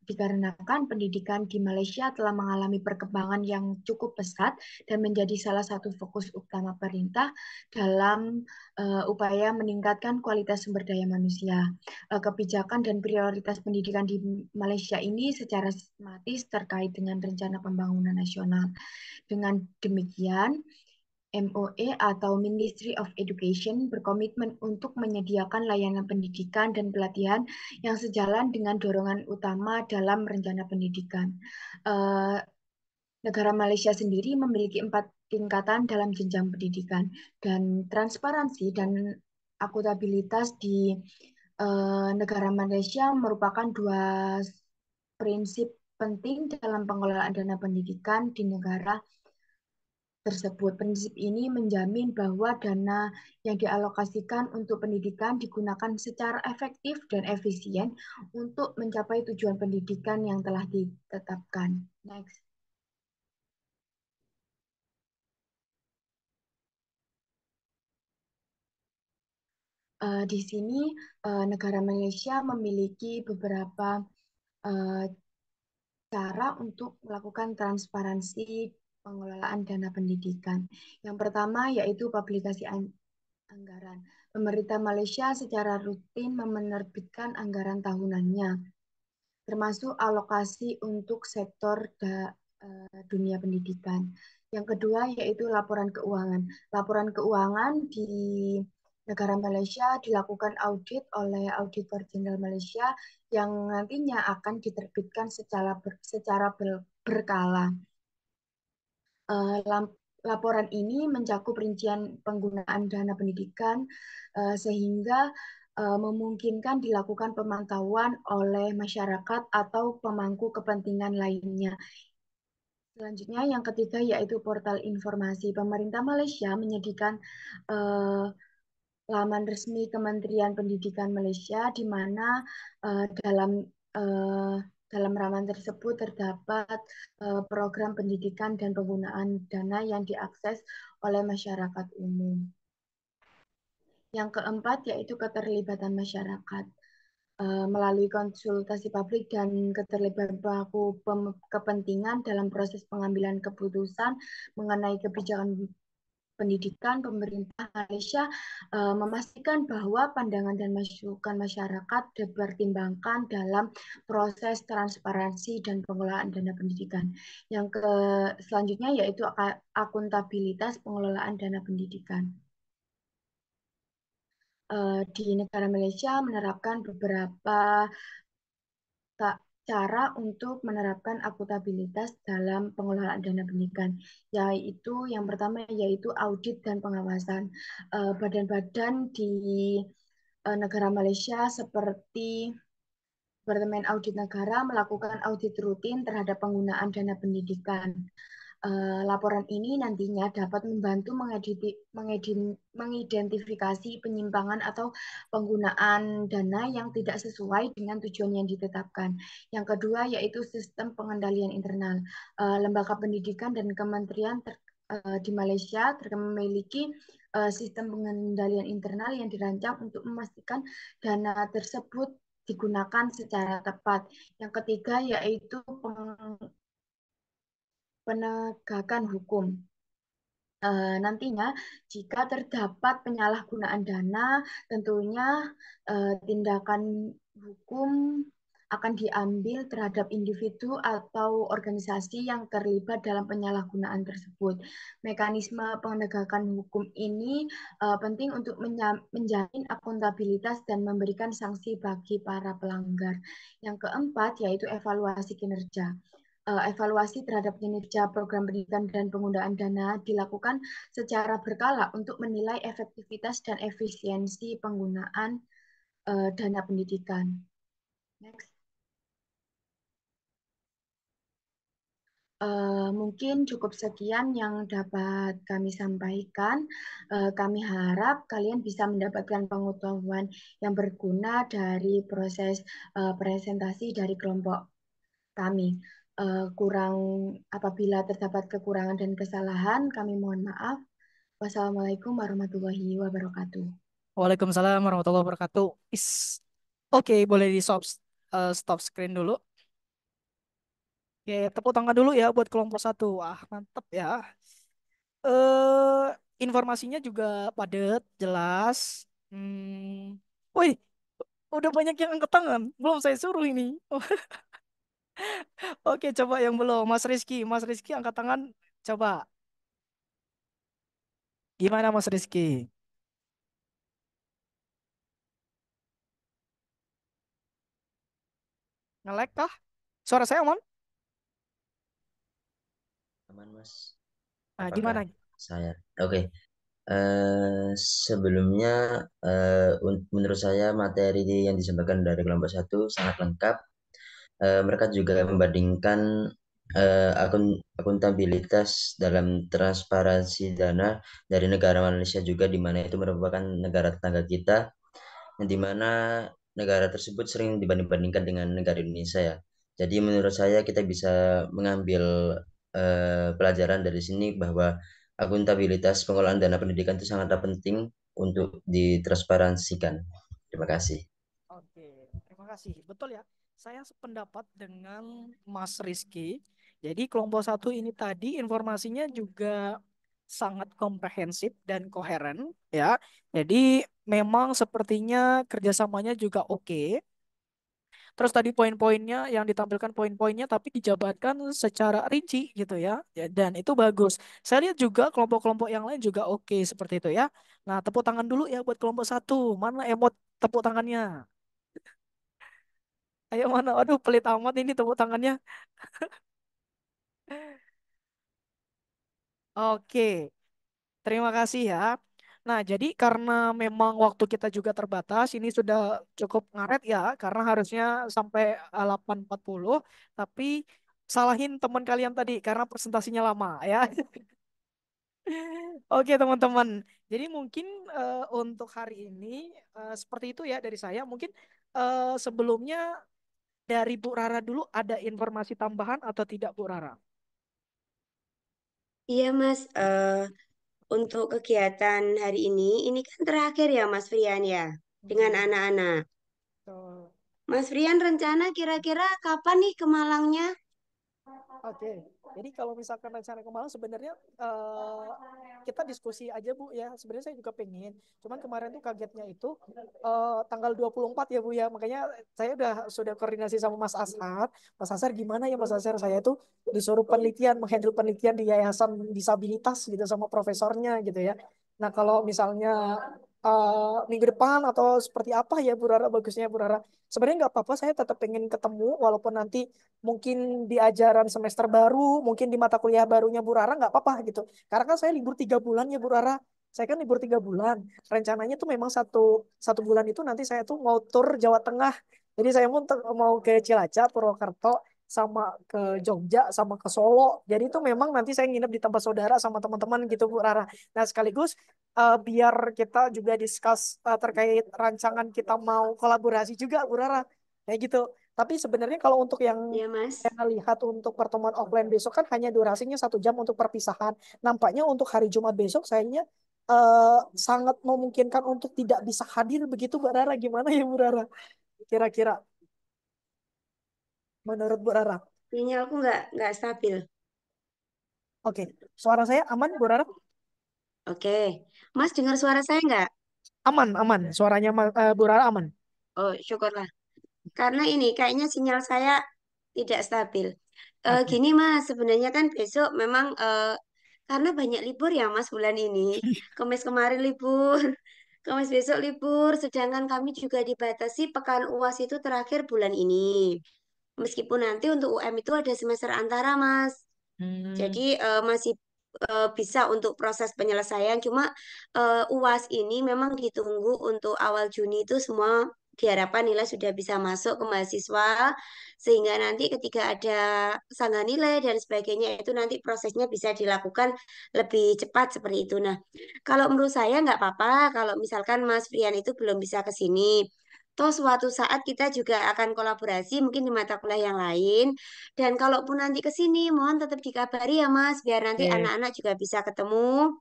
dikarenakan pendidikan di Malaysia telah mengalami perkembangan yang cukup pesat dan menjadi salah satu fokus utama pemerintah dalam upaya meningkatkan kualitas sumber daya manusia. Kebijakan dan prioritas pendidikan di Malaysia ini secara sistematis terkait dengan rencana pembangunan nasional. Dengan demikian, MOE atau Ministry of Education berkomitmen untuk menyediakan layanan pendidikan dan pelatihan yang sejalan dengan dorongan utama dalam rencana pendidikan. Negara Malaysia sendiri memiliki 4 tingkatan dalam jenjang pendidikan, dan transparansi dan akuntabilitas di negara Malaysia merupakan 2 prinsip penting dalam pengelolaan dana pendidikan di negara tersebut. Prinsip ini menjamin bahwa dana yang dialokasikan untuk pendidikan digunakan secara efektif dan efisien untuk mencapai tujuan pendidikan yang telah ditetapkan. Next. Di sini negara Malaysia memiliki beberapa cara untuk melakukan transparansi pengelolaan dana pendidikan. Yang pertama yaitu publikasi anggaran. Pemerintah Malaysia secara rutin menerbitkan anggaran tahunannya, termasuk alokasi untuk sektor dunia pendidikan. Yang kedua yaitu laporan keuangan. Laporan keuangan di negara Malaysia dilakukan audit oleh Auditor Jenderal Malaysia yang nantinya akan diterbitkan secara berkala. Laporan ini mencakup rincian penggunaan dana pendidikan sehingga memungkinkan dilakukan pemantauan oleh masyarakat atau pemangku kepentingan lainnya. Selanjutnya yang ketiga yaitu portal informasi. Pemerintah Malaysia menyediakan laman resmi Kementerian Pendidikan Malaysia di mana dalam laman tersebut terdapat program pendidikan dan penggunaan dana yang diakses oleh masyarakat umum. Yang keempat yaitu keterlibatan masyarakat. Melalui konsultasi publik dan keterlibatan pelaku kepentingan dalam proses pengambilan keputusan mengenai kebijakan pendidikan, pemerintah Malaysia memastikan bahwa pandangan dan masukan masyarakat dipertimbangkan dalam proses transparansi dan pengelolaan dana pendidikan. Yang selanjutnya yaitu akuntabilitas pengelolaan dana pendidikan. Di negara Malaysia menerapkan beberapa cara untuk menerapkan akuntabilitas dalam pengelolaan dana pendidikan, yaitu yang pertama yaitu audit dan pengawasan. Badan-badan di negara Malaysia seperti Departemen Audit Negara melakukan audit rutin terhadap penggunaan dana pendidikan. Laporan ini nantinya dapat membantu mengidentifikasi penyimpangan atau penggunaan dana yang tidak sesuai dengan tujuan yang ditetapkan. Yang kedua yaitu sistem pengendalian internal. Lembaga pendidikan dan kementerian di Malaysia memiliki sistem pengendalian internal yang dirancang untuk memastikan dana tersebut digunakan secara tepat. Yang ketiga yaitu penegakan hukum. Nantinya jika terdapat penyalahgunaan dana, tentunya tindakan hukum akan diambil terhadap individu atau organisasi yang terlibat dalam penyalahgunaan tersebut. Mekanisme penegakan hukum ini penting untuk menjamin akuntabilitas dan memberikan sanksi bagi para pelanggar. Yang keempat yaitu evaluasi kinerja. Evaluasi terhadap kinerja program pendidikan dan penggunaan dana dilakukan secara berkala untuk menilai efektivitas dan efisiensi penggunaan dana pendidikan. Next. Mungkin cukup sekian yang dapat kami sampaikan. Kami harap kalian bisa mendapatkan pengetahuan yang berguna dari proses presentasi dari kelompok kami. Kurang apabila terdapat kekurangan dan kesalahan, kami mohon maaf. Wassalamualaikum warahmatullahi wabarakatuh. Waalaikumsalam warahmatullahi wabarakatuh. Oke, boleh di stop screen dulu. Oke, tepuk tangan dulu ya buat kelompok 1. Wah, mantep ya. Informasinya juga padat, jelas. Wih, udah banyak yang angkat tangan. Belum saya suruh ini. Oke, coba yang belum. Mas Rizky angkat tangan. Coba. Gimana Mas Rizky? Nge-lag kah? Suara saya aman? Aman, Mas. Nah, Apakah gimana? saya? Oke. Sebelumnya, menurut saya materi yang disampaikan dari kelompok 1 sangat lengkap. Mereka juga membandingkan akuntabilitas dalam transparansi dana dari negara Malaysia juga, di mana itu merupakan negara tetangga kita, di mana negara tersebut sering dibanding-bandingkan dengan negara Indonesia ya. Jadi menurut saya kita bisa mengambil pelajaran dari sini bahwa akuntabilitas pengelolaan dana pendidikan itu sangat penting untuk ditransparansikan. Terima kasih. Oke, terima kasih. Betul ya. Saya sependapat dengan Mas Rizky. Jadi kelompok 1 ini tadi informasinya juga sangat komprehensif dan koheren ya. Jadi memang sepertinya kerjasamanya juga oke. Terus tadi poin-poinnya yang ditampilkan poin-poinnya tapi dijabarkan secara rinci gitu ya. Dan itu bagus. Saya lihat juga kelompok-kelompok yang lain juga oke seperti itu ya. Nah, tepuk tangan dulu ya buat kelompok 1. Mana emot tepuk tangannya? Ayo mana? Aduh, pelit amat ini tepuk tangannya. Oke, terima kasih ya. Nah, jadi karena memang waktu kita juga terbatas, ini sudah cukup ngaret ya, karena harusnya sampai 8.40, tapi salahin teman kalian tadi karena presentasinya lama ya. Oke teman-teman, jadi mungkin untuk hari ini seperti itu ya dari saya. Mungkin sebelumnya dari Bu Rara dulu ada informasi tambahan atau tidak Bu Rara? Iya Mas, untuk kegiatan hari ini kan terakhir ya Mas Frian ya, dengan Oke. anak-anak. So, Mas Frian rencana kira-kira kapan nih ke Malangnya? Oke, jadi kalau misalkan rencana ke Malang sebenarnya kita diskusi aja Bu ya. Sebenarnya saya juga pengen. Cuman kemarin tuh kagetnya itu tanggal 24 ya Bu ya. Makanya saya sudah koordinasi sama Mas Ashar. Mas Ashar gimana ya Mas Ashar? Saya tuh disuruh penelitian, menghandle penelitian di Yayasan Disabilitas gitu sama profesornya gitu ya. Nah kalau misalnya minggu depan atau seperti apa ya Bu Rara, bagusnya Bu Rara. Sebenarnya nggak apa-apa, saya tetap pengen ketemu walaupun nanti mungkin di ajaran semester baru, mungkin di mata kuliah barunya Bu Rara nggak apa-apa gitu. Karena kan saya libur 3 bulan ya Bu Rara. Saya kan libur 3 bulan. Rencananya tuh memang satu bulan itu nanti saya tuh mau tur Jawa Tengah. Jadi saya mau ke Cilacap, Purwokerto. sama ke Jogja, sama ke Solo. Jadi itu memang nanti saya nginep di tempat saudara sama teman-teman gitu Bu Rara. Nah sekaligus biar kita juga discuss terkait rancangan kita mau kolaborasi juga Bu Rara. Kayak gitu. Tapi sebenarnya kalau untuk yang Ya, Mas. saya lihat untuk pertemuan offline besok kan hanya durasinya 1 jam untuk perpisahan. Nampaknya untuk hari Jumat besok sayanya sangat memungkinkan untuk tidak bisa hadir begitu Bu Rara. Gimana ya Bu Rara? Kira-kira menurut Bu Rara? Sinyalku nggak stabil. Oke, suara saya aman Bu Rara? Oke. Mas dengar suara saya nggak? Aman, aman. Suaranya Bu Rara aman. Oh, syukurlah. Karena ini kayaknya sinyal saya tidak stabil. Oke. Gini Mas, sebenarnya kan besok memang karena banyak libur ya Mas bulan ini. Kamis kemarin libur, Kamis besok libur, sedangkan kami juga dibatasi pekan UAS itu terakhir bulan ini. Meskipun nanti untuk UM itu ada semester antara Mas. Hmm, Jadi masih bisa untuk proses penyelesaian. Cuma UAS ini memang ditunggu untuk awal Juni itu semua diharapkan nilai sudah bisa masuk ke mahasiswa sehingga nanti ketika ada sangga nilai dan sebagainya itu nanti prosesnya bisa dilakukan lebih cepat seperti itu. Nah, kalau menurut saya nggak apa-apa kalau misalkan Mas Frian itu belum bisa ke sini. Toh suatu saat kita juga akan kolaborasi mungkin di mata kuliah yang lain. Dan kalaupun nanti ke sini, mohon tetap dikabari ya Mas, biar nanti oke, anak-anak juga bisa ketemu.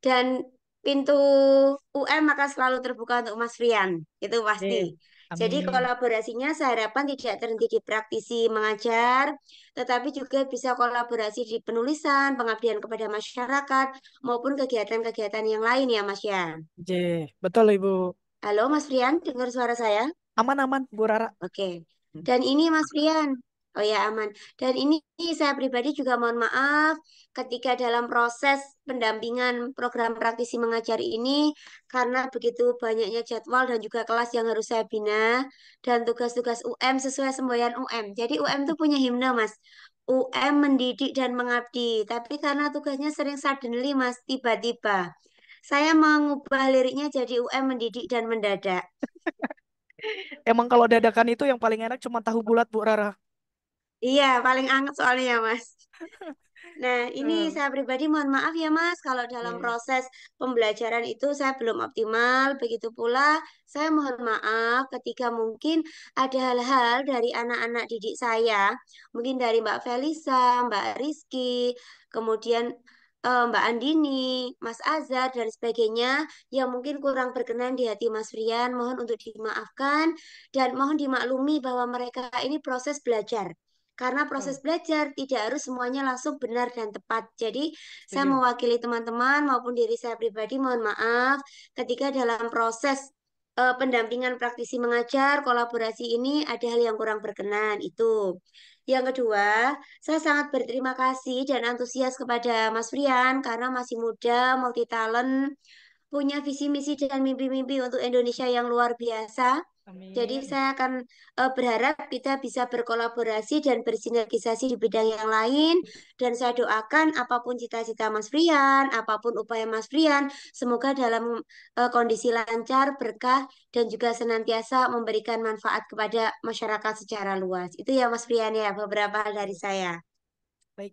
Dan pintu UM maka selalu terbuka untuk Mas Frian, itu pasti. oke. Jadi Amin. kolaborasinya saya harapkan tidak terhenti di praktisi mengajar, tetapi juga bisa kolaborasi di penulisan, pengabdian kepada masyarakat, maupun kegiatan-kegiatan yang lain ya Mas ya. Oke, betul Ibu. Halo Mas Frian, dengar suara saya? Aman-aman Bu Rara. Oke. Dan ini Mas Rian. Oh ya aman. Dan ini saya pribadi juga mohon maaf ketika dalam proses pendampingan program praktisi mengajar ini karena begitu banyaknya jadwal dan juga kelas yang harus saya bina dan tugas-tugas UM sesuai semboyan UM. Jadi UM itu punya himne Mas. UM mendidik dan mengabdi. Tapi karena tugasnya sering suddenly Mas, tiba-tiba. Saya mengubah liriknya jadi UM mendidik dan mendadak. Emang kalau dadakan itu yang paling enak cuma tahu bulat Bu Rara. Iya, paling anget soalnya ya, Mas. Nah, ini Hmm, saya pribadi mohon maaf ya, Mas, kalau dalam oke. proses pembelajaran itu saya belum optimal. Begitu pula, saya mohon maaf ketika mungkin ada hal-hal dari anak-anak didik saya, mungkin dari Mbak Felisa, Mbak Rizky, kemudian Mbak Andini, Mas Azhar, dan sebagainya, yang mungkin kurang berkenan di hati Mas Rian. Mohon untuk dimaafkan dan mohon dimaklumi bahwa mereka ini proses belajar. Karena proses Hmm, belajar tidak harus semuanya langsung benar dan tepat. Jadi, saya setuju. mewakili teman-teman maupun diri saya pribadi, mohon maaf ketika dalam proses pendampingan praktisi mengajar, kolaborasi ini ada hal yang kurang berkenan. Itu. Yang kedua, saya sangat berterima kasih dan antusias kepada Mas Frian karena masih muda, multi talent, punya visi misi dan mimpi-mimpi untuk Indonesia yang luar biasa. Jadi Amin. saya akan berharap kita bisa berkolaborasi dan bersinergisasi di bidang yang lain. Dan saya doakan apapun cita-cita Mas Frian, apapun upaya Mas Frian, semoga dalam kondisi lancar, berkah, dan juga senantiasa memberikan manfaat kepada masyarakat secara luas. Itu ya Mas Frian ya, beberapa hal dari saya. Baik,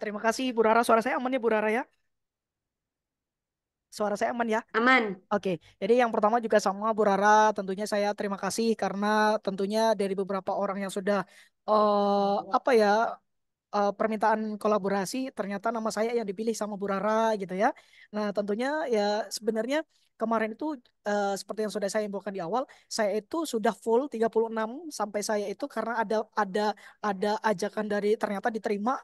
terima kasih Bu Rara. Suara saya aman ya Bu Rara ya? Suara saya aman ya? Aman. Oke, jadi yang pertama juga sama Bu Rara, tentunya saya terima kasih karena tentunya dari beberapa orang yang sudah apa ya permintaan kolaborasi, ternyata nama saya yang dipilih sama Bu Rara gitu ya. Nah, tentunya ya sebenarnya kemarin itu seperti yang sudah saya infokan di awal, saya itu sudah full 36 sampai saya itu karena ada ajakan dari ternyata diterima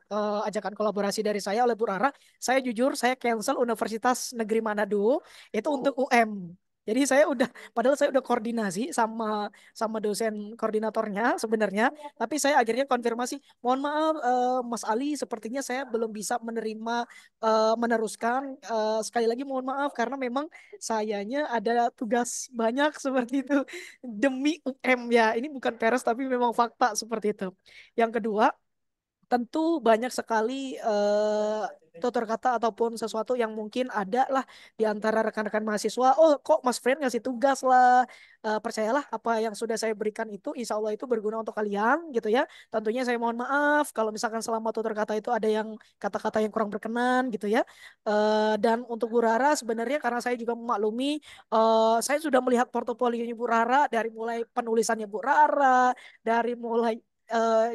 ajakan kolaborasi dari saya oleh Bu Rara. Saya jujur saya cancel Universitas Negeri Manado itu untuk UM. Jadi saya udah, padahal saya udah koordinasi sama dosen koordinatornya sebenarnya, tapi saya akhirnya konfirmasi, mohon maaf Mas Ali, sepertinya saya belum bisa menerima meneruskan. Sekali lagi mohon maaf karena memang sayanya ada tugas banyak seperti itu demi UM ya. Ini bukan peres tapi memang fakta seperti itu. Yang kedua, tentu banyak sekali tutur kata ataupun sesuatu yang mungkin ada lah di antara rekan-rekan mahasiswa. Oh, kok Mas Frian ngasih tugas lah? Percayalah apa yang sudah saya berikan itu, insya Allah itu berguna untuk kalian gitu ya. Tentunya saya mohon maaf kalau misalkan selama tutur kata itu ada yang kata-kata yang kurang berkenan gitu ya. Dan untuk Bu Rara sebenarnya karena saya juga memaklumi, saya sudah melihat portofolionya Bu Rara dari mulai penulisannya Bu Rara, dari mulai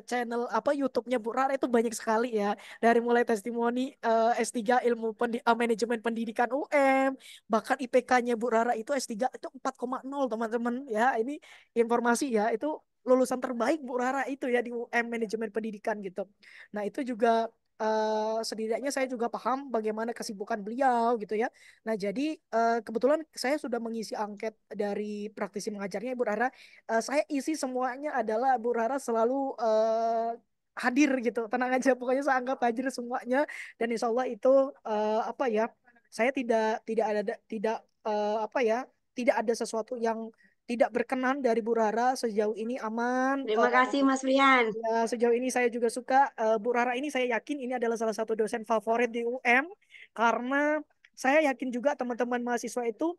channel apa YouTube-nya Bu Rara itu banyak sekali ya. Dari mulai testimoni S3 ilmu manajemen pendidikan UM, bahkan IPK-nya Bu Rara itu S3 itu 4,0 teman-teman ya. Ini informasi ya, itu lulusan terbaik Bu Rara itu ya di UM manajemen pendidikan gitu. Nah, itu juga setidaknya saya juga paham bagaimana kesibukan beliau gitu ya. Nah, jadi kebetulan saya sudah mengisi angket dari praktisi mengajarnya Bu Rara. Saya isi semuanya adalah Bu Rara selalu hadir gitu. Tenang aja, pokoknya saya anggap hadir semuanya. Dan insya Allah itu apa ya? Saya tidak ada tidak apa ya? Tidak ada sesuatu yang tidak berkenan dari Bu Rara sejauh ini aman. Terima kasih Mas Frian. Ya, sejauh ini saya juga suka Bu Rara ini saya yakin ini adalah salah satu dosen favorit di UM karena saya yakin juga teman-teman mahasiswa itu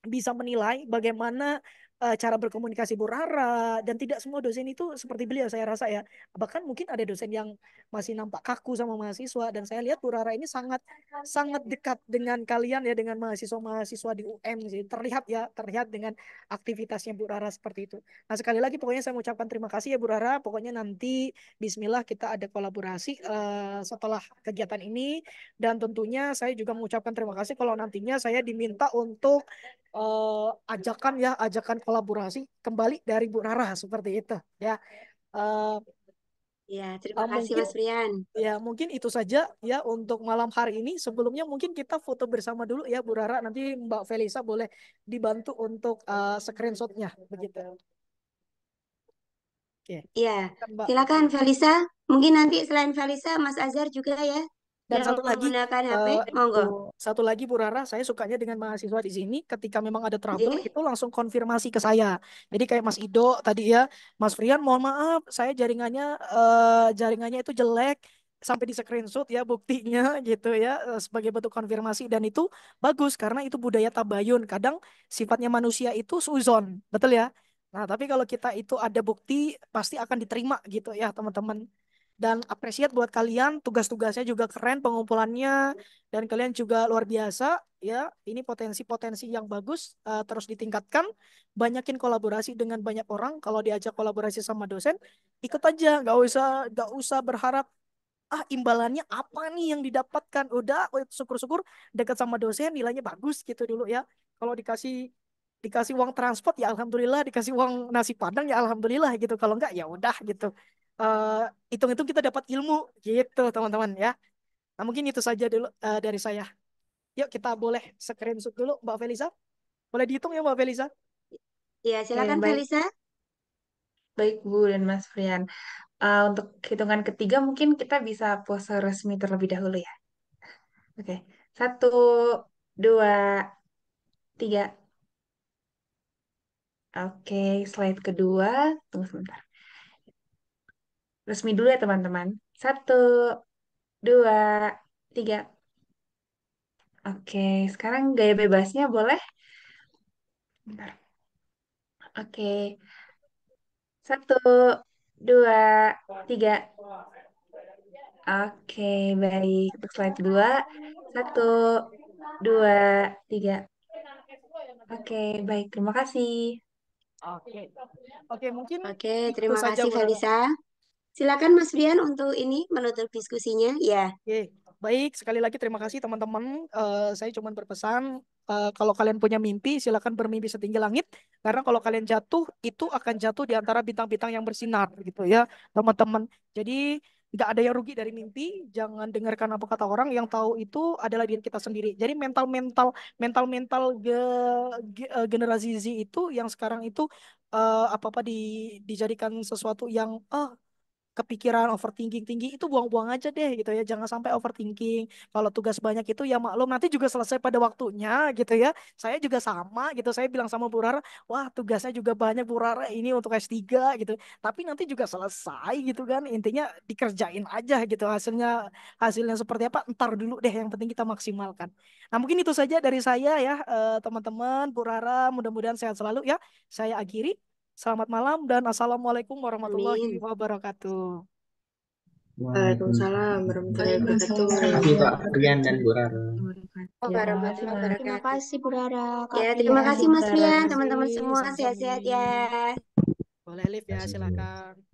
bisa menilai bagaimana cara berkomunikasi Bu Rara dan tidak semua dosen itu seperti beliau saya rasa ya. Bahkan mungkin ada dosen yang masih nampak kaku sama mahasiswa dan saya lihat Bu Rara ini sangat sangat dekat dengan kalian ya dengan mahasiswa-mahasiswa di UM sih. Terlihat ya, terlihat dengan aktivitasnya Bu Rara seperti itu. Nah, sekali lagi pokoknya saya mengucapkan terima kasih ya Bu Rara. Pokoknya nanti bismillah kita ada kolaborasi setelah kegiatan ini dan tentunya saya juga mengucapkan terima kasih kalau nantinya saya diminta untuk ajakan ya, ajakan kolaborasi kembali dari Bu Rara seperti itu ya. Eh, Ya, terima kasih Mungkin Mas Frian. ya mungkin itu saja ya untuk malam hari ini. Sebelumnya mungkin kita foto bersama dulu ya Bu Rara. Nanti Mbak Felisa boleh dibantu untuk screenshotnya begitu. Oke, Ya, Mbak. silakan Felisa. Mungkin nanti selain Felisa, Mas Azhar juga ya Dan yang satu lagi, menggunakan HP. eh, Monggo. satu lagi Bu Rara, saya sukanya dengan mahasiswa di sini ketika memang ada trouble Nggih. itu langsung konfirmasi ke saya. Jadi kayak Mas Ido tadi ya, Mas Frian, mohon maaf, saya jaringannya itu jelek sampai di screenshot ya buktinya gitu ya sebagai bentuk konfirmasi dan itu bagus karena itu budaya tabayun. Kadang sifatnya manusia itu suzon, betul ya. Nah, tapi kalau kita itu ada bukti pasti akan diterima gitu ya teman-teman. Dan apresiat buat kalian, tugas-tugasnya juga keren pengumpulannya dan kalian juga luar biasa ya. Ini potensi-potensi yang bagus terus ditingkatkan. Banyakin kolaborasi dengan banyak orang. Kalau diajak kolaborasi sama dosen, ikut aja, nggak usah berharap imbalannya apa nih yang didapatkan. Udah syukur-syukur dekat sama dosen nilainya bagus gitu dulu ya. Kalau dikasih dikasih uang transport ya alhamdulillah, dikasih uang nasi padang ya alhamdulillah gitu. Kalau enggak ya udah gitu. Eh, Hitung-hitung kita dapat ilmu gitu teman-teman ya. Nah, mungkin itu saja dulu dari saya. Yuk kita boleh screenshot dulu Mbak Felisa. Boleh dihitung ya Mbak Felisa? Ya, Oke, silakan baik, Felisa. baik Bu dan Mas Frian. Untuk hitungan ketiga mungkin kita bisa pose resmi terlebih dahulu ya. Oke, satu, dua, tiga. Oke, slide kedua. Tunggu sebentar. Resmi dulu ya teman-teman. Satu, dua, tiga. Oke, sekarang gaya bebasnya boleh? Bentar. Oke, satu, dua, tiga. Oke, baik. Untuk slide kedua. Satu, dua, tiga. Oke, baik. Terima kasih. Oke. Oke, mungkin Oke, itu terima saja kasih Bu Rara. Felisa. Silakan Mas Brian untuk ini menutup diskusinya. Ya, Oke, baik. Sekali lagi terima kasih teman-teman. Saya cuma berpesan, kalau kalian punya mimpi, silakan bermimpi setinggi langit. Karena kalau kalian jatuh, itu akan jatuh di antara bintang-bintang yang bersinar, gitu ya, teman-teman. Jadi nggak ada yang rugi dari mimpi. Jangan dengarkan apa kata orang. Yang tahu itu adalah diri kita sendiri. Jadi mental-mental generasi Z itu yang sekarang itu apa-apa dijadikan sesuatu yang kepikiran overthinking tinggi itu buang-buang aja deh gitu ya. Jangan sampai overthinking. Kalau tugas banyak itu ya maklum nanti juga selesai pada waktunya gitu ya. Saya juga sama gitu. Saya bilang sama Bu Rara, wah tugasnya juga banyak Bu Rara ini untuk S3 gitu. Tapi nanti juga selesai gitu kan. Intinya dikerjain aja gitu. Hasilnya seperti apa ntar dulu deh. Yang penting kita maksimalkan. Nah mungkin itu saja dari saya ya teman-teman. Bu Rara mudah-mudahan sehat selalu ya. Saya akhiri. Selamat malam dan assalamualaikum warahmatullahi Amin. wabarakatuh. Waalaikumsalam warahmatullahi wabarakatuh. Terima kasih Kak Rian dan Bu Rara. Warahmatullahi Terima wabarakatuh. kasih Bu Rara, Kak Ya, terima Brian. kasih Mas Terima Rian, kasih. teman-teman semua Sama-sama. sehat-sehat ya. Boleh live ya, Kasih. silakan.